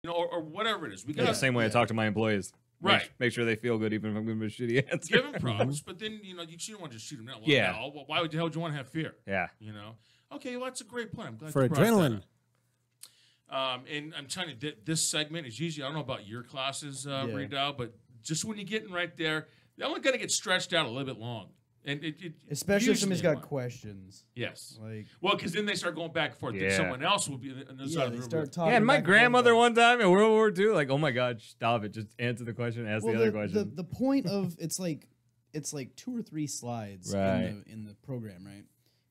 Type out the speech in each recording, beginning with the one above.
or whatever it is. We got the same way I talk to my employees. Right. Make sure they feel good, even if I'm giving them a shitty answer. Give them props, but then you don't want to just shoot them down. Well, Yeah. no, why would the hell would you want to have fear? Yeah. Okay, well that's a great point. I'm glad For you brought that adrenaline. up. And I'm telling you, this segment is usually, I don't know about your classes, Redowd, but just when you're getting right there, they're only going to get stretched out a little bit long. And especially if somebody's got questions. questions. Yes. Like, well, because then they start going back and forth. Then someone else will be on the side of the they room. start talking. Yeah, and my back grandmother forth. one time in World War II, like, oh my God, stop it. Just answer the question, ask the other question. The point of it's like 2 or 3 slides in the program, right?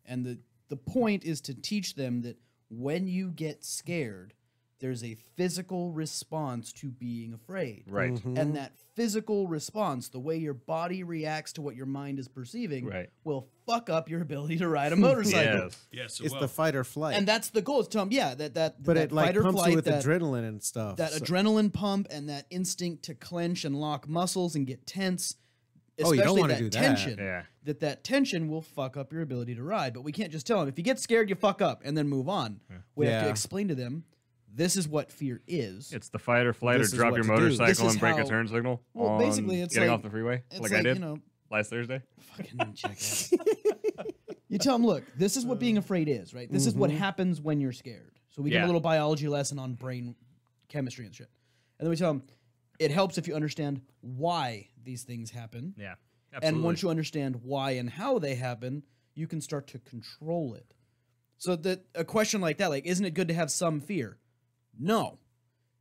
And the point is to teach them that when you get scared, there's a physical response to being afraid. Right. And that physical response, the way your body reacts to what your mind is perceiving, will fuck up your ability to ride a motorcycle. Yes, It's the fight or flight. And that's the goal. Is to tell them, but it like fight or pumps flight, you with adrenaline and stuff. That adrenaline pump and that instinct to clench and lock muscles and get tense. You don't want to do tension, that. That tension will fuck up your ability to ride. But we can't just tell them, if you get scared, you fuck up, and then move on. We have to explain to them, this is what fear is. It's the fight or flight, This or is drop what your to do. motorcycle and break a turn signal. Well, basically, it's getting like, off the freeway, it's I did you know, last Thursday. Fucking jackass. You tell them, look, this is what being afraid is, right? This is what happens when you're scared. So we give a little biology lesson on brain chemistry and shit. And then we tell them, it helps if you understand why these things happen. Yeah, absolutely. And once you understand why and how they happen, you can start to control it. So that a question like that, like, isn't it good to have some fear? No.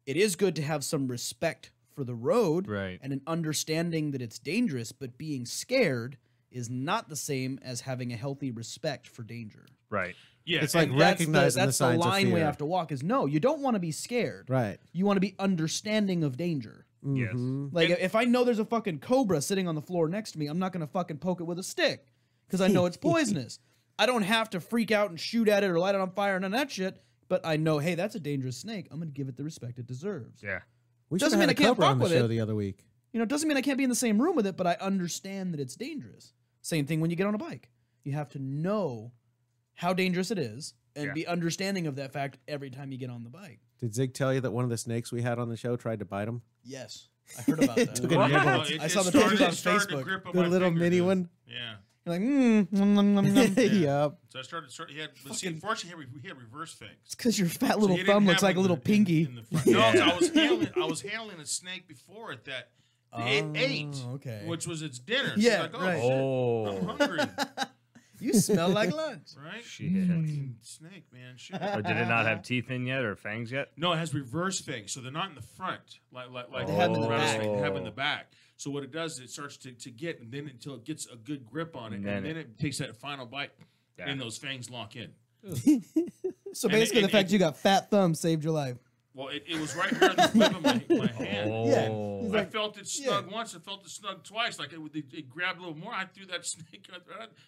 It is good to have some respect for the road and an understanding that it's dangerous, but being scared is not the same as having a healthy respect for danger. Right. Yeah. It's like recognizing the signs of fear. That's the line we have to walk is, no, you don't want to be scared. Right. You want to be understanding of danger. Yes. Like, if I know there's a fucking cobra sitting on the floor next to me, I'm not going to fucking poke it with a stick because I know it's poisonous. I don't have to freak out and shoot at it or light it on fire and none of that shit, but I know, hey, that's a dangerous snake. I'm going to give it the respect it deserves. Yeah. We doesn't should mean have I had a can't cobra on fuck the with show it. the other week. You know, it doesn't mean I can't be in the same room with it, but I understand that it's dangerous. Same thing when you get on a bike. You have to know how dangerous it is and be understanding of that fact every time you get on the bike. Did Zig tell you that one of the snakes we had on the show tried to bite him? Yes. I heard about that. Took a nibble. I saw the pictures on Facebook. The little mini one? Yeah. You're like, Yep. So I started he had, but see, unfortunately, he had reverse fangs. It's because your fat little he didn't thumb looks have like a it little pinky. in the front. No, I was handling a snake before it that it ate, okay. which was its dinner. Yeah, so like, right. Shit, I'm hungry. You smell like lunch. Right? Shit. Snake, man. Shit. Or did it not have teeth in yet or fangs yet? No, it has reverse fangs, so they're not in the front like They have them in the rattlesnake, back. They have them in the back. So what it does is it starts to get, and then until it gets a good grip on it, and then it takes that final bite, and those fangs lock in. So basically, the fact you got fat thumbs saved your life. Well, it was right here on the flip of my hand. Yeah. I felt it snug once. I felt it snug twice. Like it grabbed a little more. I threw that snake.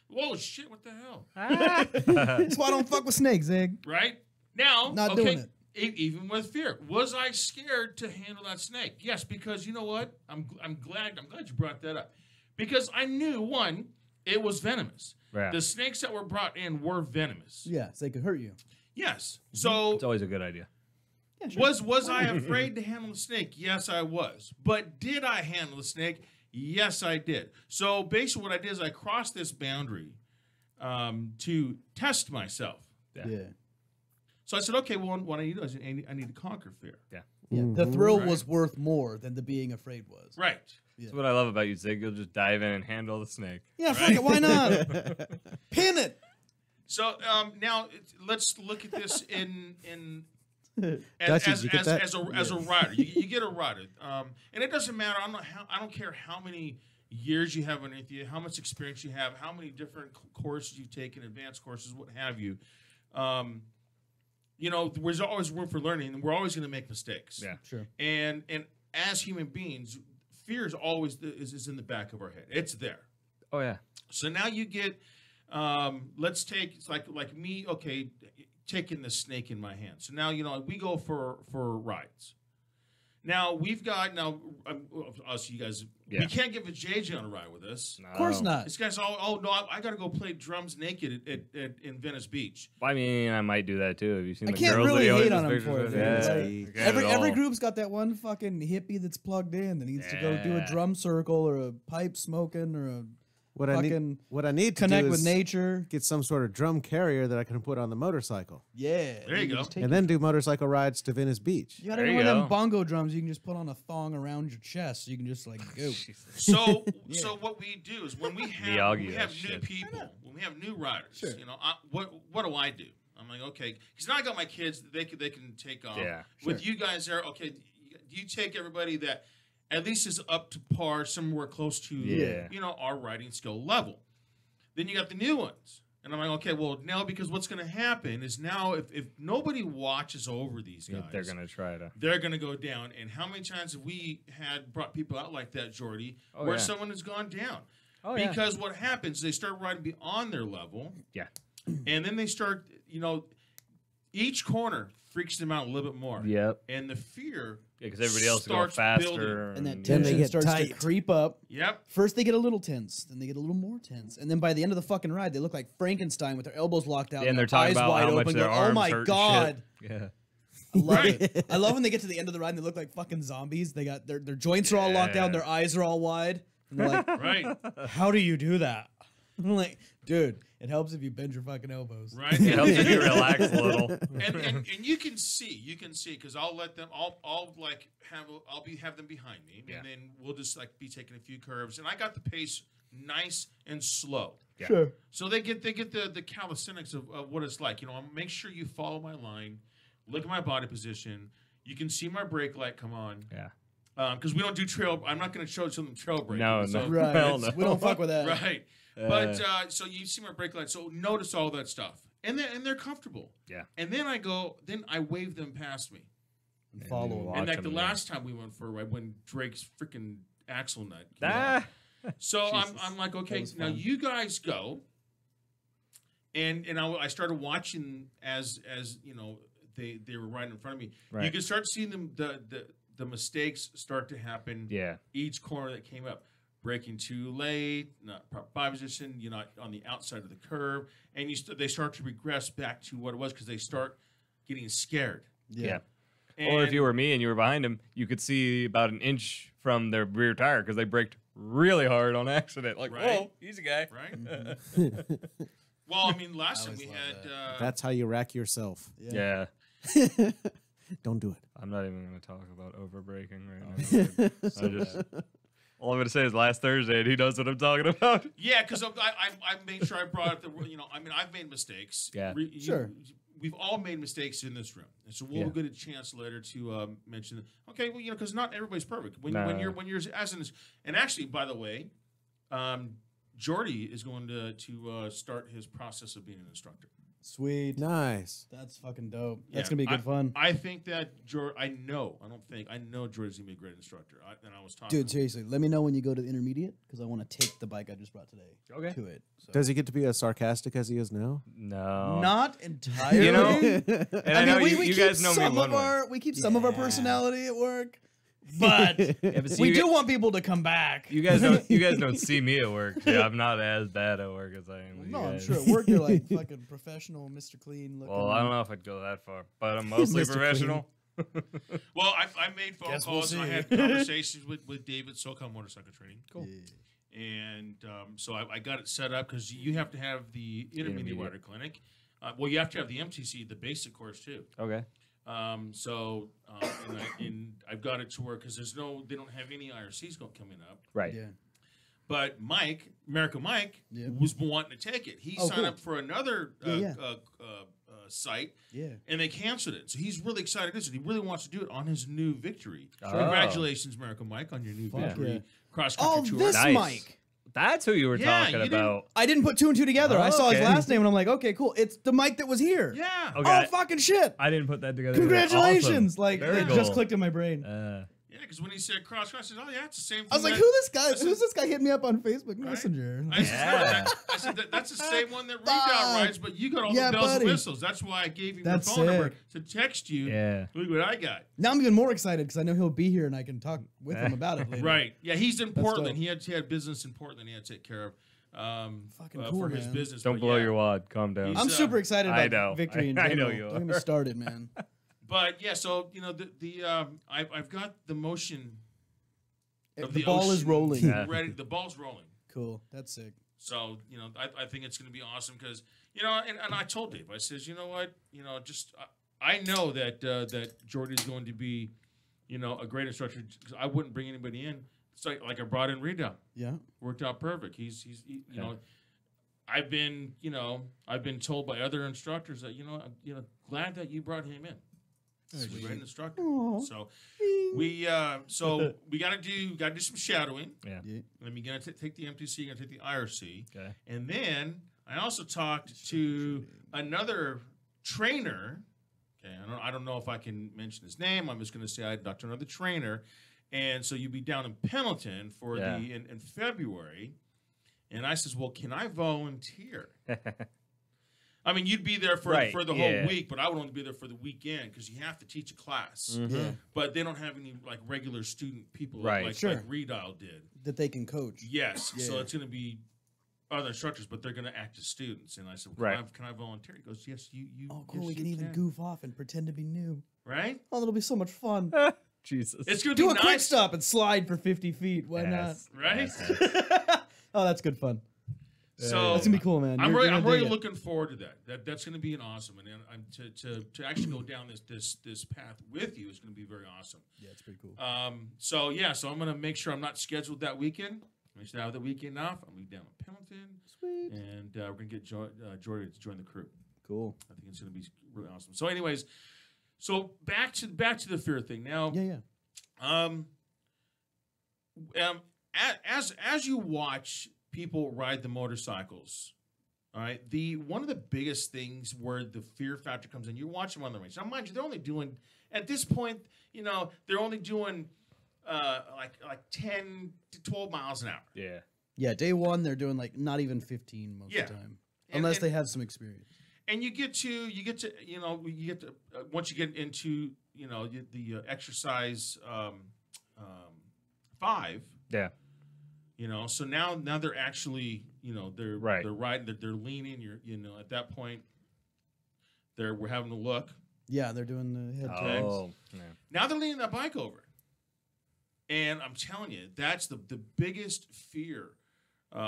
Whoa, shit! What the hell? That's why I don't fuck with snakes, Zig. Right now, Not doing it. Even with fear, was I scared to handle that snake? Yes, because you know what? I'm glad you brought that up, because I knew, one, it was venomous. Yeah. The snakes that were brought in were venomous. Yeah, so they could hurt you. Yes. So It's always a good idea. Yeah, sure. was I afraid to handle the snake? Yes, I was. But did I handle the snake? Yes, I did. So basically, what I did is I crossed this boundary to test myself. Yeah. So I said, okay, well, what I need to do is I need to conquer fear. Yeah. Yeah. The thrill was worth more than the being afraid was. Right. That's what I love about you, Zig. You'll just dive in and handle the snake. Yeah, fuck it. Why not? Pin it. So now let's look at this Dutchie, as a rider. You get a rider, and it doesn't matter. I don't care how many years you have underneath you, how much experience you have, how many different courses you've taken, advanced courses, what have you. You know, there's always room for learning, and we're always going to make mistakes. Yeah, sure. And as human beings, fear is always is in the back of our head. It's there. Oh yeah. So now you get, let's take, it's like me, okay, taking the snake in my hand. So now, you know, we go for rides. Now we've got us, you guys. Yeah. We can't give a JJ on a ride with us. No. Of course not. This guy's oh no, I got to go play drums naked in Venice Beach. I mean, I might do that too. Have you seen I the can't girls really video? hate Just on him pictures for of it. Yeah. Like, I get it Every all. group's got that one fucking hippie that's plugged in that needs to go do a Yeah. drum circle or a pipe smoking or a What fucking I need to connect do with is nature. get some sort of drum carrier that I can put on the motorcycle, Yeah. There you go. just take and then do motorcycle rides to Venice Beach. You got There any you one of them go. bongo drums you can just put on a thong around your chest so you can just like go. So what we do is when we Miyagi have that new shit. people, when we have new riders, Sure. you know, what do I do? I'm like, okay, because now I got my kids, they can take off. Yeah, With you guys there, okay, do you take everybody that at least is up to par, somewhere close to Yeah. you know, our riding skill level. Then you got the new ones. And I'm like, okay, well, now because what's going to happen is now if nobody watches over these guys, They're gonna try to. they're going to go down. And how many times have we brought people out like that, Jordy, Oh, where yeah. someone has gone down? Oh yeah. Because what happens, they start riding beyond their level. Yeah. And then they start, you know, each corner freaks them out a little bit more. Yep. And the fear, Yeah, because everybody else is going starts faster. And that Then they tension get starts to tight. creep up. yep. First they get a little tense, then they get a little more tense, and then by the end of the fucking ride, they look like Frankenstein with their elbows locked out Yeah, and they're their talking eyes about wide how much open. their Going, arms oh my hurt and god! shit. Yeah. I love Right. it. I love when they get to the end of the ride and they look like fucking zombies. They got their joints are all locked down, Yeah. their eyes are all wide, and they're like, Right. "How do you do that?" I'm like, dude, it helps if you bend your fucking elbows. Right. It helps if you relax a little. and you can see because I'll let them I'll like have them behind me Yeah. and then we'll just like be taking a few curves and I got the pace nice and slow. Yeah. Sure. So they get the calisthenics of what it's like. You know, make sure you follow my line, look at my body position. You can see my brake light come on. Yeah. Because we don't do trail. I'm not going to show them trail braking. No, so- no. Right. Hell no. We don't fuck with that. Right. But so you see my brake light. So notice all that stuff, and they're comfortable. Yeah. And then I wave them past me. Follow you them. watch And like them, the yeah. last time we went for a ride when Drake's freaking axle nut. came out. Ah. So Jesus. I'm like, okay, was now fun. you guys go. And I started watching as you know they were right in front of me. You Right. could start seeing them the mistakes start to happen. Yeah. Each corner that came up, braking too late, not proper body position. You're not on the outside of the curve, and they start to regress back to what it was because they start getting scared. Yeah. And Or if you were me and you were behind him, you could see about an inch from their rear tire because they braked really hard on accident. Like, Right. whoa, easy guy. right. Well, I mean, last time always we loved had. That's how you wreck yourself. Yeah. Don't do it. I'm not even going to talk about over braking right now. I just all I'm going to say is last Thursday, and he knows what I'm talking about. Yeah, because I made sure I brought up the, you know, I mean, I've made mistakes. Yeah. Sure. We've all made mistakes in this room, and so we'll Yeah. get a chance later to mention. Okay, well, you know, because not everybody's perfect. When No. when you're as an, and actually, by the way, Jordy is going to start his process of being an instructor. Sweet. Nice. That's fucking dope. Yeah, That's gonna be good fun. I think that I know Jordy's gonna be a great instructor. And I was talking. Dude, seriously, let me know when you go to the intermediate because I want to take the bike I just brought today Okay. to it. So. Does he get to be as sarcastic as he is now? No. Not entirely. You know, and I, know you keep guys know me some one of way. we keep some of our personality at work, but but see, we you do get- want people to come back. You guys don't see me at work. Yeah, I'm not as bad at work as I am. With No, you I'm guys. sure at work you're like fucking professional, Mr. Clean looking. Well, I don't know if I'd go that far, but I'm mostly Mr. professional. Well, I made phone Guess we'll calls and I see. had conversations with David, SoCal Motorcycle Training. Cool. And so I got it set up because you have to have the intermediate Intermediate. rider clinic. Well, you have to have the MTC, the basic course too. Okay. And I've got it to work because they don't have any IRCs coming up. Right. Yeah. But Mike, America Mike, Yeah. was wanting to take it. He Oh, signed cool. up for another Yeah, site, Yeah. and they canceled it. So he's really excited. He really wants to do it on his new victory. Oh. Congratulations, America Mike, on your new Fuck victory yeah. cross Oh, country tour. this Nice. Mike. That's who you were Yeah, talking you didn't- about. I didn't put two and two together. I saw his Okay. last name and I'm like, okay, cool. It's the Mike that was here. Yeah. Okay. Oh, fucking shit. I didn't put that together. Congratulations. Awesome. Like Very it cool. just clicked in my brain. Yeah. Yeah, because when he said cross, I said, "Oh yeah, it's the same thing." I was like, that- who this guy? said- Who's this guy hitting me up on Facebook Messenger? I said, Yeah. I said that's the same one that Redoubt Fuck. rides, but you got all Yeah, the bells buddy. and whistles. That's why I gave you your That's phone number sick. to text you. Yeah. Look what I got. Now I'm even more excited because I know he'll be here and I can talk with him about it later. Right. Yeah, he's in Portland. dope. He had business in Portland he had to take care of Fucking cool, for his man. business. Don't but blow yeah. your wad. Calm down. He's- I'm super excited I about know. victory in I general. know you Don't get me are. started, man. But yeah, so you know I've got the motion. Of The ball is ocean rolling. Yeah. Ready. The ball's rolling. Cool. That's sick. So, you know, I think it's going to be awesome because, you know, and I told Dave, I says, you know what, you know, just I know that that Jordy's going to be, you know, a great instructor because I wouldn't bring anybody in. It's like I brought in Redoubt. Yeah. Worked out perfect. He, you know, I've been told by other instructors that, you know, glad that you brought him in. He's a great instructor. Aw. So we got to do some shadowing. Yeah. Yeah. Let me gonna take the MTC, gonna take the IRC, Okay. and then I also talked to another trainer. Okay, I don't know if I can mention his name. I'm just gonna say I talked to another trainer, and so you'll be down in Pendleton for Yeah. in February, and I says, well, can I volunteer? I mean, you'd be there for Right, the yeah. whole week, but I would only be there for the weekend because you have to teach a class. Mhm. Yeah. But they don't have any like regular student people Right. like Sure. Redial did. That they can coach. Yes. So Yeah. it's going to be other instructors, but they're going to act as students. And I said, Right. can I volunteer? He goes, yes, you. Oh, cool. yes, We can you even goof off and pretend to be new. Right? Oh, that'll be so much fun. Jesus. It's going to Do be a nice. quick stop and slide for 50 feet. Why Yes. Right? not? Oh, that's good fun. So That's gonna be cool, man. I'm You're really, gonna I'm really dig it. looking forward to that. That's going to be an awesome. And I'm to actually go down this path with you is going to be very awesome. Yeah, it's pretty cool. So I'm going to make sure I'm not scheduled that weekend. I'm going to have the weekend off. I'm going to be down in Pendleton. Sweet. And we're going to get Jordy to join the crew. Cool. I think it's going to be really awesome. So, anyways, back to the fear thing. Now, Yeah. as you watch people ride the motorcycles, all right, one of the biggest things where the fear factor comes in, you watch them on the range. Now, mind you, they're only doing at this point, you know, they're only doing like 10 to 12 miles an hour. Yeah. Yeah. Day one, they're doing like not even 15 most Yeah. of the time, And- unless and- they had some experience. And you get to once you get into the exercise 5. Yeah. You know, so now they're actually, you know, they're Right. they're riding, they're leaning. At that point, we're having a look. Yeah, they're doing the head Okay. Oh. Yeah. Now they're leaning that bike over, and I'm telling you, that's the biggest fear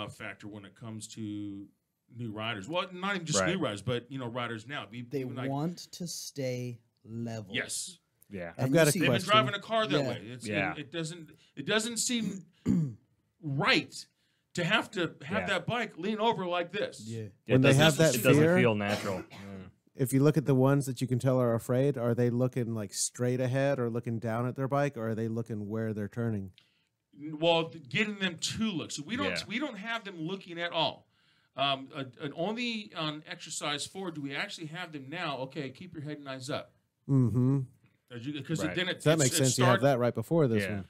factor when it comes to new riders. Well, not even just Right. new riders, but riders now. They Even like- want to stay level. yes. Yeah. And I've got you a see- They've been question. driving a car that Yeah. way. Yeah. It doesn't seem right to have Yeah. that bike lean over like this. Yeah. When they have that it doesn't fear- feel natural. Yeah. If you look at the ones that you can tell are afraid, are they looking like straight ahead or looking down at their bike, or are they looking where they're turning? Well, getting them to look. So we Yeah. don't have them looking at all. Only on exercise 4 do we actually have them now. Okay, keep your head and eyes up. Mm-hmm. Because Right. then it That makes sense. You have that right before this Yeah. one.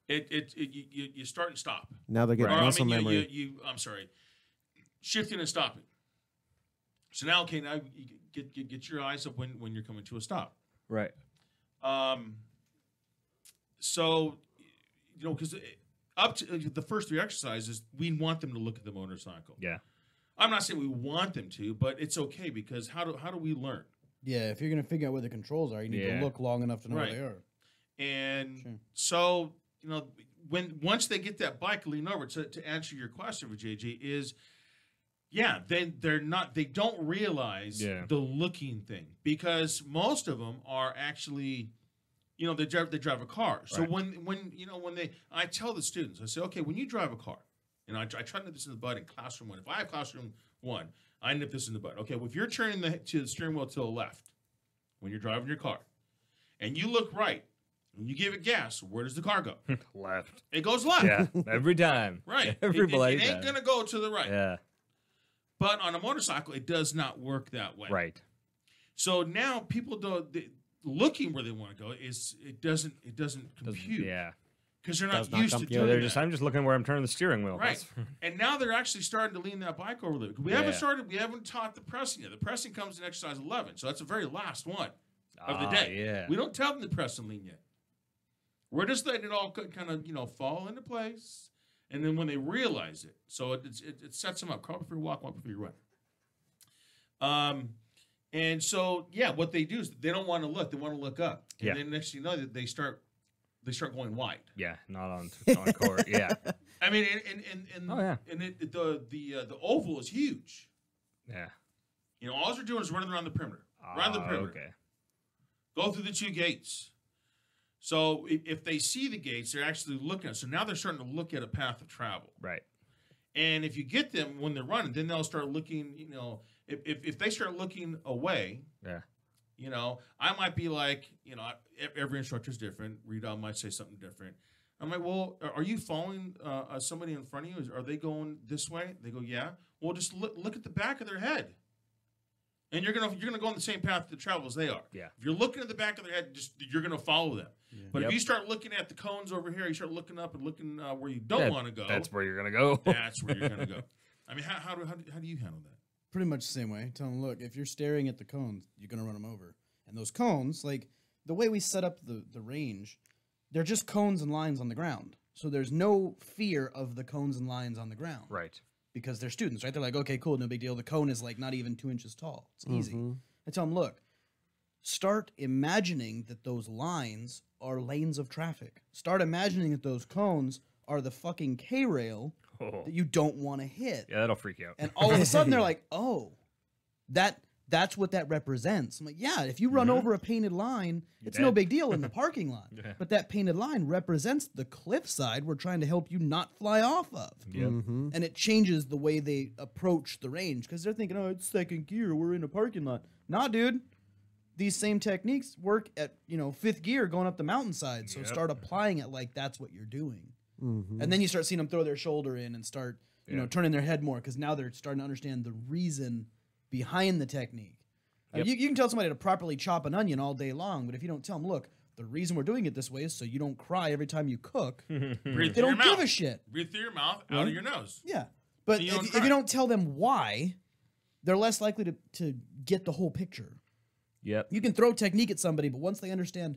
You start and stop. Now they're getting Or, muscle memory. I'm sorry, shifting and stopping. So now, okay, now you get your eyes up when you're coming to a stop. Right. So, because up to the first 3 exercises, we want them to look at the motorcycle. Yeah. I'm not saying we want them to, but it's okay because how do we learn? Yeah, if you're gonna figure out where the controls are, you need Yeah. to look long enough to know Right. where they are. And Sure. so, once they get that bike lean over, to answer your question for JJ is, yeah, they don't realize Yeah. the looking thing because most of them are actually, they drive a car. So Right. when I tell the students, I say, okay, when you drive a car, I try to nip this in the bud in classroom 1. If I have classroom 1, I nip this in the bud. Okay, well, if you're turning the steering wheel to the left when you're driving your car, and you look right, and you give it gas, where does the car go? Left. It goes left. Yeah. Every time. Right. Every it blade ain't time. going to go to the right. Yeah. But on a motorcycle, it does not work that way. Right. So now people don't, looking where they want to go is it doesn't compute. Yeah. Because they're Does not not used to compute. doing They're that. just, I'm just looking where I'm turning the steering wheel. Right. And now they're actually starting to lean that bike over there. We haven't taught the pressing yet. The pressing comes in exercise 11, so that's the very last one of the day. Yeah. We don't tell them to press and lean yet. We're just letting it all kind of fall into place, and then when they realize it, so it sets them up. Crawl before you walk before you run. And so what they do is they don't want to look; they want to look up, and then next thing you know, they start going wide. Yeah, not on court. Yeah. I mean, and the oval is huge. Yeah. You know, all they're doing is running around the perimeter. Around the perimeter. Okay. Go through the 2 gates. So if they see the gates, they're actually looking at it. So now they're starting to look at a path of travel. Right. And if you get them when they're running, then they'll start looking, you know, if they start looking away, you know, I might be like, you know, every instructor's different. Rita might say something different. I'm like, well, are you following somebody in front of you? Are they going this way? They go, yeah. Well, just look at the back of their head. And you're gonna go on the same path to travel as they are. Yeah. If you're looking at the back of their head, you're gonna follow them. Yeah. But if you start looking at the cones over here, you start looking up and looking where you don't want to go. That's where you're gonna go. That's where you're gonna go. I mean, how do you handle that? Pretty much the same way. Tell them, look, if you're staring at the cones, you're gonna run them over. And those cones, like the way we set up the range, they're just cones and lines on the ground. So there's no fear of the cones and lines on the ground. Right. Because they're students, right? They're like, okay, cool, no big deal. The cone is like not even 2 inches tall. It's easy. I tell them, look, start imagining that those lines are lanes of traffic. Start imagining that those cones are the fucking K-rail that you don't want to hit. Yeah, that'll freak you out. And all of a sudden they're like, oh, that's what that represents. I'm like, yeah, if you run over a painted line, it's no big deal in the parking lot. But that painted line represents the cliffside we're trying to help you not fly off of. And it changes the way they approach the range because they're thinking, oh, it's second gear. We're in a parking lot. Nah, dude. These same techniques work at, you know, 5th gear going up the mountainside. So start applying it like that's what you're doing. And then you start seeing them throw their shoulder in and start, you know, turning their head more because now they're starting to understand the reason behind the technique. You can tell somebody to properly chop an onion all day long, but if you don't tell them, look, the reason we're doing it this way is so you don't cry every time you cook, they don't give a shit. Breathe through your mouth, out of your nose. Yeah. But So if you don't tell them why, they're less likely to get the whole picture. Yep. You can throw technique at somebody, but once they understand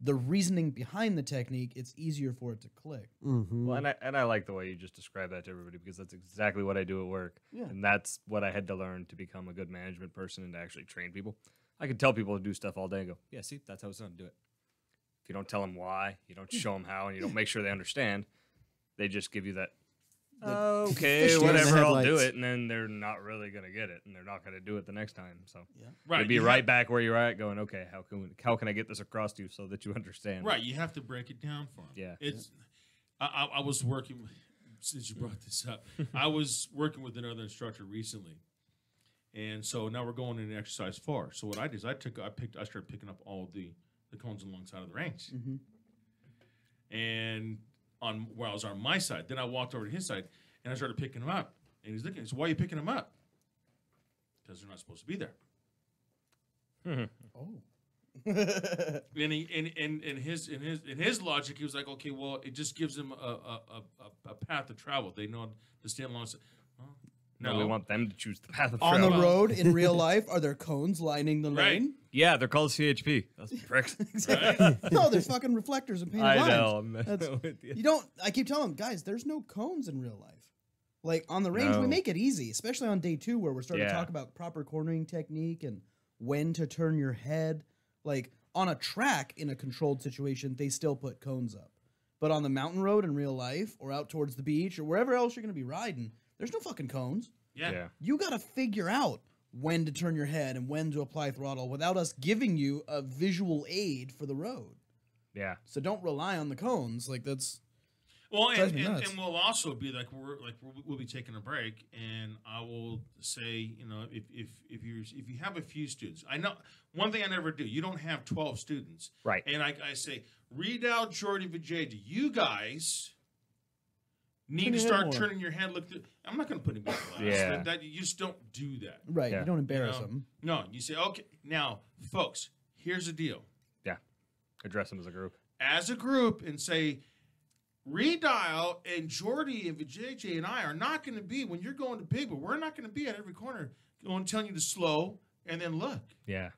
the reasoning behind the technique, it's easier for it to click. Well, and I like the way you just described that to everybody because that's exactly what I do at work. Yeah. And that's what I had to learn to become a good management person and to actually train people. I could tell people to do stuff all day and go, yeah, see, that's how it's done. Do it. If you don't tell them why, you don't show them how, and you don't make sure they understand, they just give you that, okay, fish in the whatever, I'll do headlights. it. And then they're not really going to get it, and they're not going to do it the next time. So Right. you'd be you right have- back where you're at going, okay, how can I get this across to you so that you understand? Right. You have to break it down for them. Yeah. It's. I was working, since you brought this up, I was working with another instructor recently. And so now we're going into exercise 4. So what I did is I started picking up all the cones alongside of the range. And while I was on my side, then I walked over to his side and I started picking them up. And he's looking. He said, "Why are you picking them up?" Because they're not supposed to be there. Oh. And in his logic, he was like, "Okay, well, it just gives them a path to travel. They know to stand along." Well, No, we want them to choose the path of On the travel. road in real life, are there cones lining the Right. lane? Yeah, they're called CHP. That's pricks. No, there's fucking reflectors and painted I lines. know. I'm That's- messing with you. You don't. I keep telling them, guys, there's no cones in real life. Like on the range, we No. make it easy, especially on day 2 where we're starting to Yeah. talk about proper cornering technique and when to turn your head. Like on a track in a controlled situation, they still put cones up. But on the mountain road in real life or out towards the beach or wherever else you're going to be riding, there's no fucking cones. Yeah. You got to figure out when to turn your head and when to apply throttle without us giving you a visual aid for the road. Yeah. So don't rely on the cones. Like that's Well, Drives and, me and, nuts. and we'll also be like we'll be taking a break, and I will say, you know, if you have a few students, I know one thing I never do. You don't have 12 students, Right. And I say, Redoubt, Jordy, Vijay, you guys need Turn to your head start more. turning your head. Look, I'm not going to put him in class. Yeah. That you just don't do that. right. Yeah. You don't embarrass You know? them. No, you say, okay, now, folks, here's the deal. Address them as a group. And say, Redial and Jordy and JJ and I are not going to be, when you're going to big, but we're not going to be at every corner going telling you to slow and then look. Yeah.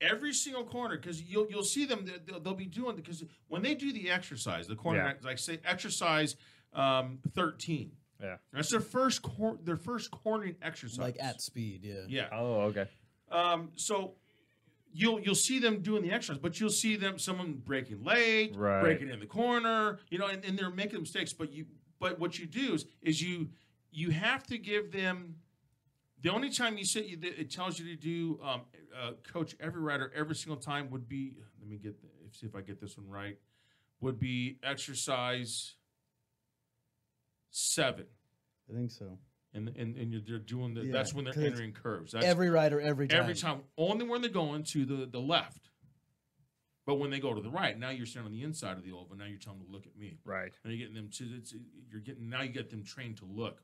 Every single corner, because you'll see them, they'll be doing, because when they do the exercise, the corner, like say exercise 13. Yeah. That's their first cornering exercise. Like at speed, yeah. Yeah. Oh, okay. So you'll see them doing the exercise, but you'll see someone breaking late, Right. breaking in the corner, and they're making mistakes. But what you do is you have to give them. The only time it tells you to do coach every rider every single time would be, see if I get this one right, would be exercise 7. I think so. And they're doing Yeah, that's when they're 'cause entering curves. That's Every rider, every time. every time. Only when they're going to the left. But when they go to the right, now you're standing on the inside of the oval. Now you're telling them to look at me. Right. And you're getting them now you get them trained to look.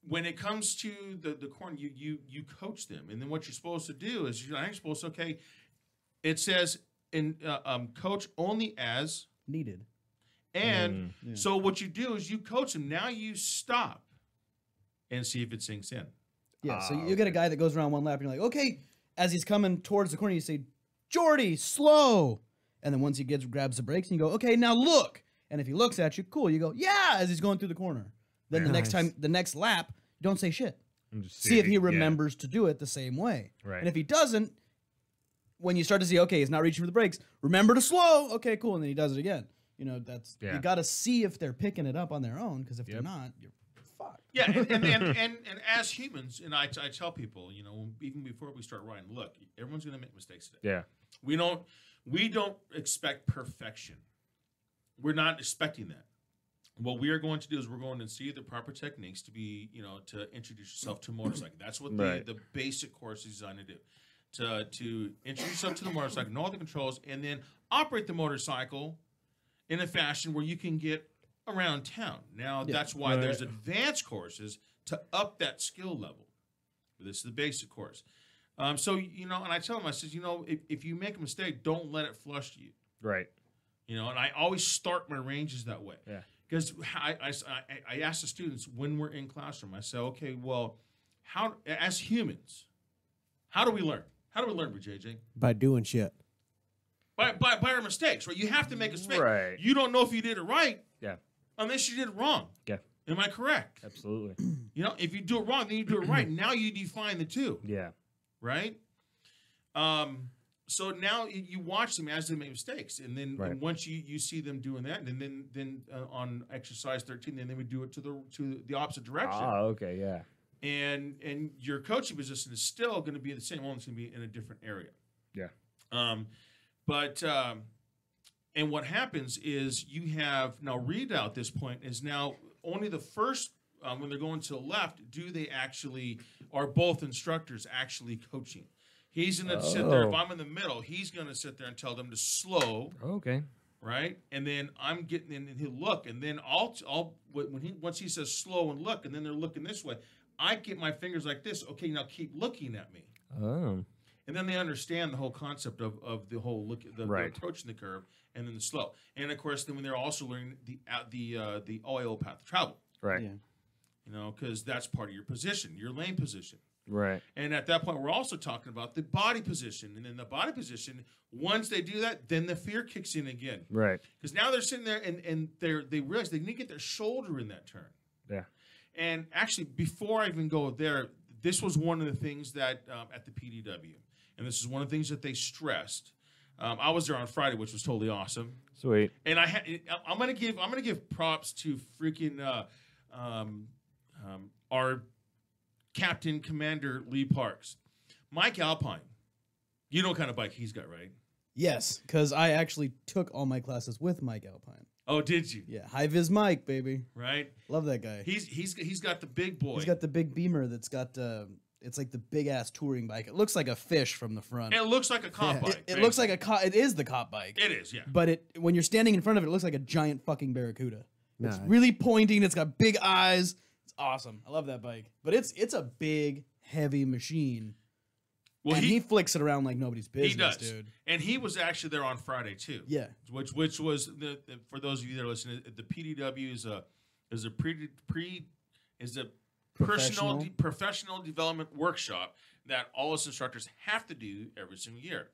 When it comes to the corner, you coach them, and then what you're supposed to do is you're supposed to, okay. It says in coach only as Needed. and Yeah. so what you do is you coach them. Now you stop and see if it sinks in. Yeah, so you get a guy that goes around one lap, and you're like, okay, as he's coming towards the corner, you say, Jordy, slow. And then once he grabs the brakes, and you go, okay, now look. And if he looks at you, cool. You go, yeah, as he's going through the corner. Then the next lap, you don't say shit. Just See if he remembers to do it the same way. Right. And if he doesn't, when you start to see, okay, he's not reaching for the brakes, remember to slow. Okay, cool. And then he does it again. You got to see if they're picking it up on their own, because if they're not, you're fucked. Yeah, and as humans, and I tell people, even before we start riding, look, everyone's going to make mistakes today. Yeah. We don't expect perfection. We're not expecting that. What we are going to do is we're going to see the proper techniques to be, to introduce yourself to a motorcycle. That's what the basic course is designed to do. To introduce yourself to the motorcycle, know all the controls, and then operate the motorcycle in a fashion where you can get around town. Now, that's why there's advanced courses to up that skill level. This is the basic course. So, and I tell them, I says, if you make a mistake, don't let it flush you. Right. And I always start my ranges that way. Yeah. Because I ask the students when we're in classroom, I say, okay, well, as humans, how do we learn? How do we learn, JJ? By doing shit. By our mistakes, right? You have to make a mistake. Right. You don't know if you did it right Yeah. unless you did it wrong. Yeah. Am I correct? Absolutely. If you do it wrong, then you do it right. Now you define the two, Yeah. right? So now you watch them as they make mistakes, and then once you see them doing that, and then on exercise 13, then they would do it to the opposite direction. Okay, yeah. And your coaching position is still going to be the same, only it's going to be in a different area. Yeah. And what happens is you have now Redial at this point is now only the first when they're going to the left. Do they actually are both instructors actually coaching? He's going to sit there. If I'm in the middle, he's going to sit there and tell them to slow. Okay. Right, and then I'm getting in, and he'll look, and then once he says slow and look, and then they're looking this way, I get my fingers like this. Okay, now keep looking at me. Oh. And then they understand the whole concept of the whole look, the approaching the curve, and then the slow. And of course, then when they're also learning the oil path of travel. Right. Yeah. Because that's part of your position, your lane position. Right. And at that point, we're also talking about the body position. And in the body position, once they do that, then the fear kicks in again. Right. Because now they're sitting there and they realize they need to get their shoulder in that turn. Yeah. And actually, before I even go there, this was one of the things that at the PDW, and this is one of the things that they stressed. I was there on Friday, which was totally awesome. Sweet. And I'm gonna give props to freaking our Captain Commander Lee Parks, Mike Alpine. You know what kind of bike he's got, right? Yes, because I actually took all my classes with Mike Alpine. Oh, did you? Yeah, high vis Mike, baby. Right. Love that guy. He's got the big boy. He's got the big Beamer that's got it's like the big ass touring bike. It looks like a fish from the front. It looks like a cop bike. It looks like it is the cop bike. It is, yeah. But when you're standing in front of it, it looks like a giant fucking Barracuda. Nice. It's really pointing. It's got big eyes. It's awesome. I love that bike. But it's a big, heavy machine. Well, and he flicks it around like nobody's business, he does, dude. and he was actually there on Friday too. Yeah. which was for those of you that are listening, the PDW is a professional development workshop that all us instructors have to do every single year.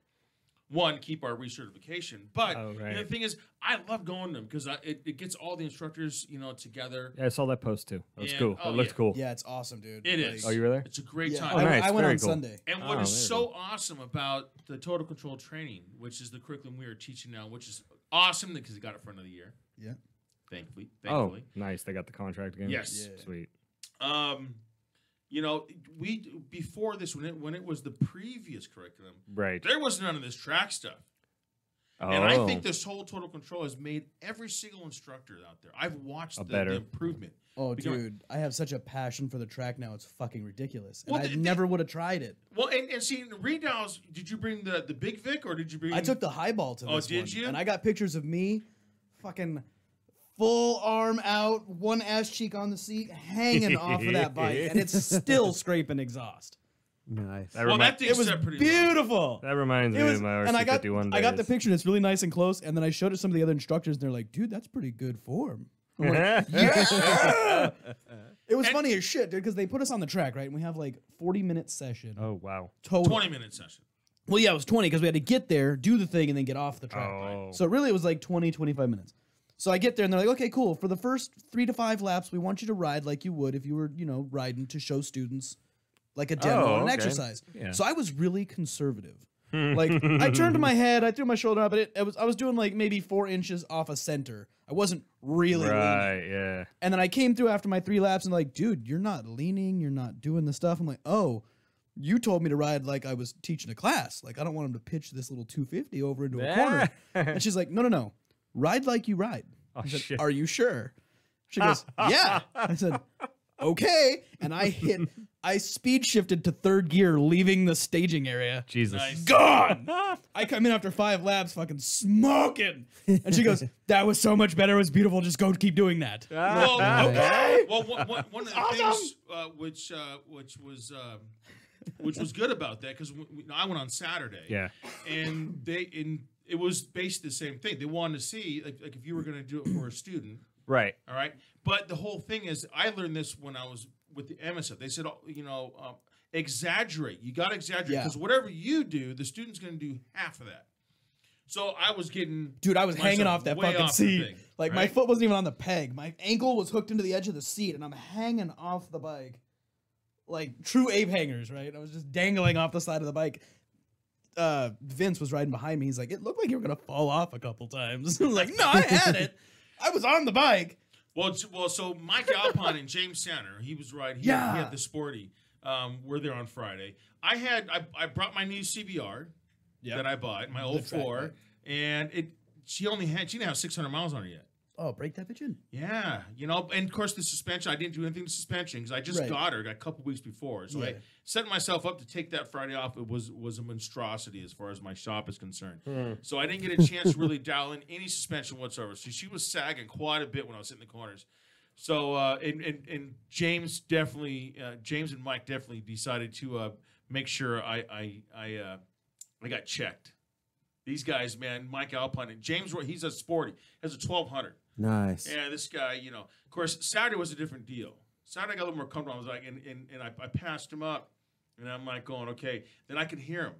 One, keep our recertification, but the thing is, I love going to them because it gets all the instructors, together. Yeah, I saw that post too. That was cool. It looked cool. Yeah, it's awesome, dude. It is. Oh, you were there? It's a great Yeah, time. Oh, nice. I went Very on cool. Sunday. And what is so awesome about the total control training, which is the curriculum we are teaching now, which is awesome because they got it for another year. Yeah. Thankfully. Oh, nice. They got the contract again. Yes. Yeah. Sweet. We before this when it was the previous curriculum, Right. there was none of this track stuff. Oh. And I think this whole total control has made every single instructor out there. I've watched the improvement. Oh, Because- dude, I have such a passion for the track now. It's fucking ridiculous. And Well, I never would have tried it. Well, and see, in the readouts, did you bring the Big Vic or did you bring? I took the highball to Oh, this did one, you? and I got pictures of me, fucking full arm out, one ass cheek on the seat, hanging off of that bike, and it's still scraping exhaust. Nice. that thing It was set pretty beautiful. That reminds It me was, of my and I got RC51 I got the days. picture. And it's really nice and close. And then I showed it to some of the other instructors, and they're like, "Dude, that's pretty good form." I'm like, yeah. It was funny as shit, dude, because they put us on the track, right? And we have like 40-minute session. Oh, wow. Total. 20-minute session. Well, yeah, it was 20 because we had to get there, do the thing, and then get off the track. Oh. So really, it was like 20, 25 minutes. So I get there, and they're like, okay, cool. For the first 3 to 5 laps, we want you to ride like you would if you were, riding to show students like a demo and an okay. exercise. Yeah. So I was really conservative. Like, I turned to my head, I threw my shoulder up, but I was doing like maybe 4 inches off a center. I wasn't really leaning. Right, yeah. And then I came through after my 3 laps and like, dude, you're not leaning, you're not doing the stuff. I'm like, oh, you told me to ride like I was teaching a class. Like, I don't want him to pitch this little 250 over into a corner. And she's like, no. Ride like you ride. Oh, I said, shit. are you sure? She goes, yeah. I said, okay. And I speed shifted to 3rd gear, leaving the staging area. Jesus. Nice. Gone. I come in after 5 laps, fucking smoking. And she goes, that was so much better. It was beautiful. Just go keep doing that. Well, Okay. Well, one of the things which was good about that because I went on Saturday. Yeah. And it was basically the same thing. They wanted to see like if you were going to do it for a student. Right. All right. But the whole thing is, I learned this when I was with the MSF. They said, exaggerate. You got to exaggerate Yeah. because whatever you do, the student's going to do half of that. So I was getting, Dude, I was hanging myself off that way fucking off the seat. thing, Like, my right? foot wasn't even on the peg. My ankle was hooked into the edge of the seat, and I'm hanging off the bike. Like, true ape hangers, right? I was just dangling off the side of the bike. Vince was riding behind me. He's like, it looked like you were going to fall off a couple times. I was like, no, I had it. I was on the bike. Well, so Mike Alpine and James Sanner, he was right. He Yeah. had the Sporty. We're there on Friday. I brought my new CBR that I bought, my old track 4, bike. and she didn't have 600 miles on it yet. Oh, break that bitch in. Yeah, and of course the suspension. I didn't do anything to suspension because I just Right. got a couple weeks before. So Yeah. I set myself up to take that Friday off. It was a monstrosity as far as my shop is concerned. So I didn't get a chance to really dial in any suspension whatsoever. So she was sagging quite a bit when I was hitting the corners. So and James and Mike definitely decided to make sure I got checked. These guys, man, Mike Alpine and James, he's a Sporty, has a 1200. Nice. Yeah, this guy, of course, Saturday was a different deal. Saturday I got a little more comfortable. I was like, and I passed him up, and I'm like going, okay. Then I could hear him.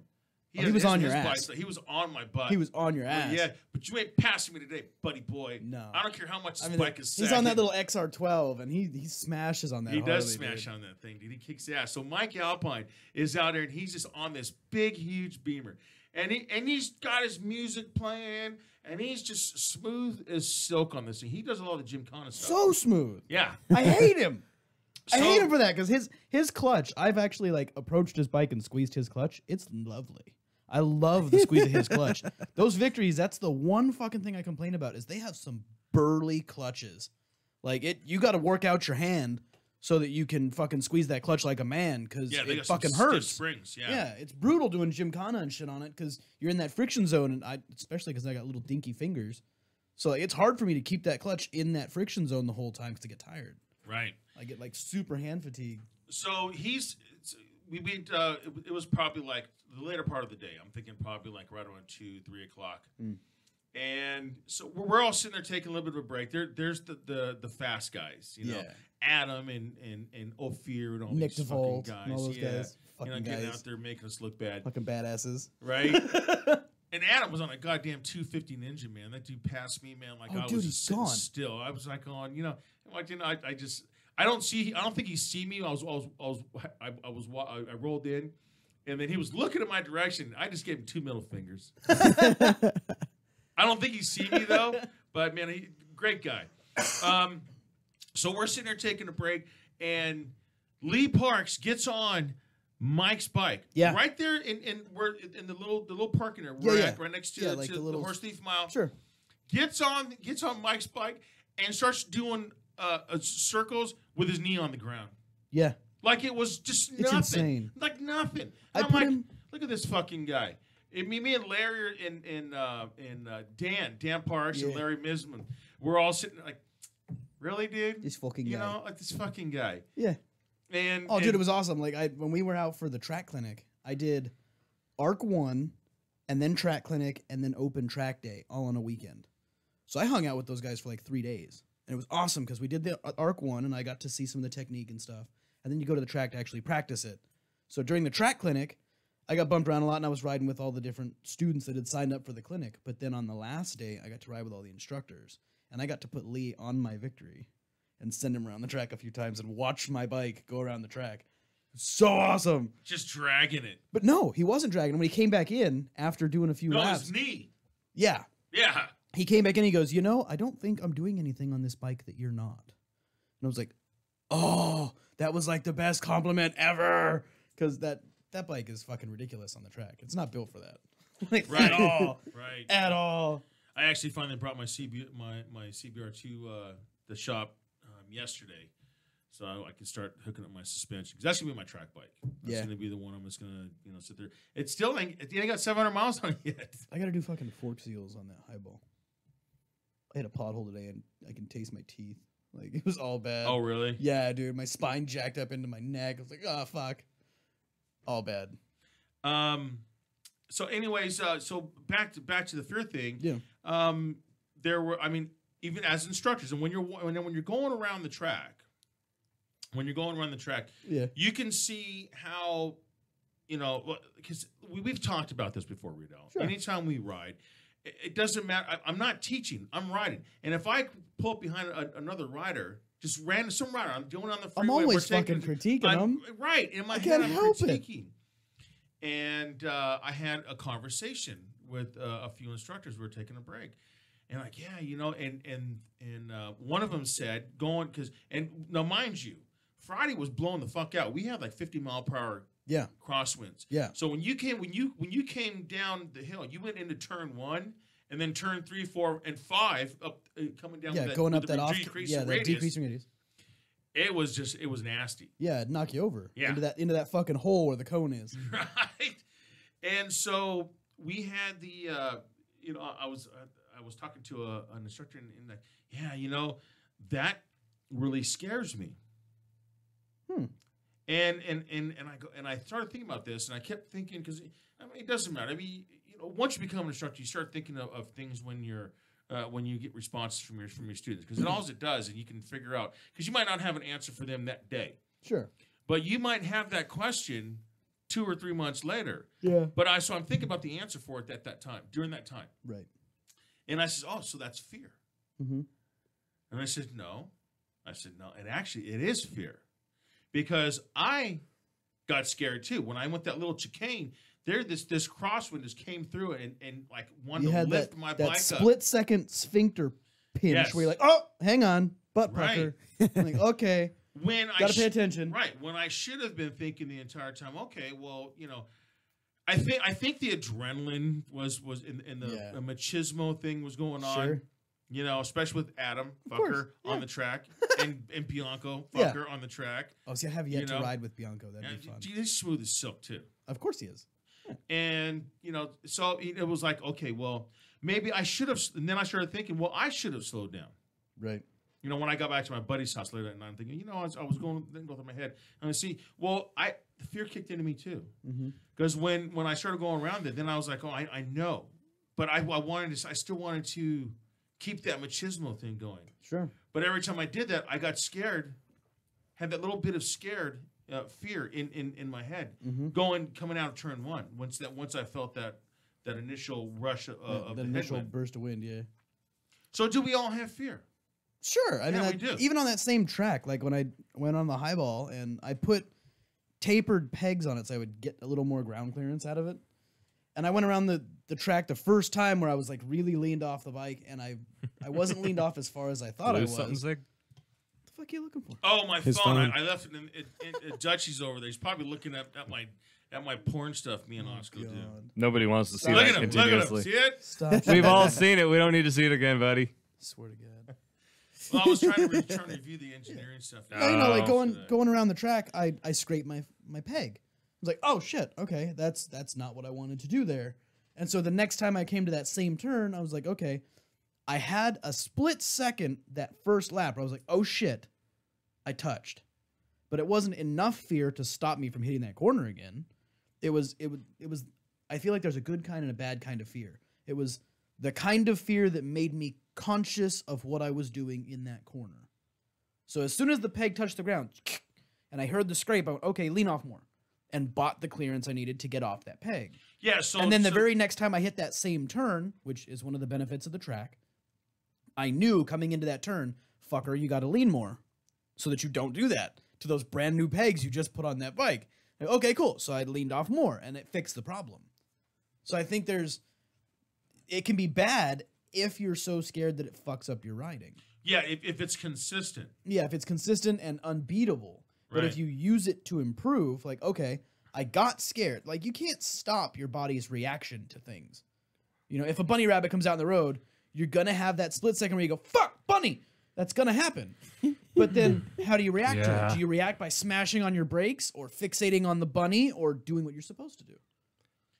He was on your ass. He was on my butt. He was on your ass. Yeah, but you ain't passing me today, buddy boy. No. I don't care how much I this mean, bike is he's sagging. on that little XR12, and he smashes on that He does Harley, smash dude. on that thing, dude. He kicks ass. So Mike Alpine is out there, and he's just on this big, huge Beamer. And he's got his music playing, and he's just smooth as silk on this thing. He does a lot of the Gymkhana stuff. So smooth. Yeah. I hate him. I So- hate him for that because his clutch. I've actually approached his bike and squeezed his clutch. It's lovely. I love the squeeze of his clutch. Those victories. That's the one fucking thing I complain about is they have some burly clutches. You got to work out your hand so that you can fucking squeeze that clutch like a man because Yeah, they it got some fucking stiff hurts. springs. Yeah. Yeah, it's brutal doing Gymkhana and shit on it because you're in that friction zone, and especially because I got little dinky fingers, so it's hard for me to keep that clutch in that friction zone the whole time because I get tired. Right. I get super hand fatigue. So it was probably the later part of the day. I'm thinking probably like right around 2, 3 o'clock. And so we're all sitting there taking a little bit of a break. There's the fast guys, you know, Yeah. Adam and Ophir and all Nick these DeVolt, fucking guys. and all those yeah. guys. You know, Fucking getting guys. out there making us look bad, Fucking badasses. right? And Adam was on a goddamn 250 Ninja, man. That dude passed me, man. Like Oh, I dude, was he's just sitting gone. still. I was like, going, you know, like you know, I don't think he see me. I rolled in, and then he was looking at my direction. I just gave him 2 middle fingers. I don't think he see me though, but man, great guy. So we're sitting there taking a break, and Lee Parks gets on Mike's bike. Yeah. Right there we're in the little parking area. Yeah, We're yeah. at right next to, Yeah, like to the the little- Horse Thief Mile. Sure. Gets on Mike's bike and starts doing circles with his knee on the ground. Yeah. Like it was just It's nothing. insane. Like nothing. I I'm put like, him- look at this fucking guy. Me and Larry and Dan Parks and Yeah. Larry Misman, we're all sitting like, really, dude? This fucking You guy. know, like this fucking guy. Yeah. And Oh, dude, it was awesome. Like when we were out for the track clinic, I did ARC 1 and then track clinic and then open track day all on a weekend. So I hung out with those guys for like 3 days. And it was awesome because we did the ARC 1 and I got to see some of the technique and stuff. And then you go to the track to actually practice it. So during the track clinic, I got bumped around a lot and I was riding with all the different students that had signed up for the clinic. But then on the last day, I got to ride with all the instructors. And I got to put Lee on my Victory and send him around the track a few times and watch my bike go around the track. So awesome. just dragging it. But no, he wasn't dragging. When he came back in after doing a few No, laps, his knee. yeah, Yeah. he came back in. He goes, I don't think I'm doing anything on this bike that you're not. And I was like, oh, that was like the best compliment ever. Because that bike is fucking ridiculous on the track. It's not built for that. Like, Right. At all. Right. At all. I actually finally brought my CBR to the shop yesterday, so I can start hooking up my suspension because that's gonna be my track bike. That's Yeah. gonna be the one I'm just gonna sit there. It's still ain't got 700 miles on it yet. I got to do fucking fork seals on that highball. I hit a pothole today and I can taste my teeth. Like, it was all bad. Oh really? Yeah, dude. My spine jacked up into my neck. I was like, oh, fuck. All bad. So anyways, so back to the fear thing. Yeah. There were, I mean, even as instructors, and when you're going around the track, Yeah. you can see how, because we've talked about this before, Riedel. Sure. Anytime we ride, it doesn't matter. I'm not teaching. I'm riding, and if I pull up behind another rider, just some rider, I'm doing on the freeway. I'm always we're fucking critiquing them. Right in my I head, can't I'm help it. critiquing. And I had a conversation with a few instructors. We were taking a break, and like, yeah, and one of them said, now mind you, Friday was blowing the fuck out. We had like 50-mile-per-hour Yeah. crosswinds. Yeah. So when you came down the hill, you went into turn 1 and then turn 3, 4, and 5 up coming down. Yeah, with going with up that off. decreasing Yeah, that radius. decreasing radius. It was nasty. Yeah, it'd knock you over. Yeah. Into that fucking hole where the cone is. Right. And so we had the I was talking to an instructor and like, yeah, that really scares me. And I started thinking about this, and I kept thinking, because it doesn't matter. I mean, once you become an instructor, you start thinking of things when you get responses from your students, because all it does, and you can figure out, because you might not have an answer for them that day, Sure. but you might have that question 2 or 3 months later. Yeah. But so I'm thinking about the answer for it at that time, during that time. Right. And I said, oh, so that's fear. Mm-hmm. And I said, no. I said, no. And actually, it is fear. Because I got scared, too. When I went that little chicane, this crosswind just came through and like, wanted You to had lift my bike up. split-second sphincter pinch Yes. where you're like, oh, hang on, butt Right. pucker. I'm like, okay, When I gotta pay attention. Right. When I should have been thinking the entire time, okay, well, I think the adrenaline was in the Yeah. machismo thing was going on. Sure. Especially with Adam, course, fucker, yeah. on the track, and Bianco, Yeah. fucker, on the track. Oh, see, I have yet You to know? ride with Bianco. That'd And be fun. he's smooth as silk, too. Of course he is. And, so it was like, okay, well, maybe I should have, and then I started thinking, well, I should have slowed down. Right. You know, when I got back to my buddy's house later that night, I'm thinking, you know, I was going through my head. And I see, well, the fear kicked into me too. Because when I started going around it, then I was like, oh, I know. But I still wanted to keep that machismo thing going. Sure. But every time I did that, I got scared, had that little bit of scared fear in my head coming out of turn one. Once I felt that initial rush of the initial headwind. burst of wind, yeah. So do we all have fear? Sure. I mean, we do. even on that same track, like when I went on the highball and I put tapered pegs on it so I would get a little more ground clearance out of it. And I went around the track the first time where I was like really leaned off the bike, and I wasn't leaned off as far as I thought I was. Something, Zig? What the fuck are you looking for? Oh, my His phone. phone. I left it in Dutchie's over there. He's probably looking at my porn stuff me and Oscar do. Nobody wants to see Look that at him. Look at him. continuously. See it? Stop. We've all seen it. We don't need to see it again, buddy. Swear to God. Well, I was trying to review the engineering stuff. No, you know, like Oh. going around the track, I scraped my peg. I was like, oh shit, okay, that's not what I wanted to do there. And so the next time I came to that same turn, I was like, okay, I had a split second that first lap where I was like, oh shit, I touched. But it wasn't enough fear to stop me from hitting that corner again. It was I feel like there's a good kind and a bad kind of fear. It was the kind of fear that made me conscious of what I was doing in that corner. So as soon as the peg touched the ground and I heard the scrape, I went, okay, lean off more, and bought the clearance I needed to get off that peg. Yeah. So And then the very next time I hit that same turn, which is one of the benefits of the track, I knew coming into that turn, fucker, you got to lean more so that you don't do that to those brand new pegs you just put on that bike. Like, okay, cool. So I leaned off more, and it fixed the problem. So I think it can be bad if you're so scared that it fucks up your riding. yeah, if it's consistent. Yeah, if it's consistent and unbeatable. But if Right. you use it to improve, like, okay, I got scared. Like, you can't stop your body's reaction to things. You know, if a bunny rabbit comes out in the road, you're going to have that split second where you go, fuck, bunny. That's going to happen. But then how do you react to Yeah. it? Do you react by smashing on your brakes or fixating on the bunny or doing what you're supposed to do?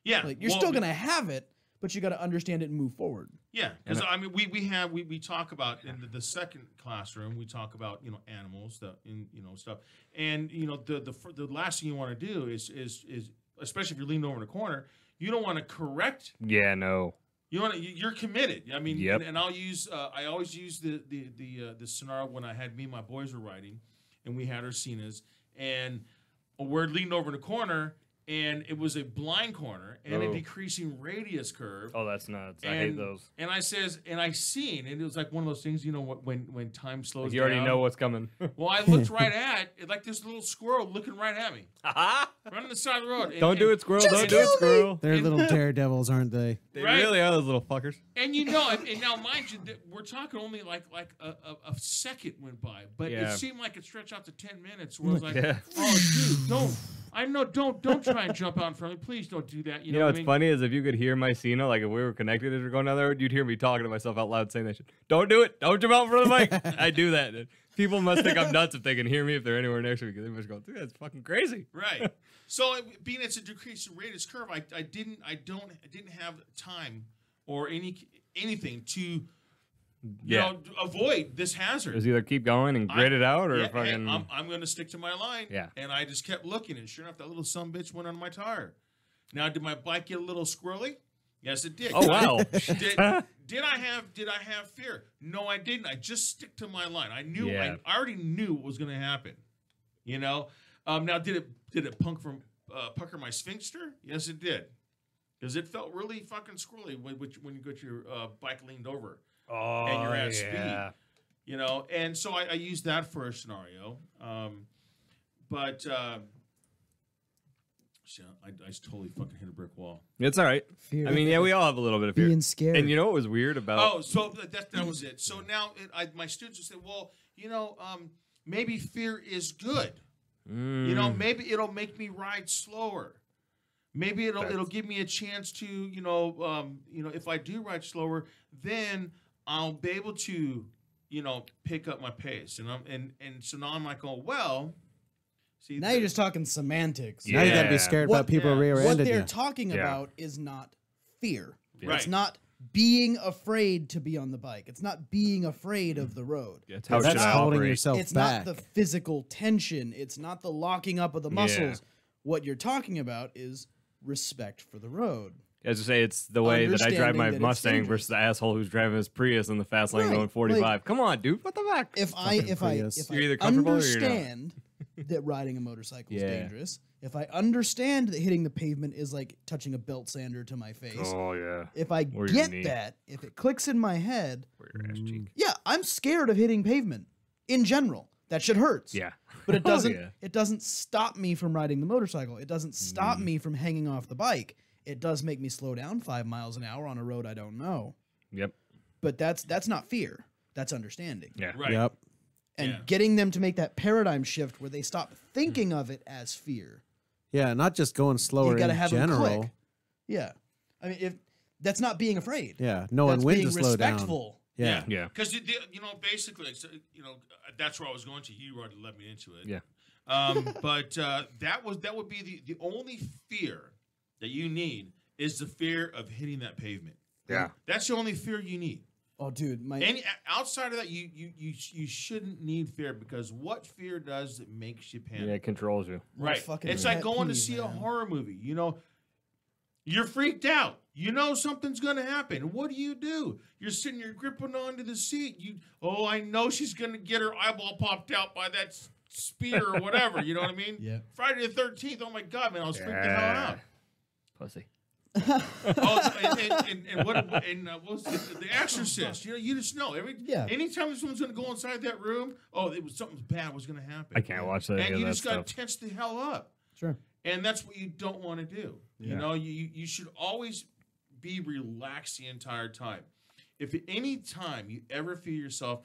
Yeah. Like, you're well, still going to have it, but you got to understand it and move forward. Yeah, because I mean, we talk about in the second classroom, we talk about, you know, animals, stuff, and you know the last thing you want to do is especially if you're leaning over in a corner, you don't want to correct. Yeah, no. You're committed. I mean, Yep. and I always use the scenario when I had me and my boys were riding, and we had our Cenas, and we're leaning over in a corner. And it was a blind corner and a Oh. decreasing radius curve. Oh, that's nuts. I hate those. And I seen, and it was like one of those things, you know, when time slows Like you already down. know what's coming. Well, I looked right at it, like this little squirrel looking right at me, running the side of the road. And, Don't do it, squirrel. Don't do it, squirrel. They're little daredevils, aren't they? They Right. really are those little fuckers. And you know, and now mind you, that we're talking only like a second went by, but Yeah. it seemed like it stretched out to 10 minutes. Where I was like, Yeah. oh, dude, don't. I know, don't try and jump out in front of me. Please don't do that. You know You know what what's I mean? funny is if you could hear my Cena, like if we were connected as we're going down the road, you'd hear me talking to myself out loud saying that shit. Don't do it. Don't jump out in front of the bike. I do that. And people must think I'm nuts if they can hear me if they're anywhere next to me because they must go, dude, that's fucking crazy. Right. So being it's a decreasing radius curve, I didn't have time or anything to you know avoid this hazard. Just either keep going and grit it out or Yeah, hey, fucking. I'm going to stick to my line. Yeah. And I just kept looking, and sure enough, that little sumbitch went on my tire. Now, did my bike get a little squirrely? Yes, it did. Oh wow. Did I have fear? No, I didn't. I just stick to my line. I knew. Yeah. I already knew what was going to happen. You know. Now, did it pucker my sphincter? Yes, it did. Because it felt really fucking squirrely when you got your bike leaned over. Oh, And you're at yeah. speed. You know, and so I used that for a scenario. Shit, I totally fucking hit a brick wall. It's all right. Fear. I mean, yeah, we all have a little bit of fear. Being scared. And you know what was weird about? Oh, so that was it. So now my students will say, well, you know, maybe fear is good. You know, maybe it'll make me ride slower. Maybe it'll give me a chance to, you know, if I do ride slower, then I'll be able to, you know, pick up my pace. And so now I'm like, oh well. See, Now you're just talking semantics. Now you got to be Yeah. scared What- about people yeah. What rear-ended they're you. talking Yeah. about is not fear. Right. It's not being afraid to be on the bike. It's not being afraid of the road. Yeah, it's how That's should I holding operate. yourself It's back. not the physical tension. It's not the locking up of the muscles. Yeah. What you're talking about is respect for the road. As I say, it's the way that I drive Understanding my that it's Mustang dangerous. versus the asshole who's driving his Prius in the fast lane Right, going 45. like- Come on, dude. What the fuck? If I Prius. You're either comfortable or you're not. understand that riding a motorcycle is Yeah. dangerous, if I understand that hitting the pavement is like touching a belt sander to my face, Oh, yeah. if I Or your get knee. that, if it clicks in my head, Or your ass cheek. yeah, I'm scared of hitting pavement in general. That shit hurts. Yeah. But it Oh, doesn't yeah. it doesn't stop me from riding the motorcycle. It doesn't stop me from hanging off the bike. It does make me slow down 5 miles an hour on a road I don't know. Yep. But that's not fear. That's understanding. Yeah. Right. Yep. And Yeah. getting them to make that paradigm shift where they stop thinking of it as fear. Yeah, not just going slower You got to in have them general. click. Yeah. I mean, if that's not being afraid. Yeah, knowing That's when being to slow down. respectful. Yeah. Yeah. Because basically, that's where I was going to. You already led me into it. Yeah. But that would be the only fear that you need is the fear of hitting that pavement. Yeah. That's the only fear you need. Oh, dude, Outside of that, you shouldn't need fear, because what fear does, it makes you panic. Yeah, it controls you. my Right. fucking It's like pet going to peeve, see a man. horror movie. You're freaked out. You know something's going to happen. What do? You're sitting, you're gripping onto the seat. I know she's going to get her eyeball popped out by that spear or whatever. You know what I mean? Yeah. Friday the 13th. Oh my God, man. I was freaked the hell out. Pussy. What was The Exorcist? You just know anytime someone's going to go inside that room, something bad was going to happen. I can't watch that. And you that just got stuff. to tense the hell up. Sure. And that's what you don't want to do. Yeah. You should always be relaxed the entire time. If at any time you ever feel yourself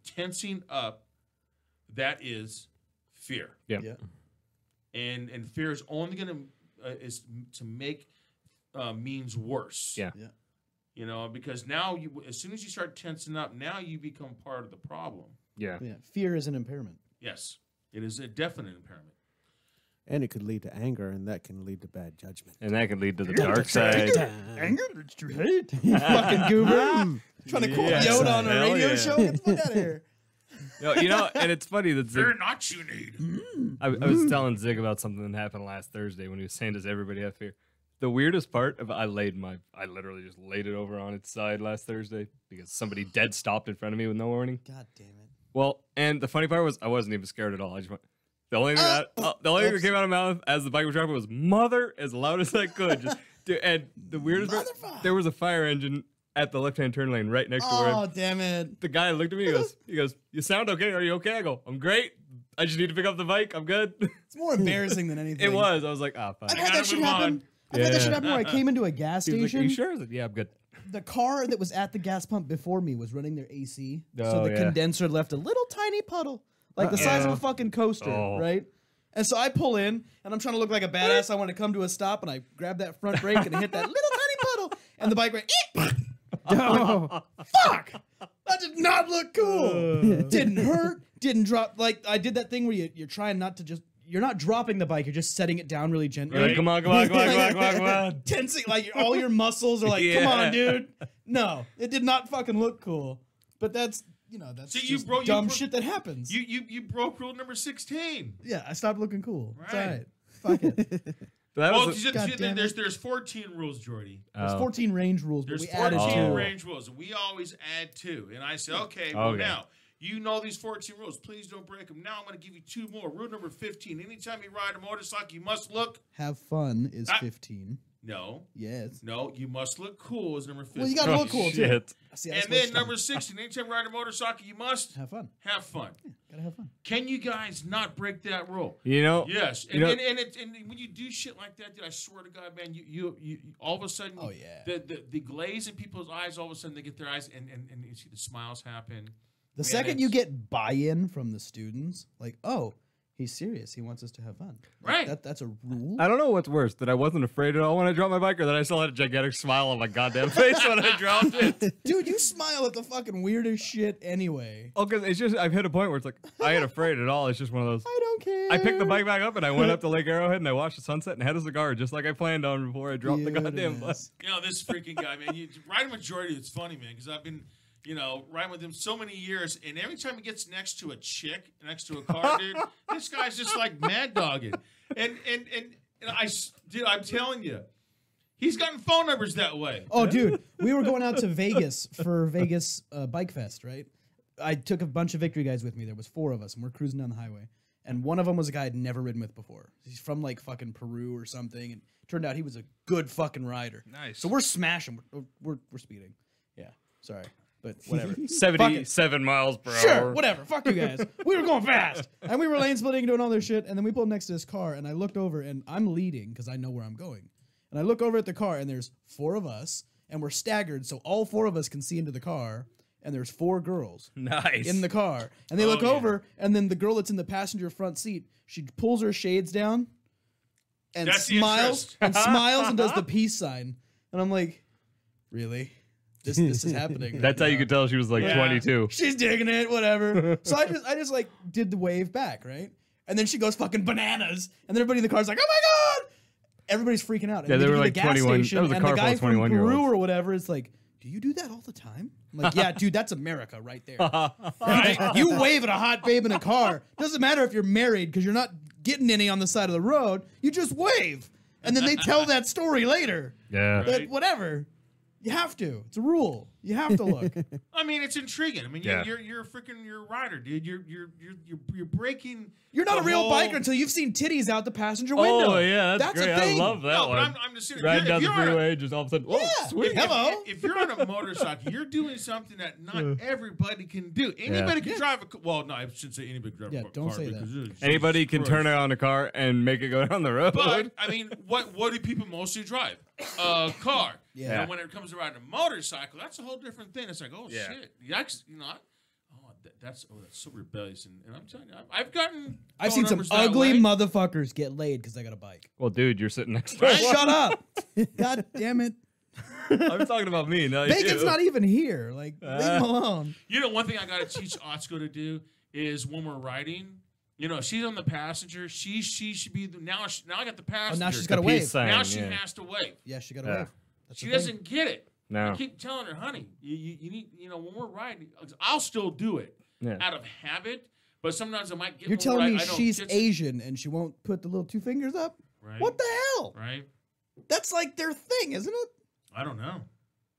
tensing up, that is fear. Yep. Yeah. And fear is only going to make means worse. Yeah. Yeah. Because now as soon as you start tensing up, now you become part of the problem. Yeah. Yeah. Fear is an impairment. Yes, it is a definite impairment. And it could lead to anger, and that can lead to bad judgment. And that can lead to the dark side. Anger leads to hate. You fucking goober. Trying to quote Yes. Yoda on a Hell radio yeah. show? Get the fuck out of here. No, and it's funny that Fear Zig, not you need. I was telling Zig about something that happened last Thursday when he was saying, does everybody have fear? The weirdest part of I literally just laid it over on its side last Thursday because somebody dead stopped in front of me with no warning. God damn it. Well, and the funny part was I wasn't even scared at all. I just went. The only thing that came out of my mouth as the bike was driving was "mother" as loud as I could. And the weirdest part, there was a fire engine at the left-hand turn lane right next to where Oh, damn it. the guy looked at me. He goes, "You sound okay? Are you okay?" I go, "I'm great. I just need to pick up the bike. I'm good." It's more embarrassing than anything. It was. I was like, "Ah, fine." I've I had gotta that shit move happen. on. I've had that shit Yeah. happen where I came into a gas He was like, station. "Are you sure?" I was like, "Yeah, I'm good." The car that was at the gas pump before me was running their AC, so Oh, the yeah. condenser left a little tiny puddle, like the size of a fucking coaster, Oh. right? And so I pull in, and I'm trying to look like a badass. I want to come to a stop, and I grab that front brake and I hit that little tiny puddle, and the bike went, "Eep!" Oh, Fuck! That did not look cool. Didn't hurt, didn't drop. Like, I did that thing where you're trying not to just, you're not dropping the bike, you're just setting it down really gently. You're like, come on, come on, come on, come on, come on, come on. Tensing, like all your muscles are like, come Yeah. on, dude. No, it did not fucking look cool. But that's, that's See, just you dumb broke- shit that happens. You broke rule number 16. Yeah, I stopped looking cool. It's all Right. right. Fuck it. But that Well, was God damn it. there's 14 rules, Jordy. There's Oh. 14 range rules, but There's we added 14 two. range rules, and we always add 2. And I say, okay, well, Okay. now, you know these 14 rules. Please don't break them. Now I'm going to give you 2 more. Rule number 15. Anytime you ride a motorcycle, you must look. Have fun is Ah. 15. No, Yes. you must look cool is number 15. Well, you gotta look cool, too. shit. See, I And switched then them. number 16. Anytime you ride a motorcycle, you must Have fun. have fun. Gotta have fun. Can you guys not break that rule? You know, Yes, You know- and when you do shit like that, dude, I swear to God, man, you all of a sudden, Oh, yeah. the glaze in people's eyes, all of a sudden they get their eyes, and you see the smiles happen. The Man, second you it's- get buy-in from the students, like, oh, He's serious. He wants us to have fun. Right. That's a rule. I don't know what's worse, that I wasn't afraid at all when I dropped my bike, or that I still had a gigantic smile on my goddamn face when I dropped it. Dude, you smile at the fucking weirdest shit anyway. Oh, because it's just, I've hit a point where it's like, I ain't afraid at all. It's just one of those. I don't care. I picked the bike back up and I went up to Lake Arrowhead and I watched the sunset and had a cigar just like I planned on before I dropped the goddamn bike. You know, this freaking guy, man. Riding majority, it's funny, man, because I've been, riding with him so many years, and every time he gets next to a chick, next to a car, dude, this guy's just like mad dogging. And I'm telling you, he's gotten phone numbers that way. Oh, dude, we were going out to Vegas for Vegas Bike Fest, right? I took a bunch of Victory guys with me. There was 4 of us, and we're cruising down the highway. And one of them was a guy I'd never ridden with before. He's from like fucking Peru or something, and it turned out he was a good fucking rider. Nice. So we're smashing. We're speeding. Yeah, sorry, but whatever. 77 miles per hour. Sure, whatever. Fuck you guys. We were going fast, and we were lane splitting and doing all this shit. And then we pulled next to this car, and I looked over, and I'm leading because I know where I'm going. And I look over at the car, and there's 4 of us, and we're staggered, so all 4 of us can see into the car. And there's 4 girls Nice. in the car. And they look over, and then the girl that's in the passenger front seat, she pulls her shades down and That's the smiles interest. and does the peace sign. And I'm like, really? This is happening. right That's how you now. could tell she was like Yeah. 22. She's digging it, whatever. So I just like did the wave back, right? And then she goes fucking bananas. And then everybody in the car's like, oh my God! Everybody's freaking out. And Yeah, we they get were to like the gas 21 station, that was a and car the full guy of from 21-year-olds. Peru or whatever is like, do you do that all the time? I'm like, yeah, dude, that's America right there. Right? You wave at a hot babe in a car. Doesn't matter if you're married because you're not getting any on the side of the road. You just wave. And then they tell that story later. Yeah. But whatever. You have to. It's a rule. You have to look. I mean, it's intriguing. I mean, Yeah. you're a freaking rider, dude. You're breaking. You're not the a real whole- biker until you've seen titties out the passenger window. Oh, yeah, that's a great. thing. I love that No, one. but I'm just saying. Riding down if the you're on a- freeway, just all of a sudden, oh, Yeah. sweet. Hello. If you're on a motorcycle, you're doing something that not everybody can do. Anybody can drive a. Well, no, I shouldn't say anybody can drive Yeah, a car. don't say that. because Anybody Jesus can turn Christ. on a car and make it go down the road. But I mean, what do people mostly drive? A car. Yeah. And when it comes to riding a motorcycle, that's a whole different thing. It's like, oh Yeah. shit, that's so rebellious. And I'm telling you, I've phone seen some numbers that ugly way. motherfuckers get laid because they got a bike. Well, dude, you're sitting next to Right? us. Shut up. God damn it. I'm talking about me, not Bacon's you. not even here. Like, leave him alone. You know, one thing I got to teach Otsko to do is when we're riding. You know, she's on the passenger. She should be now. I got the Oh, passenger. now she's got to The wave. peace sign, Now she yeah. has to wave. Yeah, she got to Yeah. wave. That's She the thing. doesn't get it. No. I keep telling her, honey, you need, when we're riding, I'll still do it Yeah. out of habit, but sometimes I might get. You're one telling where me I don't she's get- Asian and she won't put the little 2 fingers up? Right. What the hell? Right. That's like their thing, isn't it? I don't know,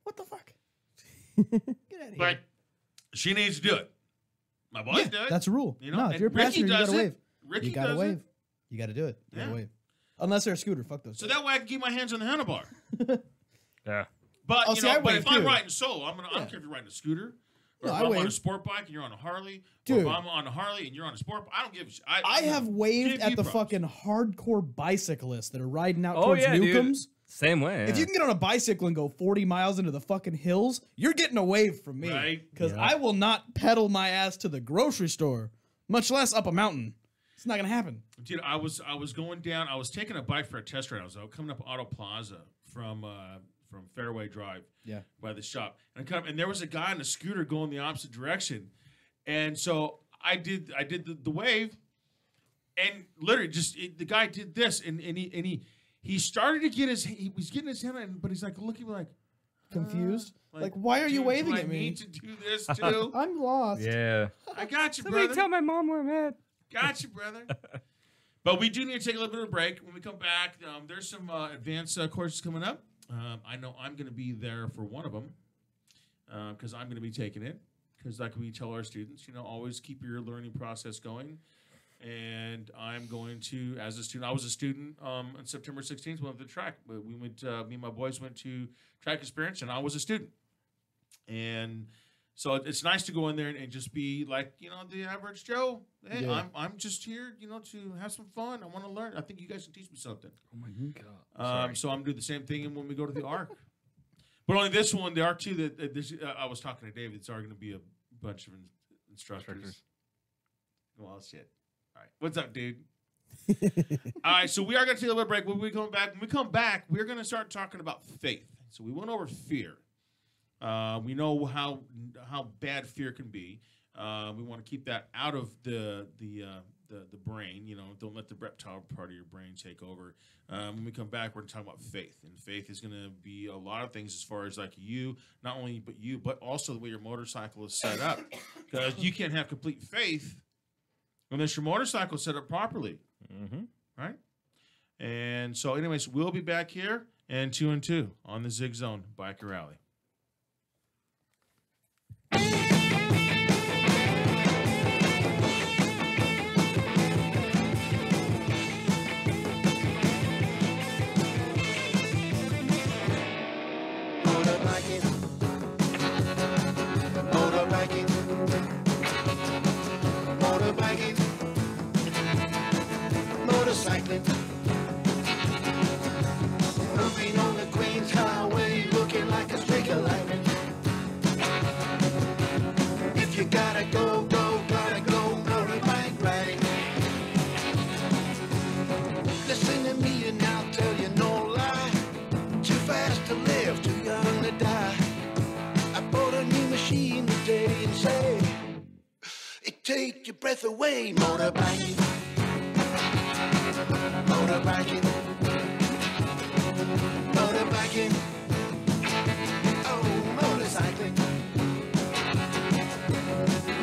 What the fuck? Get out of here. but she needs to do it. My boys do it. That's a rule. You know, No, if and you're a Ricky passenger, you got does to it. wave. Ricky You got to does wave. it. You got to do it. You got to Yeah. wave. Unless they're a scooter. Fuck those. So that way I can keep my hands on the handlebar. Yeah. But Oh, you see, know, I but wave if I'm too. riding solo, I don't care if you're riding a scooter. Or No, if I I'm on a wave. sport bike and you're on a Harley, or Dude. if I'm on a Harley and you're on a sport bike, I don't give a shit. I have waved give at you the props. fucking hardcore bicyclists that are riding out Oh, towards yeah, dude. Newcombs. Same way. If you can get on a bicycle and go 40 miles into the fucking hills, you're getting a wave from me. Right. Because Yeah. I will not pedal my ass to the grocery store, much less up a mountain. It's not going to happen. Dude, I was going down. I was taking a bike for a test ride. I was coming up Auto Plaza from Fairway Drive, Yeah. by the shop, and there was a guy on a scooter going the opposite direction, and so I did the wave, and literally the guy did this, and he started to get he was getting his hand on, but he's like looking like Confused? Like, why are you dude, waving do I at me? need to do this too? I'm lost. Yeah. I got you, Somebody brother. tell my mom where I'm at. Got you, brother. But we do need to take a little bit of a break. When we come back, there's some advanced courses coming up. I know I'm going to be there for one of them because I'm going to be taking it. Because like we tell our students, always keep your learning process going. And I'm going to, as a student, I was a student on September 16th. We went to the track. We went. Me and my boys went to track experience, and I was a student. And so it's nice to go in there and just be like, the average Joe. Hey, Yeah. I'm just here, to have some fun. I want to learn. I think you guys can teach me something. Oh my god. So I'm doing the same thing when we go to the ARC. But only this one, the ARC 2, I was talking to David. It's already going to be a bunch of instructors. Well, shit. All right. What's up, dude? All right, so we are going to take a little break. When we come back, we're going to start talking about faith. So we went over fear. We know how bad fear can be. We want to keep that out of the brain. You know, don't let the reptile part of your brain take over. When we come back, we're going to talk about faith, and faith is going to be a lot of things as far as like not only you, but also the way your motorcycle is set up, because you can't have complete faith unless your motorcycle is set up properly. Mm-hmm. Right? And so, anyways, we'll be back here and 2 and 2 on the Zig Zone-Biker Alley. Motorbiking, motorbiking, motorbiking, motorcycling, moving on the Queens Highway, looking like a streak of lightning. If you gotta go, gotta go, motorbike riding. Listen to me and I'll tell you no lie. Too fast to live, too young to die. I bought a new machine today and say, it take your breath away. Motorbiking, motorbiking, motorbiking, oh, motorcycling.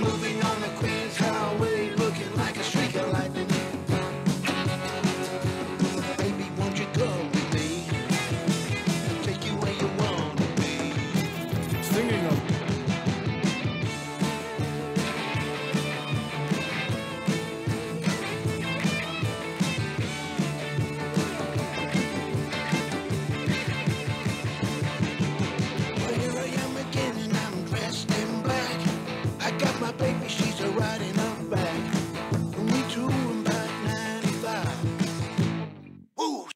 Moving on the Queens Highway, looking like a streak of lightning. Baby, won't you come with me? Take you where you want to be. Singing them. Well, here I am again and I'm dressed in black. I got my baby, she's a riding up back. Me too, I'm back 95. Ooh.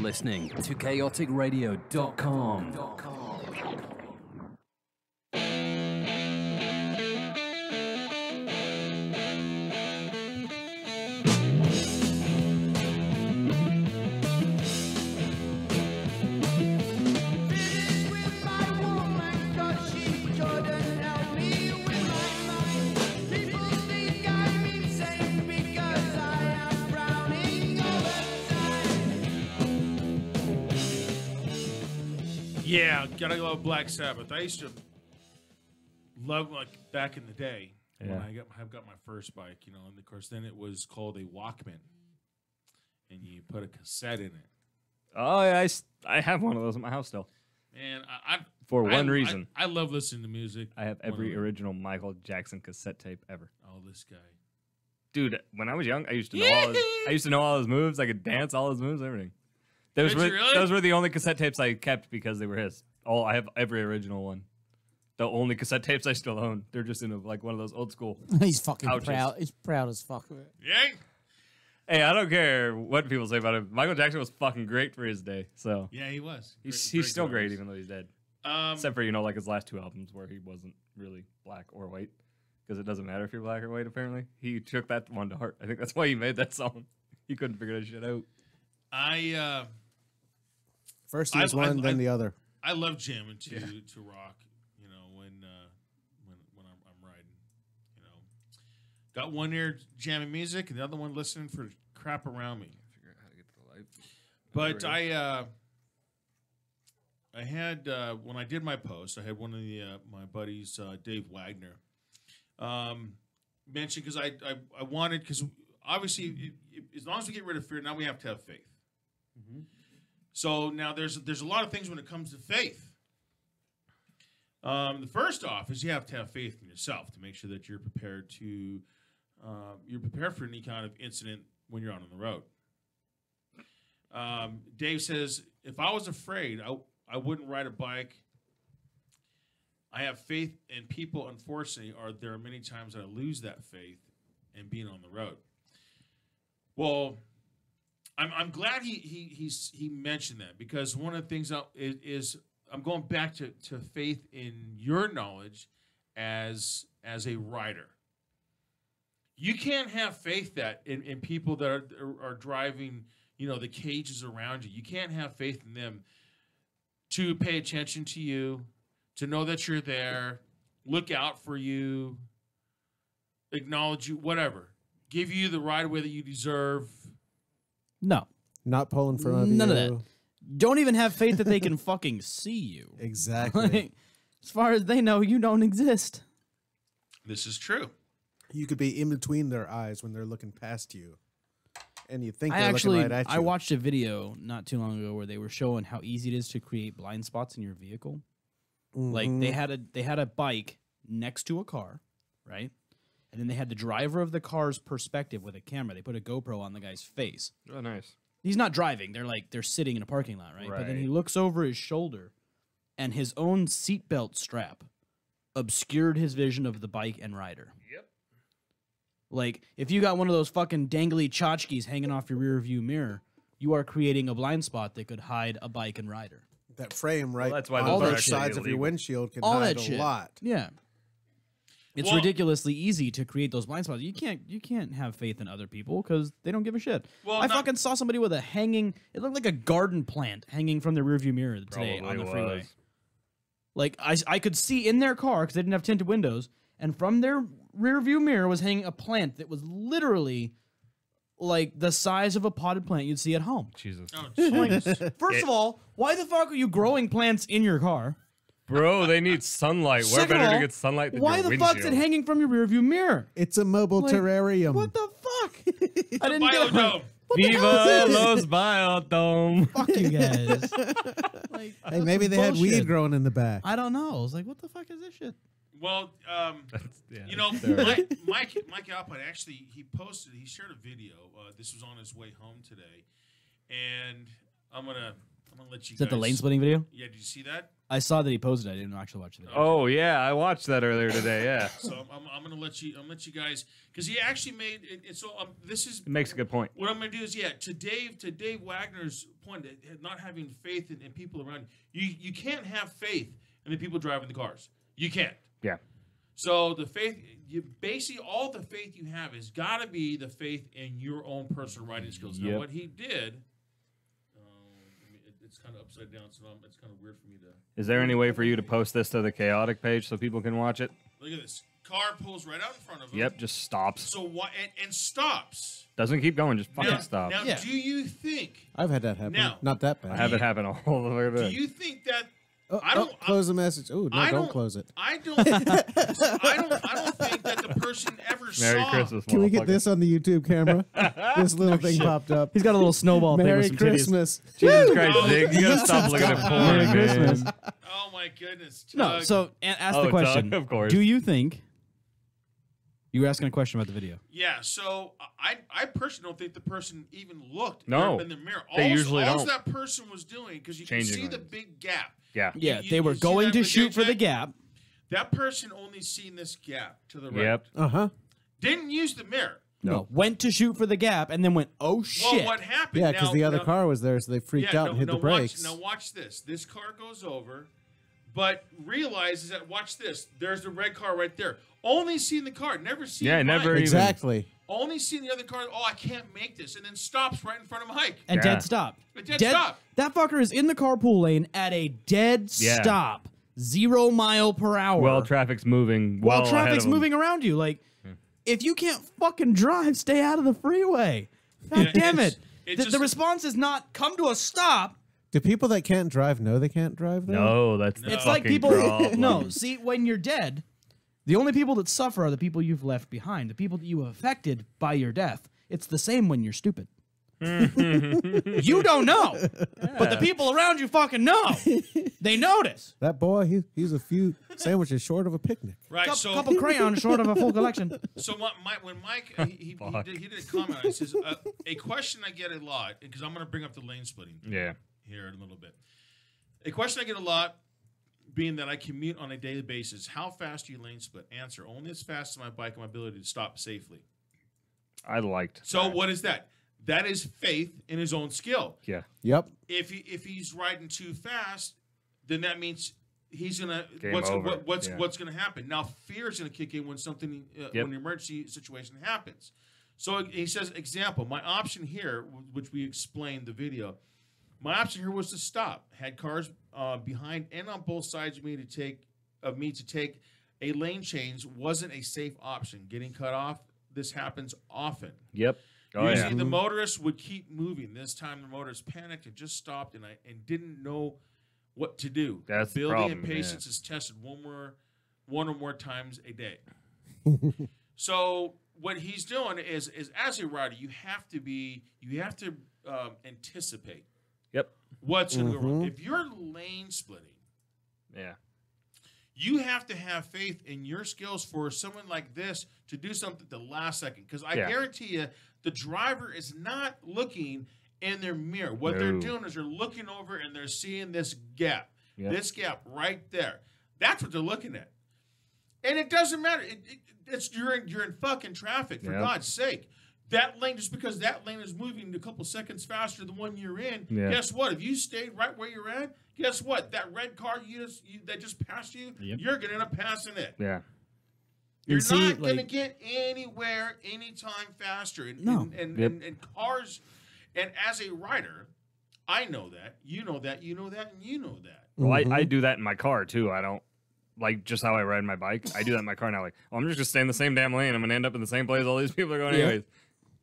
listening to chaoticradio.com. Yeah, gotta love Black Sabbath. I used to love, like, back in the day when Yeah. I got my first bike, you know, and of course then it was called a Walkman, and you put a cassette in it. Oh, yeah, I have one of those at my house still. And For one reason. I love listening to music. I have One every of- original Michael Jackson cassette tape ever. Oh, this guy. Dude, when I was young, I used to know all his moves. I could dance all his moves, everything. Those Did you really? those were the only cassette tapes I kept because they were his. Oh, I have every original one. The only cassette tapes I still own. They're just in like one of those old school. He's fucking Pouches. proud. He's proud as fuck of it. Yeah. Hey, I don't care what people say about him. Michael Jackson was fucking great for his day. So Yeah, he was. he's still great even though he's dead. Um, Except for, like his last 2 albums where he wasn't really black or white. Because it doesn't matter if you're black or white, apparently. He took that one to heart. I think that's why he made that song. He couldn't figure that shit out. First he was one, then the other. I love jamming to rock. You know, when I'm riding. You know, got one ear jamming music and the other one listening for crap around me. Figure out how to get to the light. But I had when I did my post, I had one of the my buddies, Dave Wagner, mention because I wanted, because obviously as long as we get rid of fear, now we have to have faith. Mm-hmm. So now there's a lot of things when it comes to faith. The first off is you have to have faith in yourself to make sure that you're prepared for any kind of incident when you're out on the road. Dave says, if I was afraid, I wouldn't ride a bike. I have faith in people. Unfortunately, there are many times that I lose that faith in being on the road. Well, I'm glad he mentioned that, because one of the things is I'm going back to faith in your knowledge as a rider. You can't have faith that in people that are driving, you know, the cages around you. You can't have faith in them to pay attention to you, to know that you're there, look out for you, acknowledge you, whatever. Give you the ride away that you deserve. No. Not pull in front of you. None of that. Don't even have faith that they can fucking see you. Exactly. Like, as far as they know, you don't exist. This is true. You could be in between their eyes when they're looking past you. And you think I they're actually, looking right at you. I watched a video not too long ago where they were showing how easy it is to create blind spots in your vehicle. Like they had a bike next to a car, right? And then they had the driver of the car's perspective with a camera. They put a GoPro on the guy's face. Oh, nice. He's not driving. They're sitting in a parking lot, right? But then he looks over his shoulder, and his own seatbelt strap obscured his vision of the bike and rider. Yep. Like, if you got one of those fucking dangly tchotchkes hanging off your rear view mirror, you are creating a blind spot that could hide a bike and rider. That frame right that's why on those are both actually sides of your illegal. windshield can All hide that a shit. lot. Yeah. It's Well- ridiculously easy to create those blind spots. You can't have faith in other people because they don't give a shit. Well, I not- fucking saw somebody with a hanging. It looked like a garden plant hanging from their rearview mirror today on the freeway. Like I could see in their car because they didn't have tinted windows, and from their rearview mirror was hanging a plant that was literally like the size of a potted plant you'd see at home. Jesus. Oh, jeez. First of all, why the fuck are you growing plants in your car? Bro, they need sunlight. Where Second of better to all, get sunlight than why your the windshield? fuck's it hanging from your rearview mirror? It's a mobile Like, terrarium. What the fuck? I didn't get Biodome. What the hell Viva is this? los biodome. Fuck you guys. Like, Hey, that's maybe some they had weed bullshit. growing in the back. I don't know. I was like, what the fuck is this shit? Well, Yeah, you know, there. Mike Alpine actually he shared a video. This was on his way home today, and I'm gonna I'm gonna let you. Is that the guys- lane splitting video? Yeah, did you see that? I saw that he posted it. I didn't actually watch the video. Oh yeah, I watched that earlier today. Yeah, So I'm gonna let you. I'm gonna let you guys because he actually made it. So this is it makes a good point. what I'm gonna do is to Dave Wagner's point, not having faith in people around you. You can't have faith in the people driving the cars. You can't. Yeah, So the faith, you basically all the faith you have has got to be the faith in your own personal riding skills. Now Yep. what he did, it's kind of upside down, so it's kind of weird for me to. is there any way for you to post this to the Chaotic page so people can watch it? Look at this. Car pulls right out in front of him. Yep, just stops. So what? And stops. Doesn't keep going, just fucking stops. Now, Yeah. do you think? I've had that happen. Now- Not that I bad. have it happen all the way Do there. you think that? Oh, I don't. close the message. Oh, no, I don't close it. I don't. I don't think that the person ever Merry saw. Christmas, Can we get motherfucker. this on the YouTube camera? This little thing popped up. He's got a little snowball thing Merry with some titties. Christmas. Jesus Christ, Oh. Zig, you gotta stop looking at porn, Merry man. Christmas. Oh my goodness. No, Tug. so ask Oh, the question. Doug, of course. Do you think you were asking a question about the video? Yeah, so I personally don't think the person even looked No, in the mirror. they usually all don't. that person was doing, because you Changing can see the lanes. big gap. Yeah. Yeah, You- they were you see going that to with shoot for the Jack? gap. That person only seen this gap to the right. Yep. Uh-huh. Didn't use the mirror. No, went to shoot for the gap and then went, oh Well, shit. what happened? Yeah, because now- the other now- car was there, so they freaked out and hit the brakes. Now watch this. This car goes over, but realizes that, watch this. There's the red car right there. Only seen the car, never seen Yeah, Mike. never even- Exactly. Only seen the other car. Oh, I can't make this, and then stops right in front of Mike. And Yeah. dead stop. A dead stop. That fucker is in the carpool lane at a dead Yeah. stop. 0 mile per hour. Well, traffic's moving. While Well traffic's ahead of 'em. moving around you. Like, if you can't fucking drive, stay out of the freeway. God Yeah, damn it's- it. it The just- response is not come to a stop. Do people that can't drive know they can't drive there? No, that's the It's like fucking people. problem. No, see, when you're dead, the only people that suffer are the people you've left behind, the people that you have affected by your death. It's the same when you're stupid. You don't know, but the people around you fucking know. They notice. That boy, he's a few sandwiches short of a picnic. Right. So Couple crayons short of a full collection. So when Mike he did a comment, he says a question I get a lot, because I'm going to bring up the lane splitting Yeah. here in a little bit. A question I get a lot, being that I commute on a daily basis, how fast do you lane split? Answer: only as fast as my bike and my ability to stop safely. I liked. So that. what is that? That is faith in his own skill. Yeah. Yep. If he's riding too fast, then that means he's gonna Game what's over. what's Yeah. what's gonna happen. Now fear is gonna kick in when something Yep. when an emergency situation happens. So he says, example, my option here, which we explained the video, my option here was to stop. Had cars behind and on both sides of me to take a lane change wasn't a safe option. Getting cut off. This happens often. Yep. Oh Usually yeah. the motorist would keep moving. This time the motorist panicked and just stopped and didn't know what to do. That's the Ability problem, and patience is tested one or more times a day. So what he's doing is as a rider, you have to anticipate Yep. what's going to go wrong. If you're lane splitting, Yeah. you have to have faith in your skills for someone like this to do something at the last second. Because I Yeah. guarantee you, the driver is not looking in their mirror. What they're No. doing is they're looking over and they're seeing this gap. Yep. This gap right there. That's what they're looking at. And it doesn't matter. It's you're in fucking traffic, for Yep. God's sake. That lane, just because that lane is moving a couple seconds faster than the one you're in, Yeah. guess what? If you stayed right where you're at, guess what? That red car that just passed you, Yep. you're going to end up passing it. Yeah. You're see, not going to like- get anywhere anytime faster. And, No. and cars, and as a rider, I know that. You know that. You know that. And you know that. Well, I do that in my car too. I don't like just how I ride my bike. I do that in my car now. Like, oh, I'm just gonna stay in the same damn lane. I'm gonna end up in the same place all these people are going Yeah. anyways.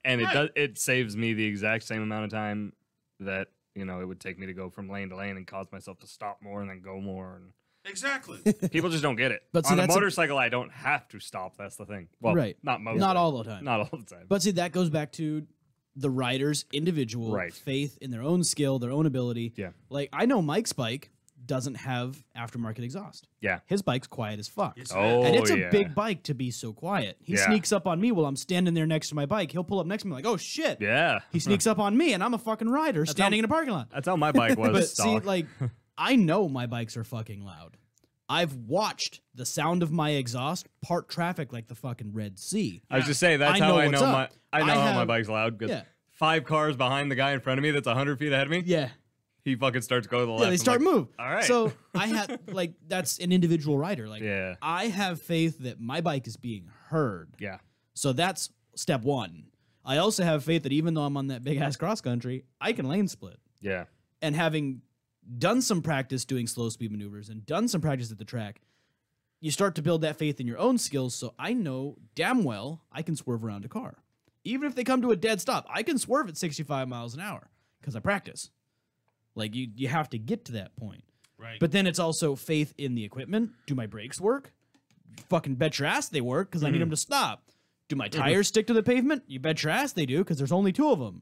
And Right. it saves me the exact same amount of time that it would take me to go from lane to lane and cause myself to stop more and then go more. And Exactly. people just don't get it. But see, on a that's a- motorcycle, I don't have to stop. That's the thing. Well, Right. Not most. Not of all the time. Not all the time. But see, that goes back to the rider's individual Right. faith in their own skill, their own ability. Yeah. Like, I know Mike's bike doesn't have aftermarket exhaust. Yeah. His bike's quiet as fuck. Yes, Oh, And it's a yeah. big bike to be so quiet. He Yeah. sneaks up on me while I'm standing there next to my bike. He'll pull up next to me like, oh shit. Yeah. He sneaks up on me and I'm a fucking rider standing in a parking lot. That's how my bike was. But see, stock. like, I know my bikes are fucking loud. I've watched the sound of my exhaust part traffic like the fucking Red Sea. I was just saying that's I how know I what's know up. I know I how my have- bike's loud because Yeah. 5 cars behind the guy in front of me that's 100 feet ahead of me. Yeah. He fucking starts going to the left. Yeah, they I'm start like, move. All right. So I had like that's an individual rider. Like Yeah. I have faith that my bike is being heard. Yeah. So that's step one. I also have faith that even though I'm on that big ass cross country, I can lane split. Yeah. And having done some practice doing slow speed maneuvers and done some practice at the track, you start to build that faith in your own skills. So I know damn well I can swerve around a car. Even if they come to a dead stop, I can swerve at 65 miles an hour because I practice. Like you have to get to that point. Right. But then it's also faith in the equipment. Do my brakes work? Fucking bet your ass they work because I need them to stop. Do my tires stick to the pavement? You bet your ass they do because there's only 2 of them.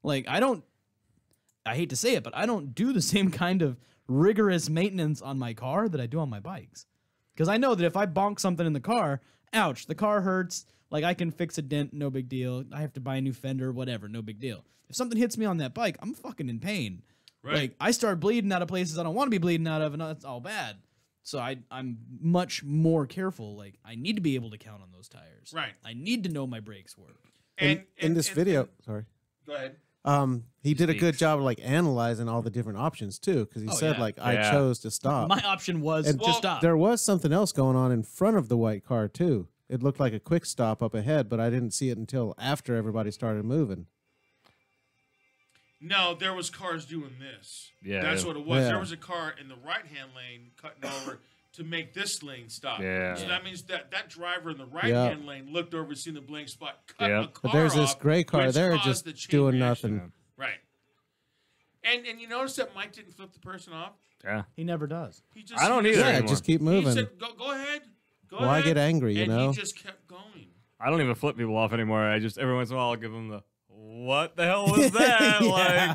Like I hate to say it, but I don't do the same kind of rigorous maintenance on my car that I do on my bikes. Because I know that if I bonk something in the car, ouch, the car hurts. Like I can fix a dent, no big deal. I have to buy a new fender, whatever, no big deal. If something hits me on that bike, I'm fucking in pain. Right. Like I start bleeding out of places I don't want to be bleeding out of, and that's all bad. So I'm much more careful. Like I need to be able to count on those tires. Right. I need to know my brakes work. In this video, sorry. Go ahead. He did a good Speaks. job of like analyzing all the different options too, because he said yeah. like I Yeah. chose to stop. My option was And to stop. There was something else going on in front of the white car too. It looked like a quick stop up ahead, but I didn't see it until after everybody started moving. No, there was cars doing this. Yeah, That's yeah. what it was. Yeah. There was a car in the right-hand lane cutting over to make this lane stop. Yeah. So that means that driver in the Yeah. right-hand lane looked over, seen the blank spot, cut Yeah. a car But there's this off, gray car which there caused just the chain doing reaction. nothing. Right. And you notice that Mike didn't flip the person off. Yeah. He never does. He just I don't he either just- Yeah, anymore. just keep He moving. said, "Go ahead, go Why ahead." get angry, you and know? he just kept going. I don't even flip people off anymore. I just every once in a while I'll give them the what the hell was that? Yeah.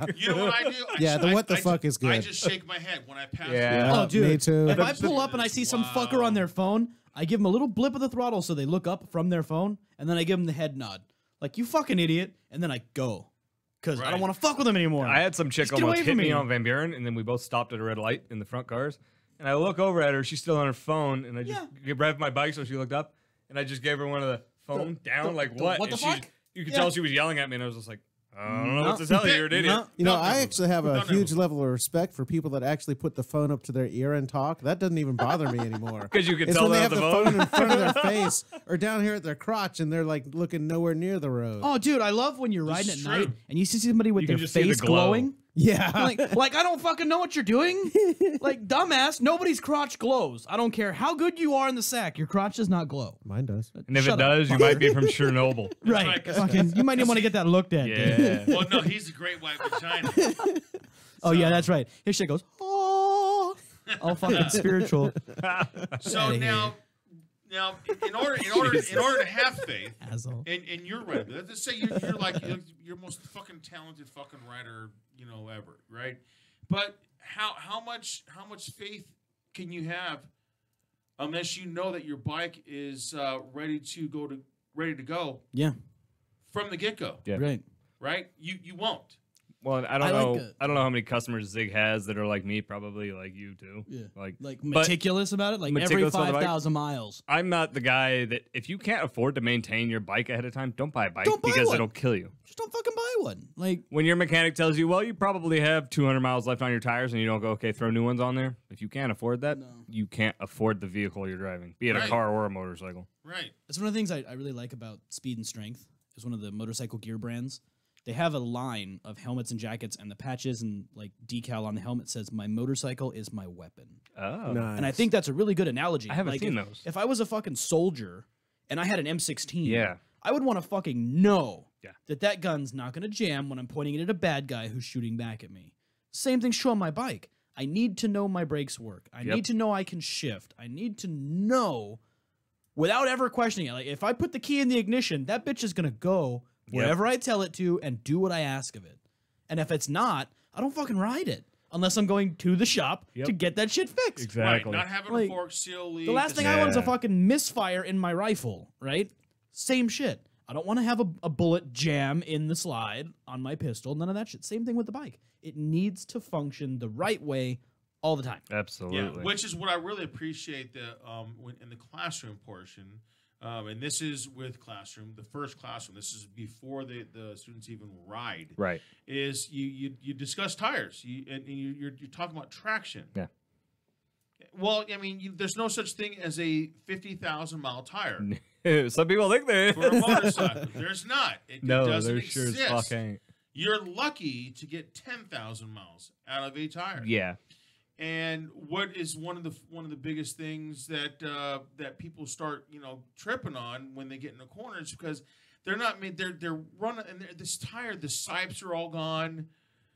Like You know what I do? Yeah, the what the I fuck is I good. just shake my head when I pass. Yeah. through. Oh, dude. me too. If I pull up and I see some fucker on their phone, I give them a little blip of the throttle so they look up from their phone, and then I give them the head nod. Like, you fucking idiot. And then I go. Because I don't Right. want to fuck with them anymore. I had some chick Just get almost away hit from me me. on Van Buren, and then we both stopped at a red light in the front cars. And I look over at her, she's still on her phone, and I just revved my bike so she looked up, and I just gave her one of the phone down, like what? what the And she's- fuck? You could Yeah. tell she was yelling at me, and I was just like, I don't know No. what to tell you, you're an idiot. No. You know, No, I no. actually have a No, no. huge level of respect for people that actually put the phone up to their ear and talk. That doesn't even bother me anymore. 'Cause you can it's tell when they they're have on the the phone phone. in front of their face or down here at their crotch and they're like looking nowhere near the road. Oh, dude, I love when you're riding at is night true. and you see somebody with You their can just see the face glow. glowing. Yeah. like I don't fucking know what you're doing. Like, dumbass, nobody's crotch glows. I don't care how good you are in the sack, your crotch does not glow. Mine does. And if Shut it up. does, you might be from Chernobyl. Right. right, 'cause- Fucking, you might even want to get that looked at. dude. Yeah. Well, no, he's a great white vagina. Oh, yeah, that's right. His shit goes, oh, all fucking spiritual. So outta now, in order to have faith, Asshole. and you're right. Let's say you're like you're most fucking talented fucking writer ever, right? But how much faith can you have unless you know that your bike is ready to go Yeah, from the get go, Yeah. right. right? You won't. Well, I I don't like know. it. I don't know how many customers Zig has that are like me, probably like you too. Yeah. Like, Like but meticulous about it, like every meticulous on the bike? 5,000 miles. I'm not the guy that if you can't afford to maintain your bike ahead of time, don't buy a bike Don't buy because one. it'll kill you. Just don't fucking buy one. Like, When your mechanic tells you, well, you probably have 200 miles left on your tires, and you don't go, okay, throw new ones on there. If you can't afford that, you can't afford the vehicle you're driving, be it a Right. car or a motorcycle. Right. that's one of the things I really like about Speed and Strength. Is one of the motorcycle gear brands. They have a line of helmets and jackets, and the patches and like decal on the helmet says, "My motorcycle is my weapon." Oh, Nice. And I think that's a really good analogy. I haven't Like, seen if, those. If I was a fucking soldier and I had an M16, Yeah. I would want to fucking know Yeah. that gun's not going to jam when I'm pointing it at a bad guy who's shooting back at me. Same thing's true on my bike. I need to know my brakes work. I Yep. need to know I can shift. I need to know without ever questioning it. Like, if I put the key in the ignition, that bitch is going to go wherever I tell it to and do what I ask of it. And if it's not, I don't fucking ride it. unless I'm going to the shop to get that shit fixed. Exactly. Right, not having Like, a fork seal leak. The last thing I want is a fucking misfire in my rifle, right? Same shit. I don't want to have a bullet jam in the slide on my pistol. None of that shit. Same thing with the bike. It needs to function the right way all the time. Absolutely. Yeah, which is what I really appreciate in the classroom portion. And this is with classroom, the first classroom. This is before the students even ride. Right. Is you discuss tires, and you're talking about traction. Yeah. Well, I mean, there's no such thing as a 50,000-mile tire Some people think there is. for a motorcycle. There's not. It doesn't there sure as exist. fuck ain't. You're lucky to get 10,000 miles out of a tire. Yeah. And what is one of the biggest things that that people start tripping on when they get in the corners, because they're not made. They're running, and this tire, the sipes are all gone.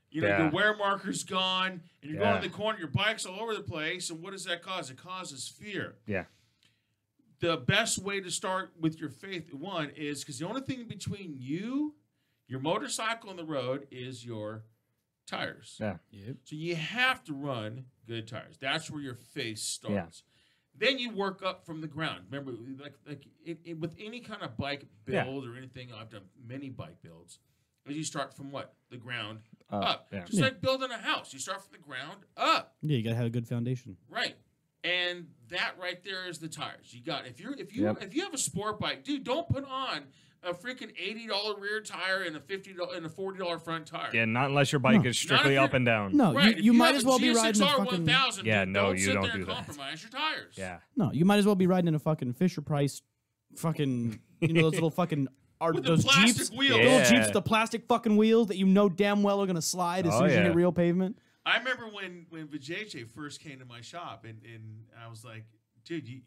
Your wear marker's gone, and you're going to the corner. Your bike's all over the place, and what does that cause? It causes fear. Yeah. The best way to start with your faith, one, is because the only thing between you, your motorcycle, and the road is your tires. Yeah. Yep. So you have to run good tires. That's where your faith starts. Then you work up from the ground. Remember, with any kind of bike build or anything, I've done many bike builds. You start from what? The ground up. Yeah. Just like building a house. You start from the ground up. Yeah, you gotta have a good foundation. Right. And that right there is the tires. You got if you have a sport bike, dude, don't put on a freaking $80 rear tire and a $40 front tire. Yeah, not unless your bike is strictly up and down. No, Right. you might have as a well be GSX riding a R fucking 1000, Yeah, dude, no, don't you sit don't there do and that. compromise your tires. Yeah. No, you might as well be riding in a fucking Fisher Price fucking those little fucking With the those plastic Jeeps. wheels. The little Yeah. Jeeps, the plastic fucking wheels that you know damn well are gonna slide as Oh, soon as you yeah. hit real pavement. I remember when Vijay first came to my shop, and I was like, dude, you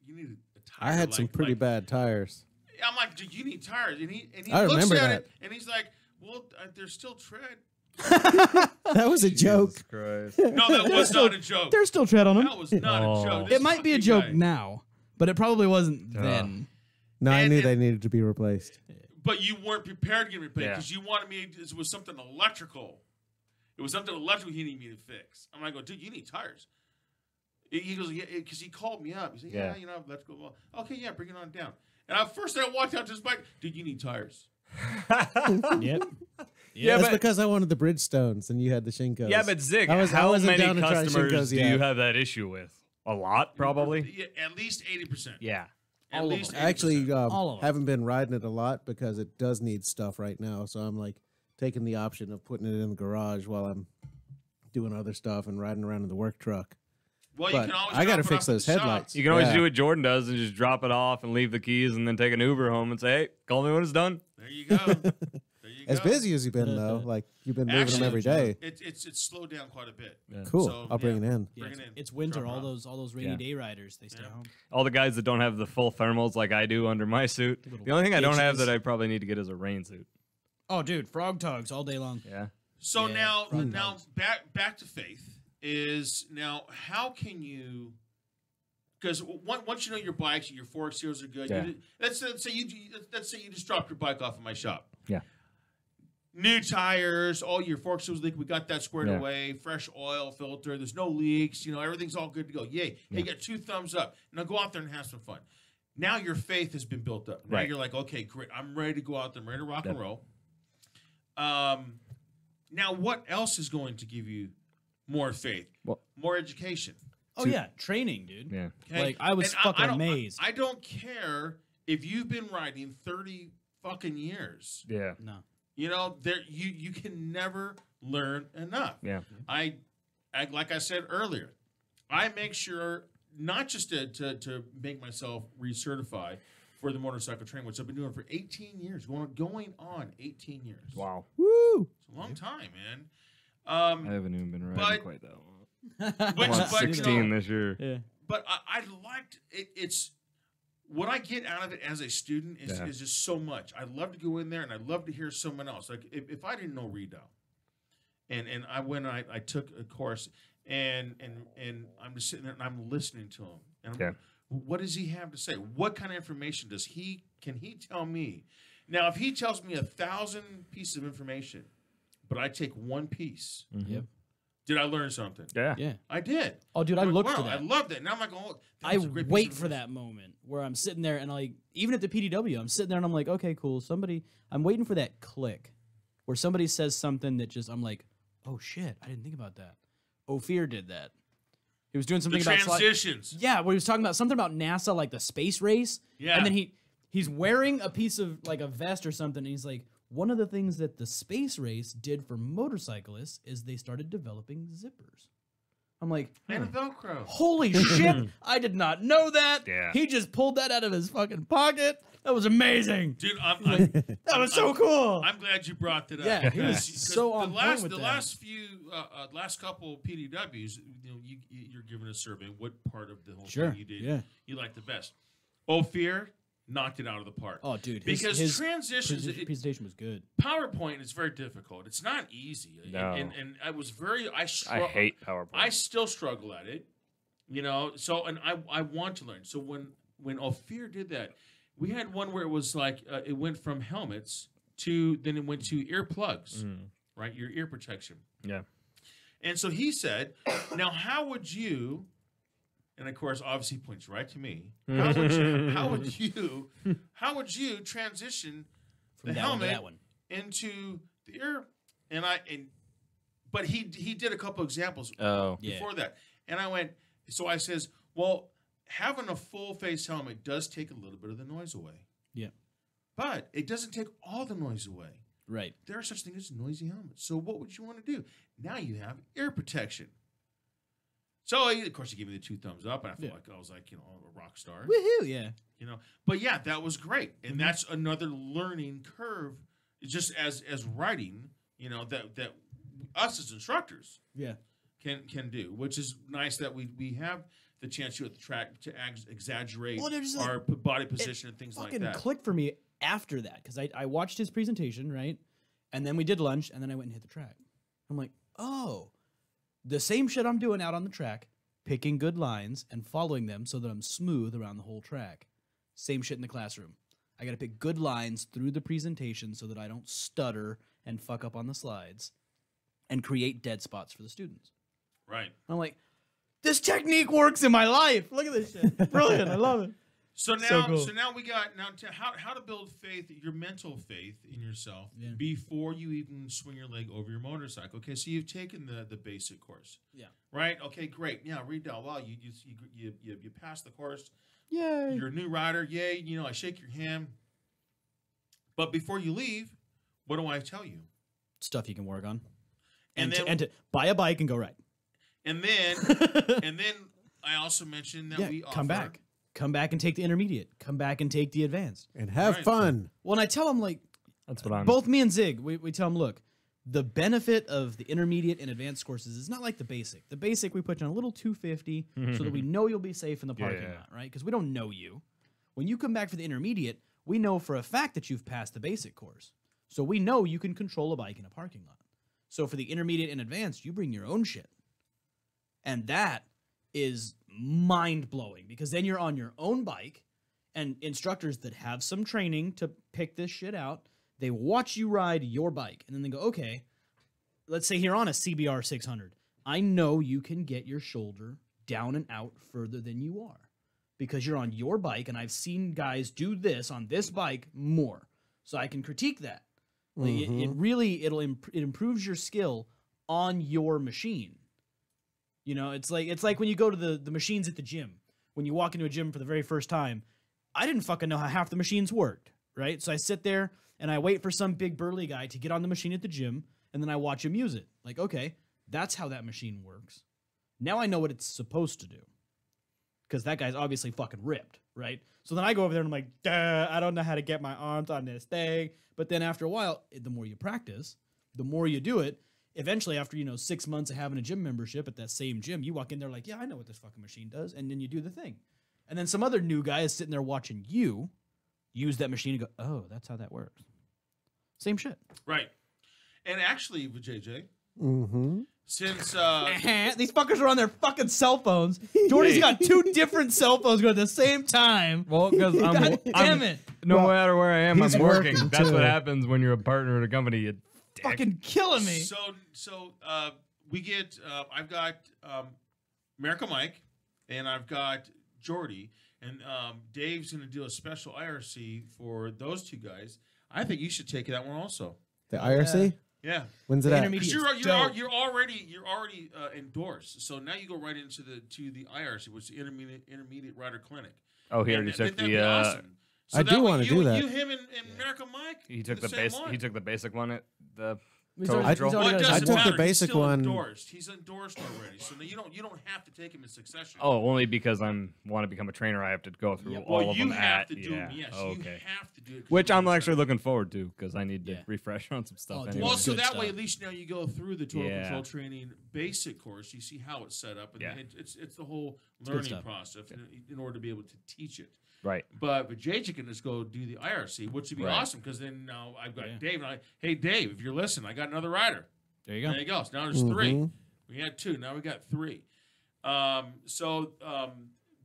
need a tire. I had some pretty bad tires. I'm like, dude, you need tires, and he I looks remember at that. it, and he's like, well, there's still tread. That was a joke. Jesus Christ. No, that was not a joke. There's still tread on them. That was not a joke. It might be a This joke fucking guy. now, but it probably wasn't then. No, I And- knew and- they needed to be replaced. But you weren't prepared to get replaced Yeah. because you wanted me. It was something electrical. It was something electrical he needed me to fix. I'm like, dude, you need tires. He goes, yeah, because he called me up. He said, yeah, electrical. Well, okay, yeah, bring it on down. And first I walked out to his bike, dude, you need tires. Yep. Yeah, That's but because I wanted the Bridgestones and you had the Shinkos. yeah, but Zig, I how wasn't many down to try customers Shinkos do yet. you have that issue with? A lot, probably. Yeah, at least 80%. Yeah. At least 80%. I actually All of them. haven't been riding it a lot because it does need stuff right now. So I'm like taking the option of putting it in the garage while I'm doing other stuff and riding around in the work truck. Well, you But can always I got to drop it fix off at those the shop. headlights. You can always Yeah. do what Jordan does and just drop it off and leave the keys and then take an Uber home and say, hey, call me when it's done. There you go. There you As go. busy as you've been though, like you've been moving them Actually, every day. It's slowed down quite a bit. Cool. So, I'll bring yeah. it in. Bring it in. It's winter. Drop it All those rainy Yeah. day riders, they stay home. All the guys that don't have the full thermals like I do under my suit. The only thing I don't have that I probably need to get is a rain suit. Oh, dude, frog togs all day long. Yeah. So Yeah, now front dogs. back to faith is now how can you? Because once you know your bikes, your fork seals are good. Yeah. Let's say you just dropped your bike off at my shop. Yeah. New tires, all your fork seals leak. We got that squared Yeah. away. Fresh oil filter. There's no leaks. Everything's all good to go. Yay! Hey, you got 2 thumbs up. Now go out there and have some fun. Now your faith has been built up. Now Right. you're like, okay, great. I'm ready to go out there. I'm ready to rock and Yep. roll. Now what else is going to give you more faith? Well- More education. Oh yeah, training, dude. Yeah. Okay? Like, I was And fucking don't- amazed. I don't care if you've been riding 30 fucking years. Yeah. No. You can never learn enough. Yeah. I like I said earlier, I make sure not just to make myself recertify for the motorcycle training, which I've been doing for 18 years, going on 18 years. Wow. Woo! It's a long time, man. I haven't even been riding but- quite that long. Which, I'm on but, 16 this year. Yeah. But I liked it. It's what I get out of it as a student is just so much. I love to go in there and I love to hear someone else. Like if I didn't know Redo, and I went and I took a course and I'm just sitting there and I'm listening to him. And Yeah. what does he have to say? What kind of information can he tell me? Now, if he tells me 1,000 pieces of information, but I take one piece, Yep. Did I learn something? Yeah. Yeah. I did. Oh, dude, I Like, looked wow, for that. I loved it. Now I'm like, oh, that I was a great piece wait of for advice. that moment where I'm sitting there and like, even at the PDW, I'm sitting there and I'm like, okay, cool. I'm waiting for that click where somebody says something that just, I'm like, oh shit, I didn't think about that. Ophir did that. He was doing The something about transitions. yeah, where he was talking about something about NASA, like the space race. Yeah. And then he's wearing a piece of like a vest or something. And he's like, one of the things that the space race did for motorcyclists is they started developing zippers. I'm like, And Velcro. holy shit, I did not know that. Yeah. He just pulled that out of his fucking pocket. That was amazing. Dude, That was so cool. I'm glad you brought that up. Yeah, he was because so on point with the that. last couple PDWs, you're given a survey. What part of the whole Sure, thing you did yeah. you liked the best? Ophir knocked it out of the park. Oh, dude. Because his transitions, presentation was good. PowerPoint is very difficult. It's not easy. No. And I was very I hate PowerPoint. I still struggle at it. So and I want to learn. So when Ophir did that, we had one where it was like it went from helmets then it went to earplugs, right? Your ear protection. Yeah. And so he said, now how would you, and of course, obviously points right to me. How would you transition From the that one to helmet that one. into the ear? But he did a couple examples Oh. Yeah. before that. And I says, well, having a full face helmet does take a little bit of the noise away. Yeah. But it doesn't take all the noise away. Right. There are such things as noisy helmets. So what would you want to do? Now you have ear protection. So of course he gave me the 2 thumbs up, and I felt like I was like, a rock star. Woohoo, yeah. But yeah, that was great. And that's another learning curve, just as writing, that us as instructors Yeah. can do, which is nice that we have the chance to at the track to exaggerate Well, there's our body position and things like Fucking that. clicked for me after that because I watched his presentation, right? And then we did lunch, and then I went and hit the track. I'm like, oh, the same shit I'm doing out on the track, picking good lines and following them so that I'm smooth around the whole track. Same shit in the classroom. I got to pick good lines through the presentation so that I don't stutter and fuck up on the slides and create dead spots for the students. Right. I'm like, this technique works in my life. Look at this shit. Brilliant. I love it. So now, So cool. now we got how to build faith, your mental faith in yourself Yeah. before you even swing your leg over your motorcycle. Okay, so you've taken the basic course. Yeah. Right. Okay. Great. Yeah. Read down. Wow. You passed the course. Yay. You're a new rider. Yay. I shake your hand. But before you leave, what do I tell you? Stuff you can work on. And then- and to buy a bike and go ride. And then I also mentioned that Yeah, we come offer, back. Come back and take the intermediate. Come back and take the advanced. And have Right. fun. Well, and I tell them, like, That's what I'm. both me and Zig, we tell them, look, the benefit of the intermediate and advanced courses is not like the basic. The basic, we put you on a little 250 so that we know you'll be safe in the parking Yeah. lot, right? Because we don't know you. When you come back for the intermediate, we know for a fact that you've passed the basic course. So we know you can control a bike in a parking lot. So for the intermediate and advanced, you bring your own shit. And that is mind-blowing because then you're on your own bike and instructors that have some training to pick this shit out, they watch you ride your bike and then they go, okay, let's say you're on a CBR 600. I know you can get your shoulder down and out further than you are because you're on your bike and I've seen guys do this on this bike more. So I can critique that. Like, it really, it improves your skill on your machine. It's like when you go to the machines at the gym. When you walk into a gym for the very first time, I didn't fucking know how half the machines worked, right? So I sit there and I wait for some big burly guy to get on the machine at the gym, and then I watch him use it. Like, okay, that's how that machine works. Now I know what it's supposed to do. Because that guy's obviously fucking ripped, right? So then I go over there and I'm like, duh, I don't know how to get my arms on this thing. But then after a while, the more you practice, the more you do it, eventually after, 6 months of having a gym membership at that same gym, you walk in there like, yeah, I know what this fucking machine does. And then you do the thing. And then some other new guy is sitting there watching you use that machine and go, oh, that's how that works. Same shit. Right. And actually, with JJ, Mm-hmm. since These fuckers are on their fucking cell phones. Jordy's got 2 different cell phones going at the same time. Well, because God damn it. No Well, matter where I am, I'm he's working. working That's too. what happens when you're a partner at a company. You dick. Fucking killing me. so I've got America Mike, and I've got Jordy, and Dave's going to do a special IRC for those two guys. I think you should take that one also. The IRC? Yeah. When's it The at? intermediate- Because dope. you're already endorsed. So now you go right into the IRC, which is the intermediate rider clinic. Oh, he And already took that'd be the. awesome. So I that do way wanna you- do that. You, him, and America Mike. He took the same base. one. He took the basic one at the. He's Total already- control. he's Well, already it got his- doesn't I took the matter. He's basic still one- Endorsed. He's endorsed already, so you don't have to take him in succession. Oh, only because want to become a trainer, I have to go through all well, of you them. have to do yeah. them. Yes, Okay. you have to do it. 'cause Which you're I'm doing actually something. looking forward to because I need to Yeah. refresh on some stuff. Oh, dude. anyway. Well, so Good that way, stuff. at least now you go through the total Yeah. control training basic course. You see how it's set up, and Yeah. it's the whole good learning stuff. process in order to be able to teach it. Right. But JJ can just go do the IRC, which would be Right. awesome because then now I've got Yeah. Dave. And hey, Dave, if you're listening, I got another rider. There you go. There you go. So now there's three. Mhm. We had two. Now we got three.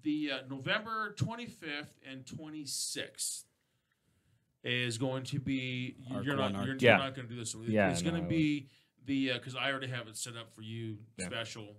The November 25th and 26th is going to be. Arc You're one, not. arc You're, two. you're Yeah. not going to do this. Yeah, It's no, going I to be the because I already have it set up for you Yeah. special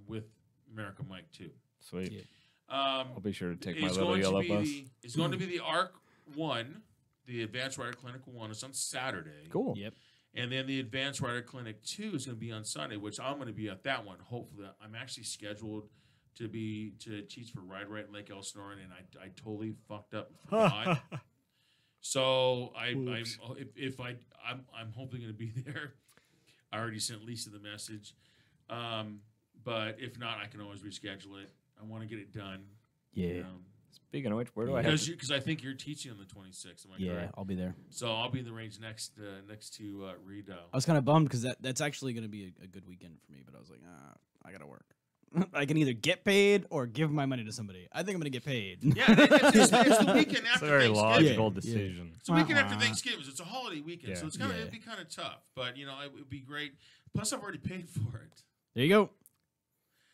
with America Mike too. Sweet. Yeah. I'll be sure to take my It's little going to yellow be bus. it's going to be the ARC 1, the Advanced Rider Clinic 1. It's on Saturday. Cool. Yep. And then the Advanced Rider Clinic 2 is going to be on Sunday, which I'm going to be at that one. Hopefully, I'm actually scheduled to teach for Ride Right in Lake Elsinore, and I totally fucked up. and forgot. So I'm hopefully going to be there. I already sent Lisa the message, but if not, I can always reschedule it. I want to get it done. Yeah. Speaking of which, where do I have? Because I think you're teaching on the 26th. Am I Yeah, correct? I'll be there. So I'll be in the range next to Rito. I was kind of bummed because that's actually going to be a good weekend for me, but I was like, I got to work. I can either get paid or give my money to somebody. I think I'm going to get paid. Yeah, it's the weekend It's a after very Thanksgiving. logical Yeah. decision. It's the weekend after Thanksgiving. It's a holiday weekend, Yeah. so it's it'd be kind of tough. But it would be great. Plus, I've already paid for it. There you go.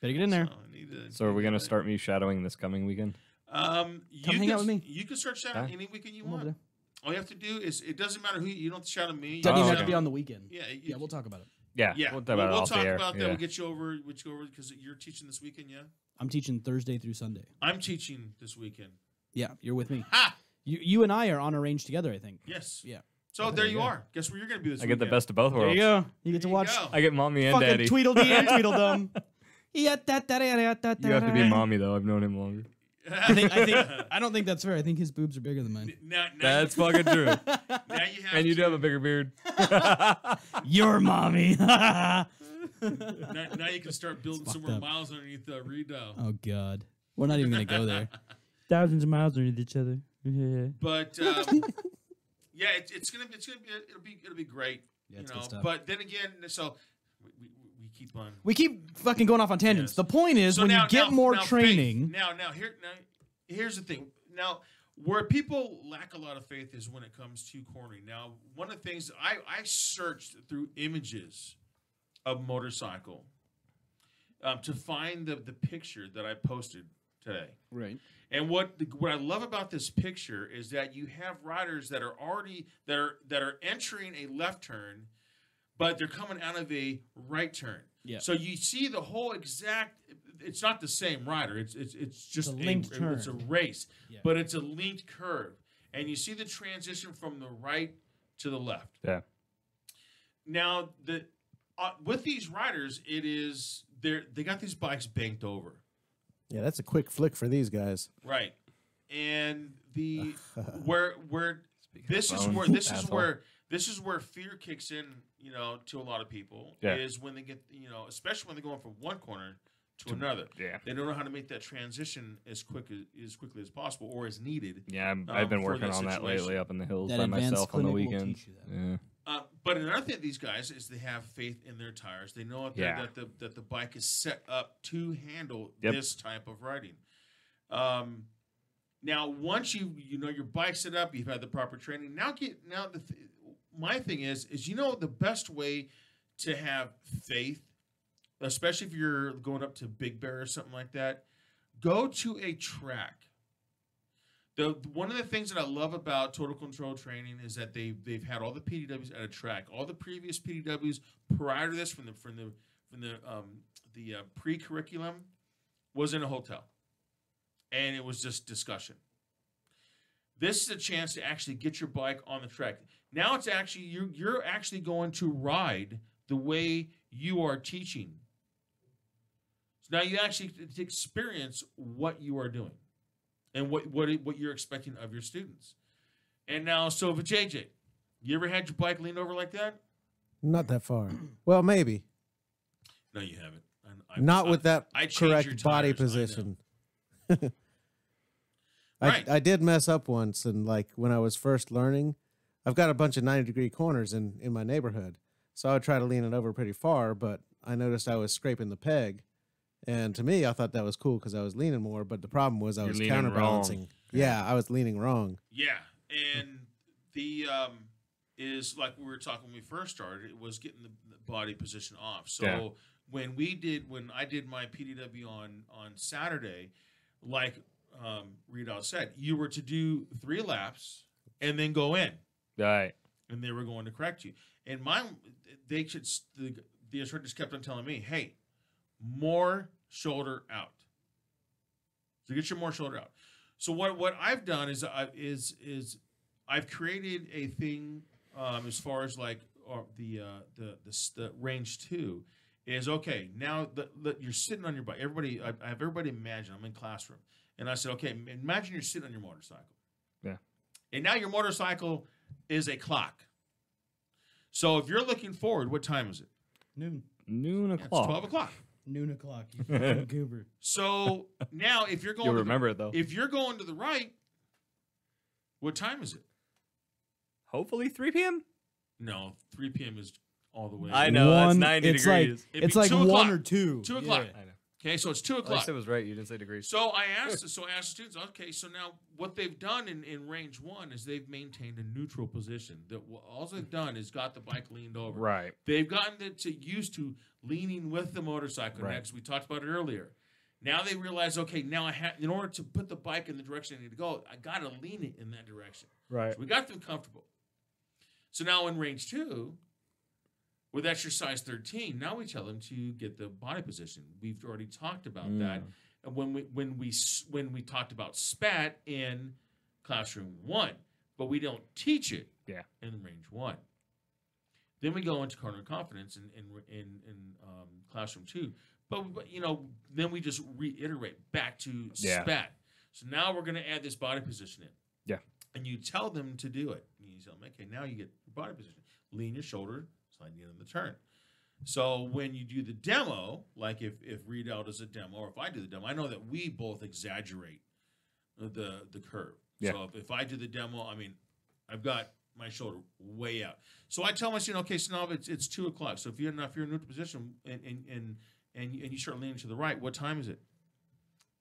Better get in there. So, I need to So are we get gonna that. start me shadowing this coming weekend? You hang out with me. You can start shouting Okay. any weekend you I'm over want. there. All you have to do is it doesn't matter who you don't have to shout at me. Doesn't Oh, even have okay. to be on the weekend. Yeah, Yeah, we'll talk about it. Yeah. Yeah, We'll talk about it off talk the air. about that. Yeah. We'll get you over because you're teaching this weekend. Yeah, I'm teaching Thursday through Sunday. I'm teaching this weekend. Yeah, you're with me. Ha! You and I are on a range together, I think. Yes. Yeah. So there you are. Guess where you're going to be this I get the weekend? best of both There worlds. you go. You get to There you watch go. I get mommy and fucking daddy. Tweedledee and Tweedledum. You have to be mommy though. I've known him longer. I don't think that's fair. I think his boobs are bigger than mine. Now That's fucking true. now you have And you do to, have a bigger beard. Your mommy. now you can start building some fucked more up. miles underneath Rito. Oh God, we're not even gonna go there. Thousands of miles underneath each other. But yeah, it's gonna be it'll be great. Yeah, it's good stuff. But then again, so we keep on. We keep fucking going off on tangents. Yes. The point is, So when now- you get now- more now faith. training, Now here's the thing. Now where people lack a lot of faith is when it comes to cornering. Now one of the things I searched through images of motorcycle to find the picture that I posted today. right? And what I love about this picture is that you have riders that are already that are entering a left turn, but they're coming out of a right turn. Yeah. So you see the whole exact. It's not the same rider. It's just a linked turn. It's a race, Yeah. but it's a linked curve, and you see the transition from the right to the left. Yeah. Now with these riders, they got these bikes banked over. Yeah, that's a quick flick for these guys. Right, and the where this is phones, where this is asshole. where this is where fear kicks in, to a lot of people. Yeah. Is when they get, especially when they're going from one corner to another. Yeah. They don't know how to make that transition as quickly as possible or as needed. Yeah, I've been for working that on that situation. lately up in the hills That by advanced myself on the clinic will weekend. teach you that. Yeah. But another thing these guys is they have faith in their tires. They know Yeah. that the bike is set up to handle Yep. this type of riding. Now, once you know your bike's set up, you've had the proper training. My thing is the best way to have faith, especially if you're going up to Big Bear or something like that, go to a track One of the things that I love about Total Control Training is that they've had all the PDWs at a track. All the previous PDWs prior to this, from the pre-curriculum, was in a hotel, and it was just discussion. This is a chance to actually get your bike on the track. Now it's actually you're actually going to ride the way you are teaching. So now you actually experience what you are doing. And what you're expecting of your students. And now, so for JJ, you ever had your bike leaned over like that? Not that far. Well, maybe. No, you haven't. Not with that I changed your correct body tires, I know. position. Right. I did mess up once, and like when I was first learning, I've got a bunch of 90-degree corners in my neighborhood. So I would try to lean it over pretty far, but I noticed I was scraping the peg. And to me, I thought that was cool because I was leaning more, but the problem was I was leaning counterbalancing. wrong. Yeah, I was leaning wrong. Yeah, and the is like we were talking when we first started. It was getting the body position off. So Yeah. when I did my PDW on Saturday, like Reedout said, you were to do 3 laps and then go in, Right. and they were going to correct you. And the instructors kept on telling me, hey, more shoulder out. So get your more shoulder out. So what I've done is I've created a thing as far as like the range 2 is okay. Now you're sitting on your bike. Everybody, I have everybody imagine I'm in classroom, and I said, okay, imagine you're sitting on your motorcycle. Yeah. And now your motorcycle is a clock. So if you're looking forward, what time is it? Noon. Noon Yeah, it's o'clock. 12 o'clock. Noon o'clock. You fucking goober. So now, if you're going, You'll remember it though. If you're going to the right, what time is it? Hopefully 3 p.m. No, 3 p.m. is all the way. I know that's 90 it's degrees. It'd It's be like 2 1 o'clock. or 2. 2 o'clock. I know. Okay, so it's 2 I o'clock. said it was right. You didn't say degrees. So I asked students, okay, so now what they've done in range 1 is they've maintained a neutral position. That all they've done is got the bike leaned over. Right. They've gotten it used to leaning with the motorcycle. Right. Next, we talked about it earlier. Now they realize, okay, now in order to put the bike in the direction I need to go, I got to lean it in that direction. Right. So we got them comfortable. So now in range 2, with exercise 13, now we tell them to get the body position. We've already talked about that. And when we talked about SPAT in classroom 1, but we don't teach it in range 1. Then we go into corner confidence in classroom 2. But then we just reiterate back to SPAT. So now we're going to add this body position in. Yeah. And you tell them to do it. And you tell them, okay, now you get your body position. Lean your shoulder, slide in the turn. So when you do the demo, like if Reedout does a demo, or if I do the demo, I know that we both exaggerate the curve. Yeah. So if I do the demo, I mean, I've got my shoulder way out. So I tell my student, okay, so now it's 2 o'clock. So if you're in a neutral position and you start leaning to the right, what time is it?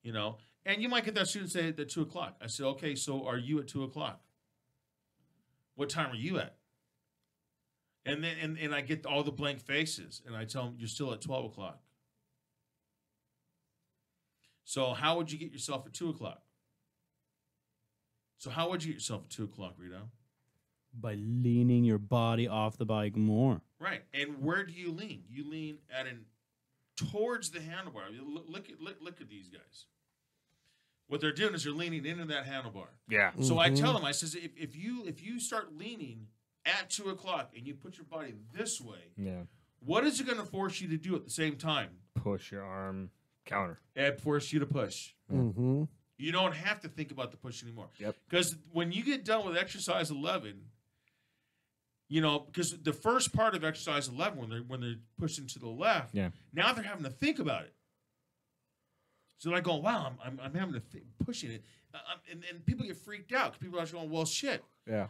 And you might get that student say at 2 o'clock. I say, okay, so are you at 2 o'clock? What time are you at? And then and I get all the blank faces, and I tell them, you're still at 12 o'clock. So how would you get yourself at 2 o'clock? So how would you get yourself at 2 o'clock, Rito? By leaning your body off the bike more. Right. And where do you lean? You lean towards the handlebar. Look at these guys. What they're doing is they're leaning into that handlebar. Yeah. So I tell them, I says, if you start leaning at 2 o'clock and you put your body this way, what is it going to force you to do at the same time? Push your arm counter. It force you to push. Mm-hmm. You don't have to think about the push anymore. Yep. Because when you get done with exercise 11, because the first part of exercise 11, when they're pushing to the left, now they're having to think about it. So they're like going, wow, I'm having to pushing it. And people get freaked out because people are going, well, shit. Yeah.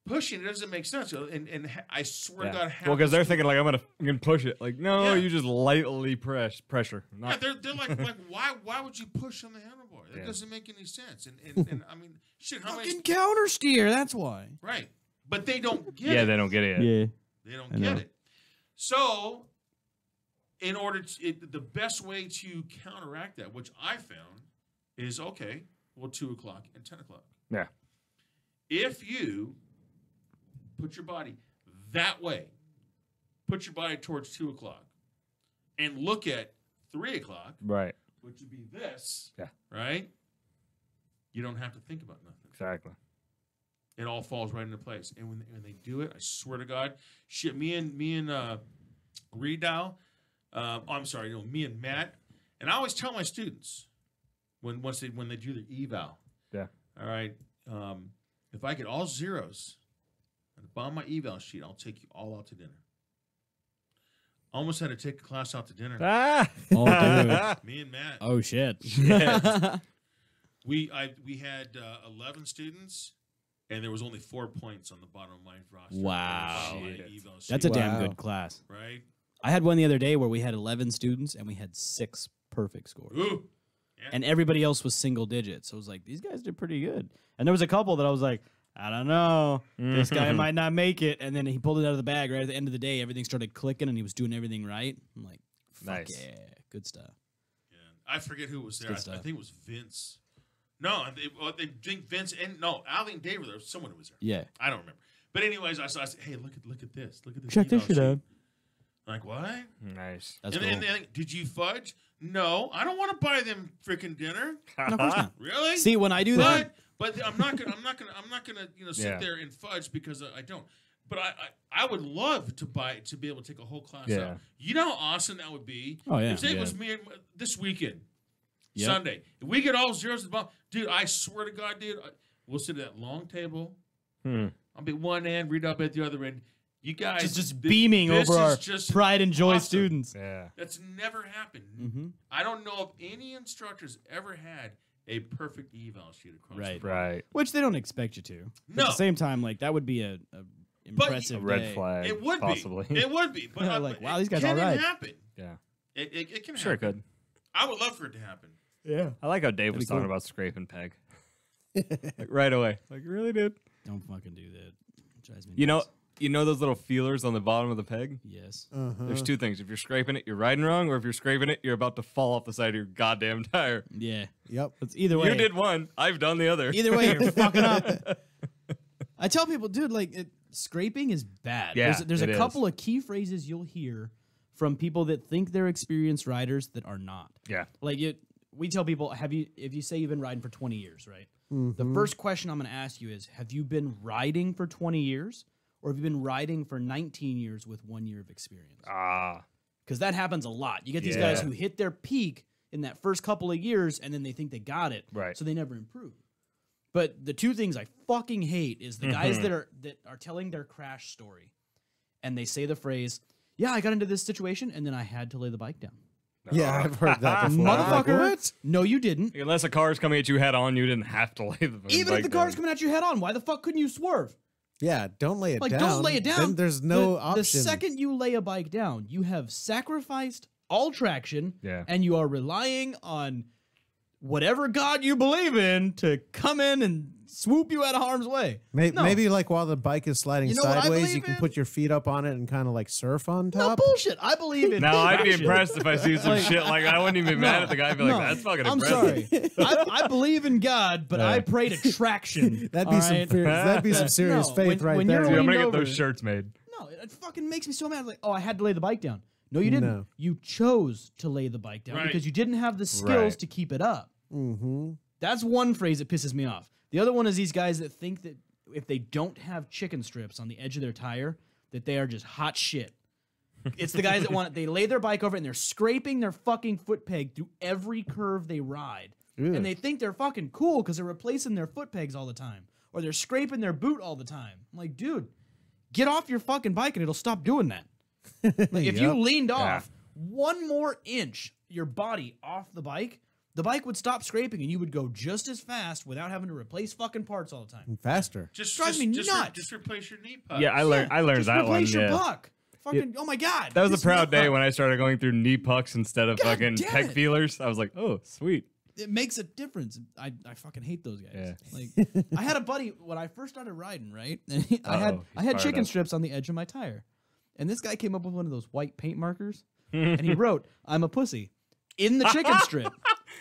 Pushing it doesn't make sense. And I swear to God, well, because they're thinking like I'm gonna push it. Like no, you just lightly pressure. Yeah, they're like why would you push on the handlebar? That doesn't make any sense. And I mean, shit, how many Counter steer, that's why. right? But they don't get it. Yeah, they don't get it. Yeah. They don't get it. So, in order the best way to counteract that, which I found, is okay. well, 2 o'clock and 10 o'clock. Yeah. If you put your body that way, put your body towards 2 o'clock, and look at 3 o'clock, Right. which would be this, Yeah. right? You don't have to think about nothing. Exactly. It all falls right into place. And when they do it, I swear to God, shit. Me and Reedow, I'm sorry, me and Matt, and I always tell my students when they do their eval, Yeah. all right, if I get all zeros on the bottom of my eval sheet, I'll take you all out to dinner. Almost had to take a class out to dinner. Ah. Oh, dude. Me and Matt. Oh shit. We had 11 students. And there was only 4 points on the bottom of my roster. Wow. My Shit. eval sheet, That's a damn Wow. good class. right. I had one the other day where we had 11 students and we had 6 perfect scores. Ooh. And everybody else was single digits. So it was like, these guys did pretty good. And there was a couple that I was like, I don't know. This guy might not make it. And then he pulled it out of the bag right at the end of the day. Everything started clicking and he was doing everything right. I'm like, fuck Nice. yeah. Good stuff. Yeah. I forget who was there. Good I stuff. think it was Vince. No, they think Vince and no, Ali and Dave were there. Someone who was there. Yeah. I don't remember. But anyways, I said, hey, look at this. Look at this. Check this eval shit sheet. out. Like what? Nice. That's and cool. then did you fudge? No, I don't want to buy them freaking dinner. No, of course not. Really? See, when I do that, But I'm not gonna sit Yeah. there and fudge because I don't. But I would love to be able to take a whole class Yeah. out. You know how awesome that would be. Oh, yeah. If say it Yeah. was me this weekend, Yep. Sunday, if we get all zeros at the bottom, dude, I swear to God, dude, we'll sit at that long table. Hmm. I'll be at one end, read up at the other end. You guys just beaming this over is our just pride and joy awesome. students. Yeah. That's never happened. Mm-hmm. I don't know if any instructors ever had a perfect eval sheet across Right. the board. Right. Which they don't expect you to. But No. At the same time, like, that would be a impressive A red day. flag. It would possibly. be. It would be. But Like, wow, it these guys can all right. happen. Yeah. It can Sure it happen. could. I would love for it to happen. Yeah. I like how Dave was be cool. talking about scraping peg. Like, right away. Like, really, dude? Don't fucking do that. It drives me You know, nuts. those little feelers on the bottom of the peg? Yes. There's two things. If you're scraping it, you're riding wrong, or if you're scraping it, you're about to fall off the side of your goddamn tire. Yeah. Yep. It's either way. You did one. I've done the other. Either way, you're fucking up. I tell people, dude, like, scraping is bad. Yeah, There's it a is. couple of key phrases you'll hear from people that think they're experienced riders that are not. Yeah. Like, we tell people, if you say you've been riding for 20 years, right? The first question I'm going to ask you is, have you been riding for 20 years? Or have you been riding for 19 years with 1 year of experience? Ah. Because that happens a lot. You get these Yeah. guys who hit their peak in that first couple of years, and then they think they got it. Right. So they never improve. But the two things I fucking hate is the guys Mm-hmm. that are telling their crash story, and they say the phrase, "Yeah, I got into this situation, and then I had to lay the bike down." Yeah, I've heard that before. I'm like, Motherfucker, what? no, you didn't. Unless a car's coming at you head on, you didn't have to lay the fucking Even if bike the car's down. coming at you head on, why the fuck couldn't you swerve? Yeah, don't lay it Like, down. don't lay it down. Then there's no option. The second you lay a bike down, you have sacrificed all traction, Yeah. and you are relying on whatever God you believe in to come in and swoop you out of harm's way. No. Maybe like while the bike is sliding You know what I sideways, believe you can in? put your feet up on it and kind of like surf on No top. bullshit. I believe in Now, I'd be traction. impressed if I see some Like- shit like I wouldn't even be mad at the guy. I'd be like, No, that's fucking I'm impressive. sorry. I believe in God, but Yeah. I pray to traction. That'd be all some right? that'd be some serious No, faith when- right when there. you're Dude, I'm gonna leaned get those over. shirts made. No, it fucking makes me so mad. Like, oh, I had to lay the bike down. No, you didn't. No. You chose to lay the bike down Right. because you didn't have the skills Right. to keep it up. Mm-hmm. That's one phrase that pisses me off. The other one is these guys that think that if they don't have chicken strips on the edge of their tire, that they are just hot shit. It's the guys that they lay their bike over it and they're scraping their fucking foot peg through every curve they ride. Ew. And they think they're fucking cool because they're replacing their foot pegs all the time. Or they're scraping their boot all the time. I'm like, dude, get off your fucking bike and it'll stop doing that. Like, if you Yep. leaned off 1 more inch, your body off the bike would stop scraping and you would go just as fast without having to replace fucking parts all the time. Faster. Just Drives me just nuts. Just replace your knee puck. Yeah, I learned Just that one. replace your Yeah. puck. Fucking, oh my God. That was a piss me proud day off. when I started going through knee pucks instead of God fucking damn peg it. feelers. I was like, oh, sweet. It makes a difference. I fucking hate those guys. Yeah. Like, I had a buddy when I first started riding, right? And I had Uh-oh, he's fired chicken up. strips on the edge of my tire. And this guy came up with one of those white paint markers and he wrote, "I'm a pussy," in the chicken strip.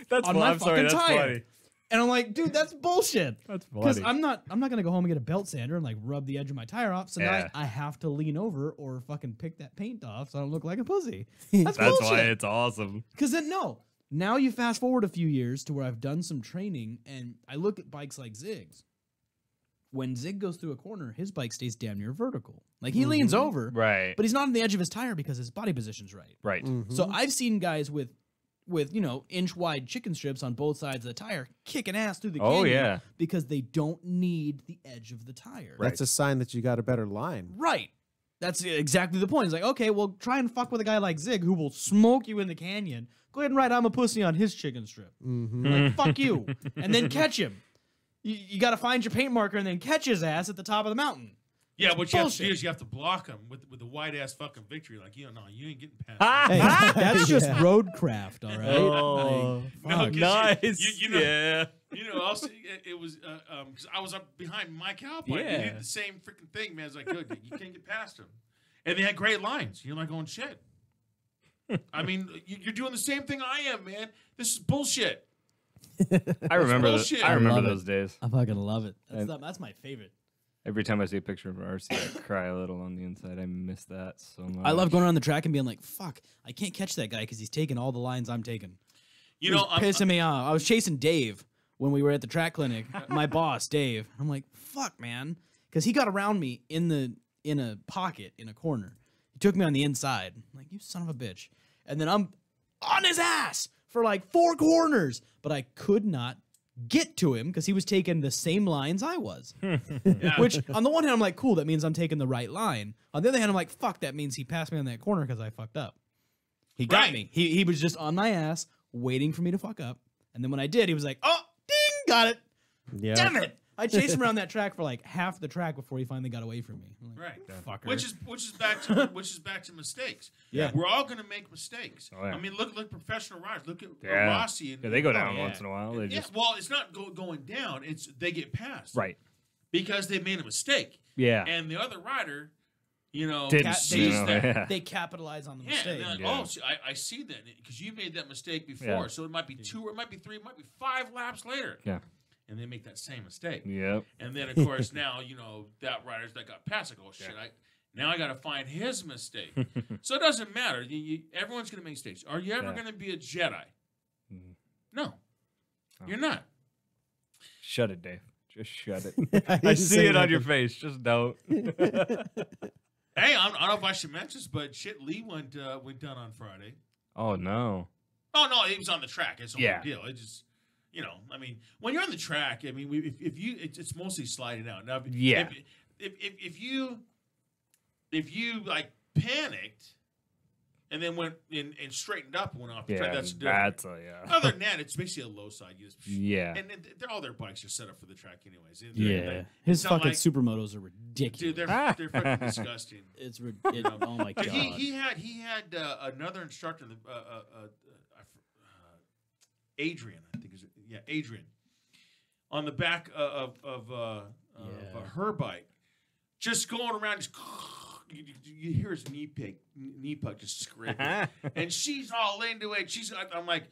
That's On why my I'm sorry. fucking That's tire. funny. And I'm like, dude, that's bullshit. That's Because bloody. I'm not gonna go home and get a belt sander and like rub the edge of my tire off. So now Yeah. I have to lean over or fucking pick that paint off so I don't look like a pussy. That's That's why bullshit. it's awesome. Because then now you fast forward a few years to where I've done some training and I look at bikes like Zig's. When Zig goes through a corner, his bike stays damn near vertical. Like he leans over, Right. but he's not on the edge of his tire because his body position's right. Right. So I've seen guys with inch wide chicken strips on both sides of the tire kicking ass through the canyon Oh, yeah. because they don't need the edge of the tire. That's a sign that you got a better line. Right. That's exactly the point. It's like, okay, well, try and fuck with a guy like Zig who will smoke you in the canyon. Go ahead and write I'm a pussy on his chicken strip. Like, fuck you. And then catch him. You got to find your paint marker and then catch his ass at the top of the mountain. Yeah, what you have to do bullshit. is you have to block him with the white ass fucking victory. Like, no, you ain't getting past. Hey, that. that's just roadcraft, all right? Oh, No, 'cause nice. you know, Yeah. Also, it was because I was up behind Mike Alpine. They Yeah. did the same freaking thing, man. It's like, good, you can't get past him, and they had great lines. You're like going shit. I mean, you're doing the same thing I am, man. This is bullshit. I remember. bullshit. I remember love it. those days. I fucking love it. And- That's my favorite. Every time I see a picture of RC, I cry a little on the inside. I miss that so much. I love going around the track and being like, fuck, I can't catch that guy because he's taking all the lines I'm taking. You It was know, I'm, pissing me off. I was chasing Dave when we were at the track clinic. My boss, Dave. I'm like, fuck, man, because he got around me in a pocket in a corner. He took me on the inside. I'm like, you son of a bitch. And then I'm on his ass for like 4 corners, but I could not get to him because he was taking the same lines I was. Which, on the one hand, I'm like, cool, that means I'm taking the right line. On the other hand, I'm like, fuck, that means he passed me on that corner because I fucked up. He got Right. me. He was just on my ass, waiting for me to fuck up. And then when I did, he was like, oh, ding, got it. Yeah. Damn it. I chased him around that track for like half the track before he finally got away from me. I'm like, right. fucker. Which is back to mistakes. Yeah. We're all gonna make mistakes. Oh, yeah. I mean, look professional riders. Look at Yeah. Rossi. And, Yeah, they go down yeah. once in a while. They Yeah, just well, it's not going down. It's they get past. right. Because they made a mistake. Yeah. And the other rider, Didn't Cat- see sees that. Yeah. they capitalize on the Yeah, mistake. and they're like, Yeah. oh, see, I see that because you made that mistake before. Yeah. So it might be 2, or it might be 3, it might be 5 laps later. Yeah. And they make that same mistake. Yep. And then, of course, now, that rider's that got past, like, oh, shit, now I got to find his mistake. So it doesn't matter. Everyone's going to make mistakes. Are you ever Yeah. going to be a Jedi? Mhm. No. Oh. You're not. Shut it, Dave. Just shut it. I I hate to see say it on that, your but- face. Just don't. Hey, I don't know if I should mention this, but shit, Lee went down on Friday. Oh no. Oh, no, he was on the track. It's no Yeah. big deal. It just, I mean, when you're on the track, I mean, if you, it's mostly sliding out. Now, Yeah. if you like panicked and then went and straightened up and went off the track, Yeah. that's different. That's a yeah. Other than that, it's basically a low side. You just, Yeah. and all their bikes are set up for the track anyways. His it's not fucking like- supermotos are ridiculous. Dude, they're fucking disgusting. It's oh my god. Dude, he had another instructor, Adrian, I think is Adrian, on the back of her bike, just going around, just you hear his knee puck just scraping, and she's all into it. I'm like,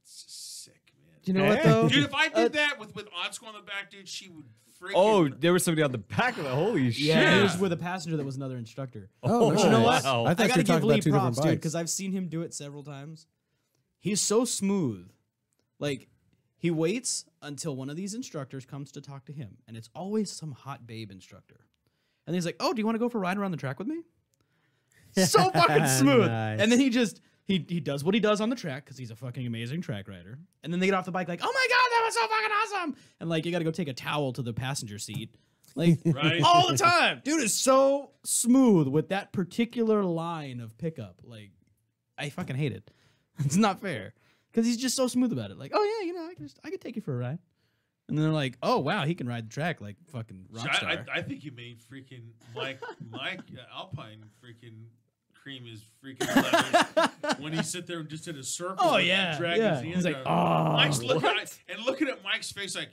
sick, man. Do you know what though? Dude, if I did that with Otsko on the back, dude, she would freaking. Oh, there was somebody on the back of the holy shit. Yeah, he was with a passenger that was another instructor. Oh, But you know what? wow. I I thought you gotta were give talking Lee about 2 different props, dude, bikes. because I've seen him do it several times. He's so smooth. Like, he waits until one of these instructors comes to talk to him, and it's always some hot babe instructor. And he's like, "Oh, do you want to go for a ride around the track with me?" So fucking smooth. Nice. And then he just he does what he does on the track because he's a fucking amazing track rider. And then they get off the bike like, "Oh my god, that was so fucking awesome!" And like, you got to go take a towel to the passenger seat. Like Right. all the time. Dude is so smooth with that particular line of pickup. Like, I fucking hate it. It's not fair. Because he's just so smooth about it. Like, oh yeah, I could take you for a ride. And then they're like, oh wow, he can ride the track like fucking So rockstar. I think you made freaking Mike Alpine freaking cream his freaking leathers when he sit there and just did a circle. Oh, and yeah, drag yeah. his He's hands like, out. oh, Mike's looking at Mike's face like,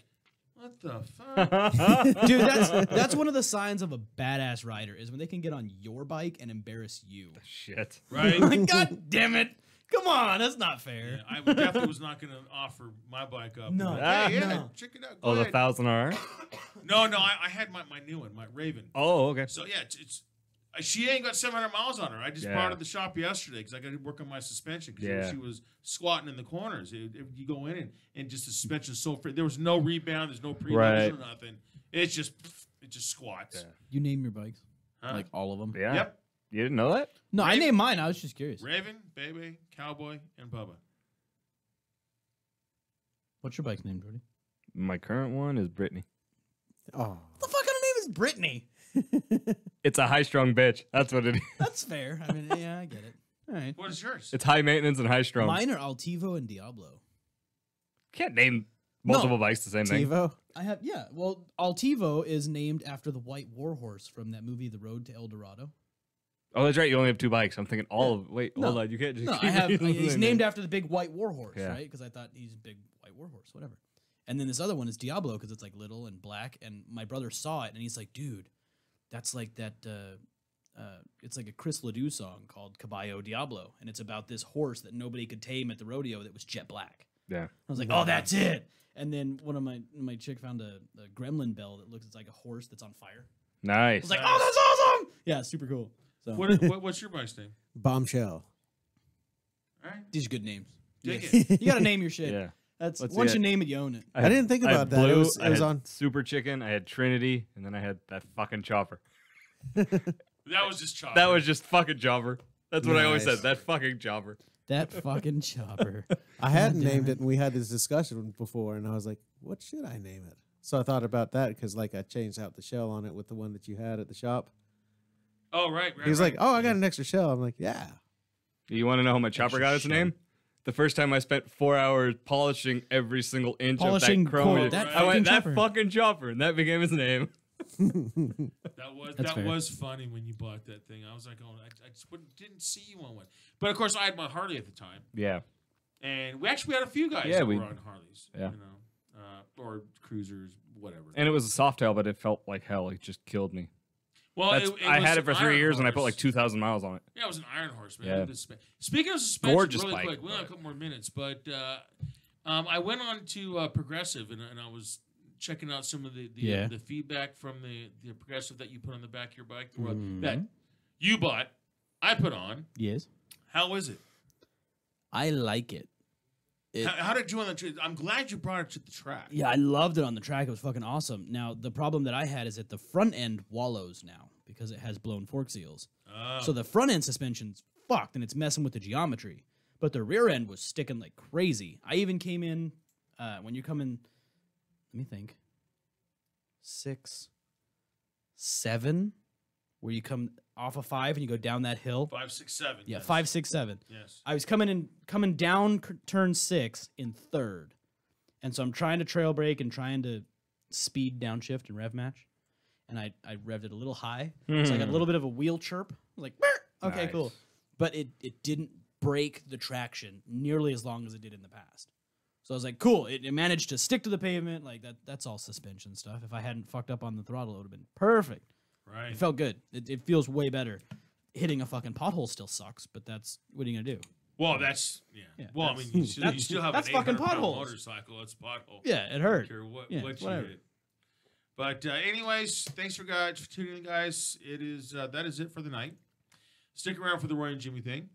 what the fuck? Dude, that's one of the signs of a badass rider is when they can get on your bike and embarrass you. Shit. Right? Like, god damn it. Come on, that's not fair. Yeah, I definitely was not going to offer my bike up. No. Hey, yeah, No. check it out. Go Oh, the ahead. 1000R. No, I had my new one, my Raven. Oh, okay. So yeah, it's she ain't got 700 miles on her. I just Yeah. brought her to the shop yesterday because I got to work on my suspension because Yeah. she was squatting in the corners. You go in and just the suspension's so free. There was no rebound. There's no preloads Right. or nothing. It just squats. Yeah. You name your bikes, Huh? like all of them. Yeah. Yep. You didn't know that? No, I Raven- named mine. I was just curious. Raven, Baby, Cowboy, and Bubba. What's your bike's name, Jordy? My current one is Brittany. Oh. What the fuck kind of name is Brittany? It's a high-strung bitch. That's what it is. That's fair. I mean, yeah, I get it. All right. What is yours? It's high maintenance and high-strung. Mine are Altivo and Diablo. Can't name multiple bikes the same thing. TiVo? I have, yeah. Well, Altivo is named after the white warhorse from that movie, The Road to El Dorado. Oh, that's right. You only have 2 bikes. I'm thinking all of. Wait, No. hold on. You can't just. No, keep I have. reading the He's name. named after the big white warhorse, Yeah. right? Because I thought he's a big white warhorse, whatever. And then this other one is Diablo because it's like little and black. And my brother saw it and he's like, "Dude, that's like that." It's like a Chris Ledoux song called Caballo Diablo, and it's about this horse that nobody could tame at the rodeo that was jet black. Yeah. I was like, "Oh, that's it." And then one of my chick found a gremlin bell that looks like a horse that's on fire. I Nice. was like, "Oh, that's awesome!" Yeah, super cool. So What's your bike's name? Bombshell. All right. these are good names. Dig Yeah. it. You got to name your shit. Yeah. That's Let's once see you it. name it, you own it. I didn't think I had about that. It Blue, was I had on. Super Chicken. I had Trinity, and then I had that fucking chopper. That was just chopper. That was just fucking chopper. That's what I always Nice. said. That fucking chopper. That fucking chopper. I hadn't God damn named it, and we had this discussion before, and I was like, "What should I name it?" So I thought about that because, like, I changed out the shell on it with the one that you had at the shop. Oh right. He was like, "Oh, I got an extra shell." I'm like, "Yeah." You want to know how my chopper Extra got its shell. name? The first time I spent 4 hours polishing every single inch Polishing of that chrome. core, that I went, fucking that chopper." fucking chopper, and that became his name. That's That fair. was funny when you bought that thing. I was like, oh, I just didn't see you on one. But of course, I had my Harley at the time, Yeah. and we actually had a few guys Yeah, that we- were on Harleys. yeah. You know, or cruisers, whatever. And it was a soft tail, but it felt like hell. It just killed me. well, I was had it for an 3 Iron year, and I put Horse. like 2,000 miles on it. Yeah, it was an Iron Horse, man. Yeah. Speaking of suspension, Gorgeous really bike, quick, we only have a couple more minutes, but I went on to Progressive, and I was checking out some of the feedback from the Progressive that you put on the back of your bike, that you bought, I put on. Yes. How is it? I like it. How did you on the track? I'm glad you brought it to the track. Yeah, I loved it on the track. It was fucking awesome. Now, the problem that I had is that the front end wallows now because it has blown fork seals. Oh. So the front end suspension's fucked and it's messing with the geometry. But the rear end was sticking like crazy. I even came in, when you come in, let me think, 6, 7, where you come off of 5 and you go down that hill. 5, 6, 7. Yeah, yes. 5, 6, 7. Yes. I was coming down turn 6 in 3rd. And so I'm trying to trail brake and trying to speed downshift and rev match. And I revved it a little high. So I got a little bit of a wheel chirp. I was like, "Burr!" Okay, Nice. cool. But it didn't break the traction nearly as long as it did in the past. So I was like, cool. It managed to stick to the pavement. Like that's all suspension stuff. If I hadn't fucked up on the throttle, it would have been perfect. Right. It felt good. It feels way better. Hitting a fucking pothole still sucks, but that's what are you gonna do? Well, that's Yeah, well, I that's- mean, you still have that's an fucking 800-pound potholes. motorcycle. It's a pothole. Yeah, it I don't hurt. care what Yeah, you whatever. hit. But anyways, thanks for tuning in, guys. It is that is it for the night. Stick around for the Roy and Jimmy thing.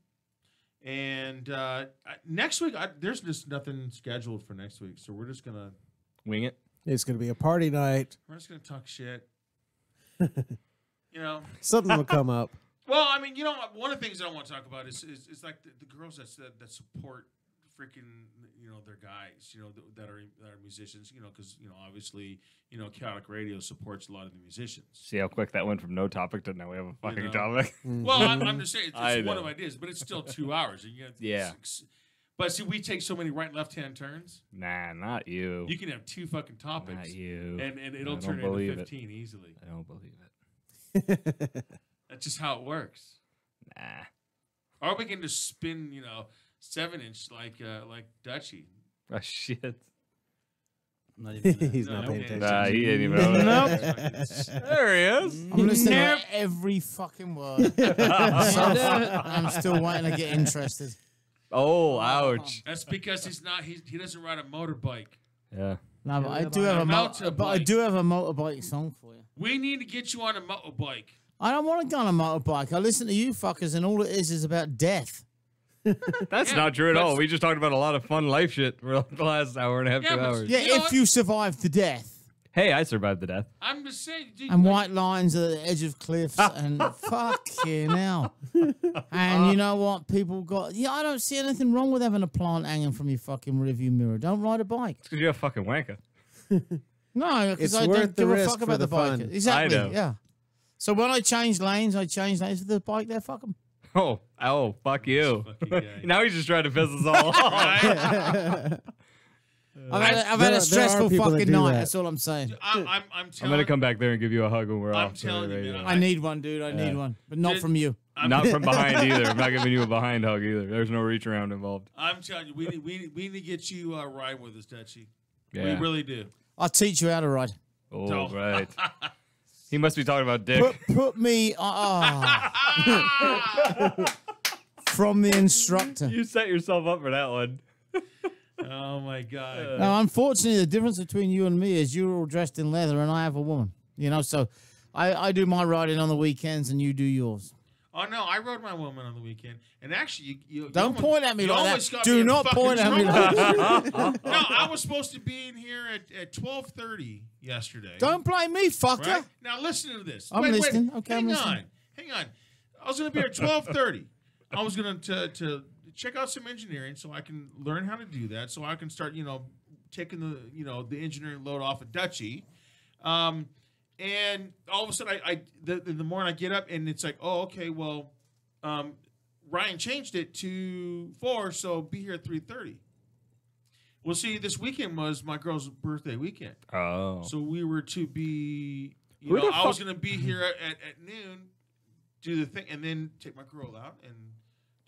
And next week, there's just nothing scheduled for next week, so we're just gonna Wing it. It's gonna be a party night. talk shit. You know. Something will come up. Well, I mean, you know, one of the things that I want to talk about is like the girls that support freaking, you know, their guys, you know, that are musicians, you know, because, you know, obviously, you know, Chaotic Radio supports a lot of the musicians. See how quick that went from no topic to now we have a fucking know. topic. Well, I'm just saying, I it's one know. of ideas, but it's still 2 hours. And you have Yeah. But see, we take so many right and left-hand turns. Nah, not you. You can have 2 fucking topics. Not you. And it'll I turn don't into believe 15 easily. I don't believe it. That's just how it works. Nah. Or we can just spin, you know, 7-inch like Dutchie. Oh, shit. I'm not even gonna- He's not No, paying okay. attention. Nah, he didn't even know that. There he is. I'm listening to every fucking word. I'm still waiting to get interested. Oh, ouch. That's because he doesn't ride a motorbike. Yeah. No, but I do a have a mountain but I bike. do have a motorbike song for you. We need to get you on a motorbike. I don't want to go on a motorbike. I listen to you fuckers, and all it is about death. That's Yeah, not true at but- all. We just talked about a lot of fun life shit for the last hour and a half, Yeah, 2 but- hours. Yeah, You know if what? you survive the death. Hey, I survived the death. I'm just saying, dude. And like- white lines at the edge of cliffs and fucking hell. And you know what? People got. Yeah, I don't see anything wrong with having a plant hanging from your fucking rearview mirror. Don't ride a bike. Because you're a fucking wanker. No, because It's I worth don't the give a risk fuck for about the the bike. fun. Exactly. I know. Yeah. So when I change lanes for the bike there. Fuck them. Oh, fuck you. fucking guy. Now he's just trying to piss us all off. I've had There a are stressful people that fucking do night. that. That's all I'm saying. I'm I'm telling. going to come back there and give you a hug when we're I'm off. telling you, man, I need one, dude. I need one, but not Did- from you. Not from behind either. I'm not giving you a behind hug either. There's no reach around involved. I'm telling you, we need to get you riding with us, Dutchie. Yeah. We really do. I'll teach you how to ride. Oh, No. right. He must be talking about dick. Put me from the instructor. You set yourself up for that one. Oh my God. Now, unfortunately, the difference between you and me is you're all dressed in leather and I have a woman. You know, so I do my riding on the weekends and you do yours. Oh no, I rode my woman on the weekend, and actually, you Don't almost- point at me you like almost that. got Do me in not fucking point at me trouble. like that. No, I was supposed to be in here at 12:30 yesterday. Don't blame me, fucker. Right? Now listen to this. I'm listening. Okay, I'm hang listening. hang on. I was going to be here at 12:30. I was going to check out some engineering so I can learn how to do that, so I can start, taking the engineering load off of Dutchie. And all of a sudden, in the morning I get up and it's like, oh, okay, well, Ryan changed it to 4, so be here at 3:30. Well, see, this weekend was my girl's birthday weekend. Oh. So we were to be, Who the I was fuck- going to be here at noon, do the thing, and then take my girl out and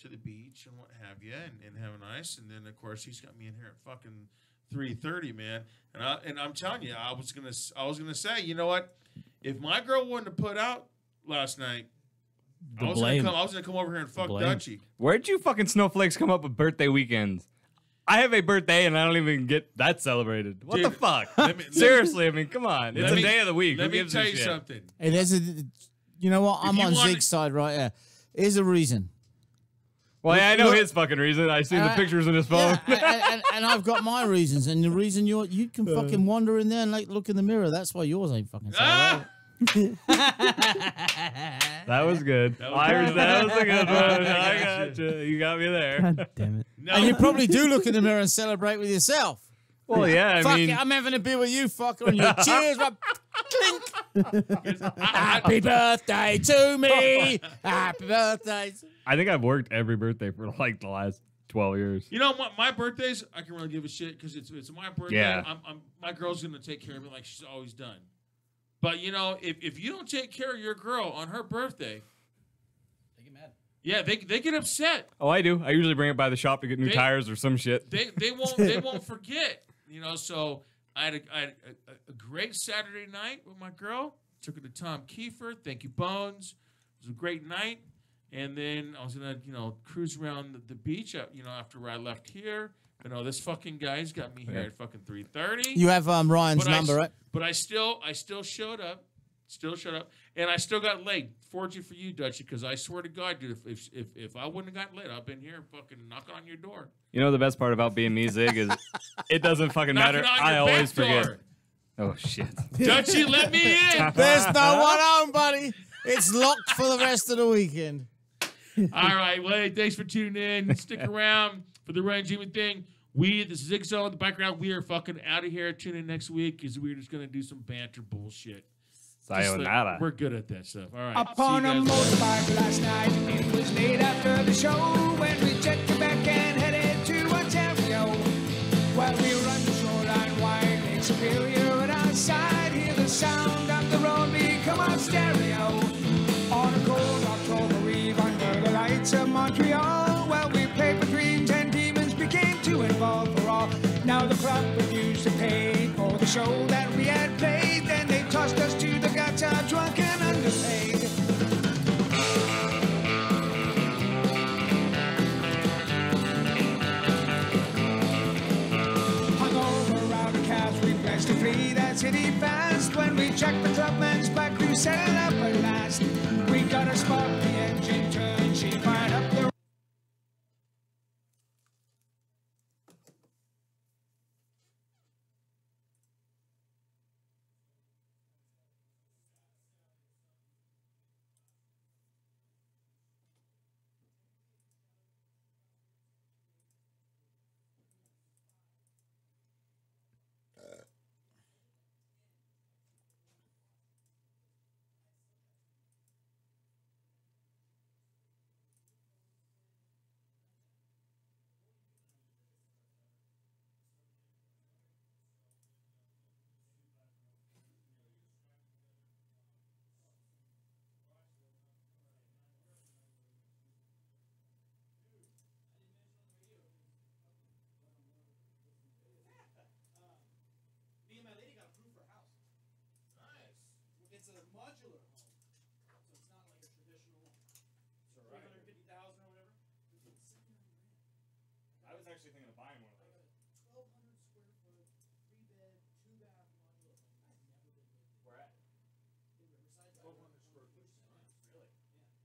to the beach and what have you, and have a nice. And then, of course, he's got me in here at fucking 3:30, man. And I'm telling you, I was gonna say, you know what? If my girl wouldn't have put out last night, I was gonna come over here and fuck Dutchie. Where'd you fucking snowflakes come up with birthday weekends? I have a birthday and I don't even get that celebrated. What the Dude, fuck? let me- Seriously, I mean, come on. It's Let a me- day of the week. Let Who me gives a tell you shit? something. Hey, you know what? I'm you on want- Zig's side right here. Here's a reason. Well, yeah, I know Look- his fucking reason. I see the pictures in his phone. Yeah, and I've got my reasons. And the reason you can fucking wander in there and like look in the mirror. That's why yours ain't fucking so Ah! That was good. That was a good one. I got you. You got me there. God damn it. No, And you probably do look in the mirror and celebrate with yourself. Well, yeah, I Fuck mean, it, I'm having a beer with you, fucker, and you cheers, right? Clink. Happy birthday to me. Happy birthday. I think I've worked every birthday for like the last 12 years. you know what? My birthdays, I can really give a shit because it's my birthday. Yeah. My girl's gonna take care of me like she's always done. But if you don't take care of your girl on her birthday, They get mad. yeah, they get upset. Oh, I do. I usually bring it by the shop to get new They- tires or some shit. They won't forget. So I had a great Saturday night with my girl. Took her to Tom Kiefer. Thank you, Bones. It was a great night. And then I was gonna, cruise around the beach, after I left here. But this fucking guy's got me here at fucking 3:30. You have Ryan's number, right? But I still showed up. Still showed up, and I still got late. Fortunate for you, Dutchie, because I swear to God, dude, if I wouldn't have gotten late, I've been here fucking knocking on your door. You know the best part about being me, Zig, is it doesn't fucking Knocking matter. on I your always back forget. door. Oh, shit. Dutchie, let me in. There's no one home, buddy. It's locked for the rest of the weekend. All right, well, hey, thanks for tuning in. Stick around for the Ryan Jimmy thing. This is Zig Zone, the background. We are fucking out of here. Tune in next week because we're just gonna do some banter bullshit. Just like- Sayonara. we're good at that stuff. All right. Upon a see you guys later. motorbike last night, it was late after the show when we checked it back and headed to Ontario. While we run the shoreline wide, Lake Superior, and outside, hear the sound of the road become our stereo. On a cold October eve under the lights of Montreal, well, we played for dreams and demons became too involved for all. Now the club refused to pay for the show that we had played, then they tossed us to the gutter, drunk and underpaid. Jack the clubman's back, we set it up at last. We got a spark, the engine turned, she fired up the Me and my lady got approved for a house. Nice. It's a modular home, so it's not like a traditional 350,000 or whatever. It's 700 grand. I was actually thinking of buying one of I those. got a 1,200 square foot, 3-bed, 2-bath modular home. I've never been lived in. Where at? In Riverside. 1,200 square feet. Really?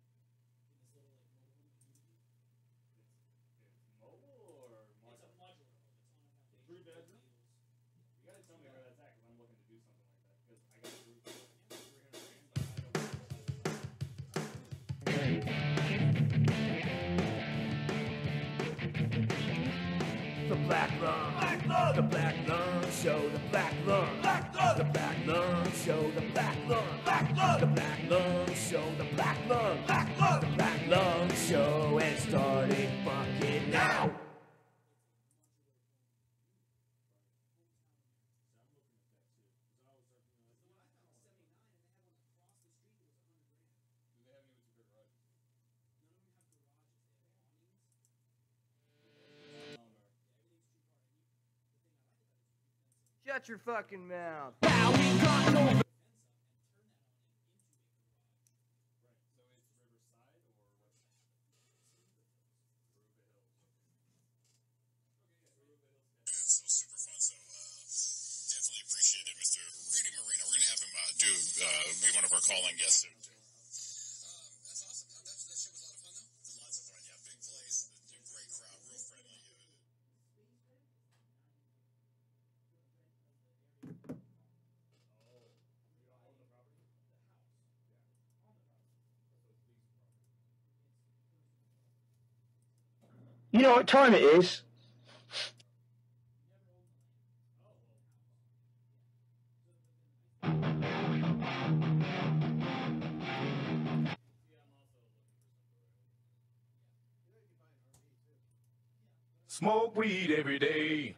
Yeah. In this little like mobile home community. It's mobile or It's a modular home. It's on a foundation. 3-bedroom? You gotta tell me where that's at, because I'm looking to do something like that. Because I got a roof for 300 grand, but I don't The black lung, the black lung show, the black lung, the black lung show, the black lung, the black lung show, the black lung, the black lung show, and starting fucking now. Shut your fucking mouth. Now we got no. So super fun. So definitely appreciate it, Mr. Rudy Marino. We're gonna have him be one of our calling guests soon. That's awesome. That shit was a lot of fun, though. Lots of fun. Yeah, big place, great crowd, real friendly. You know what time it is? Smoke weed every day.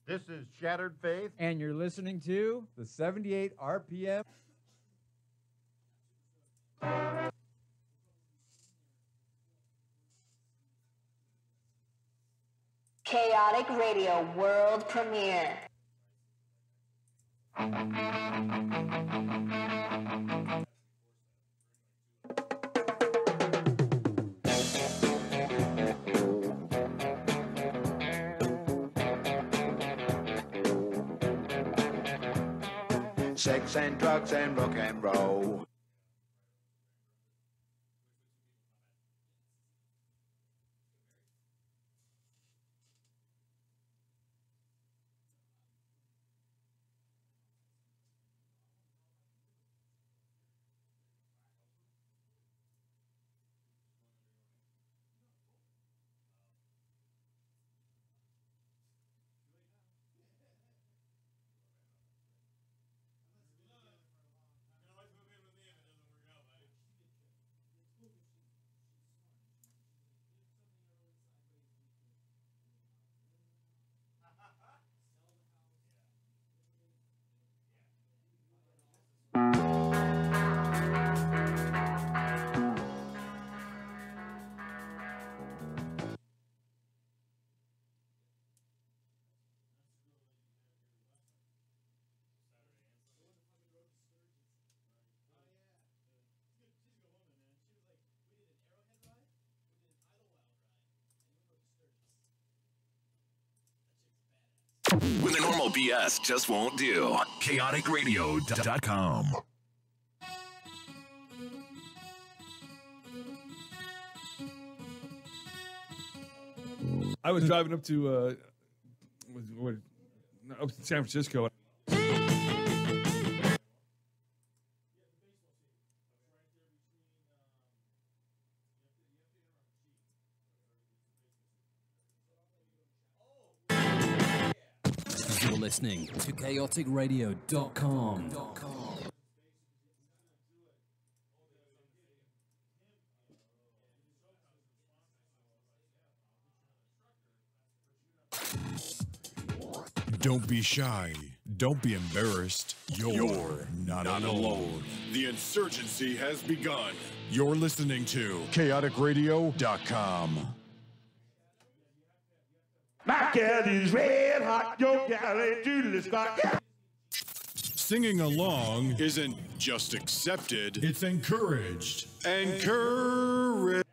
This is Shattered Faith. And you're listening to the 78 RPM. Chaotic Radio World Premiere. Sex and drugs and rock and roll. When the normal BS just won't do. ChaoticRadio.com. I was driving up to up to San Francisco. You're listening to ChaoticRadio.com. Don't be shy. Don't be embarrassed. You're not alone. The insurgency has begun. You're listening to ChaoticRadio.com. My cat is red hot, your gal ain't Julie Scott. Singing along isn't just accepted, it's encouraged. Encouraged.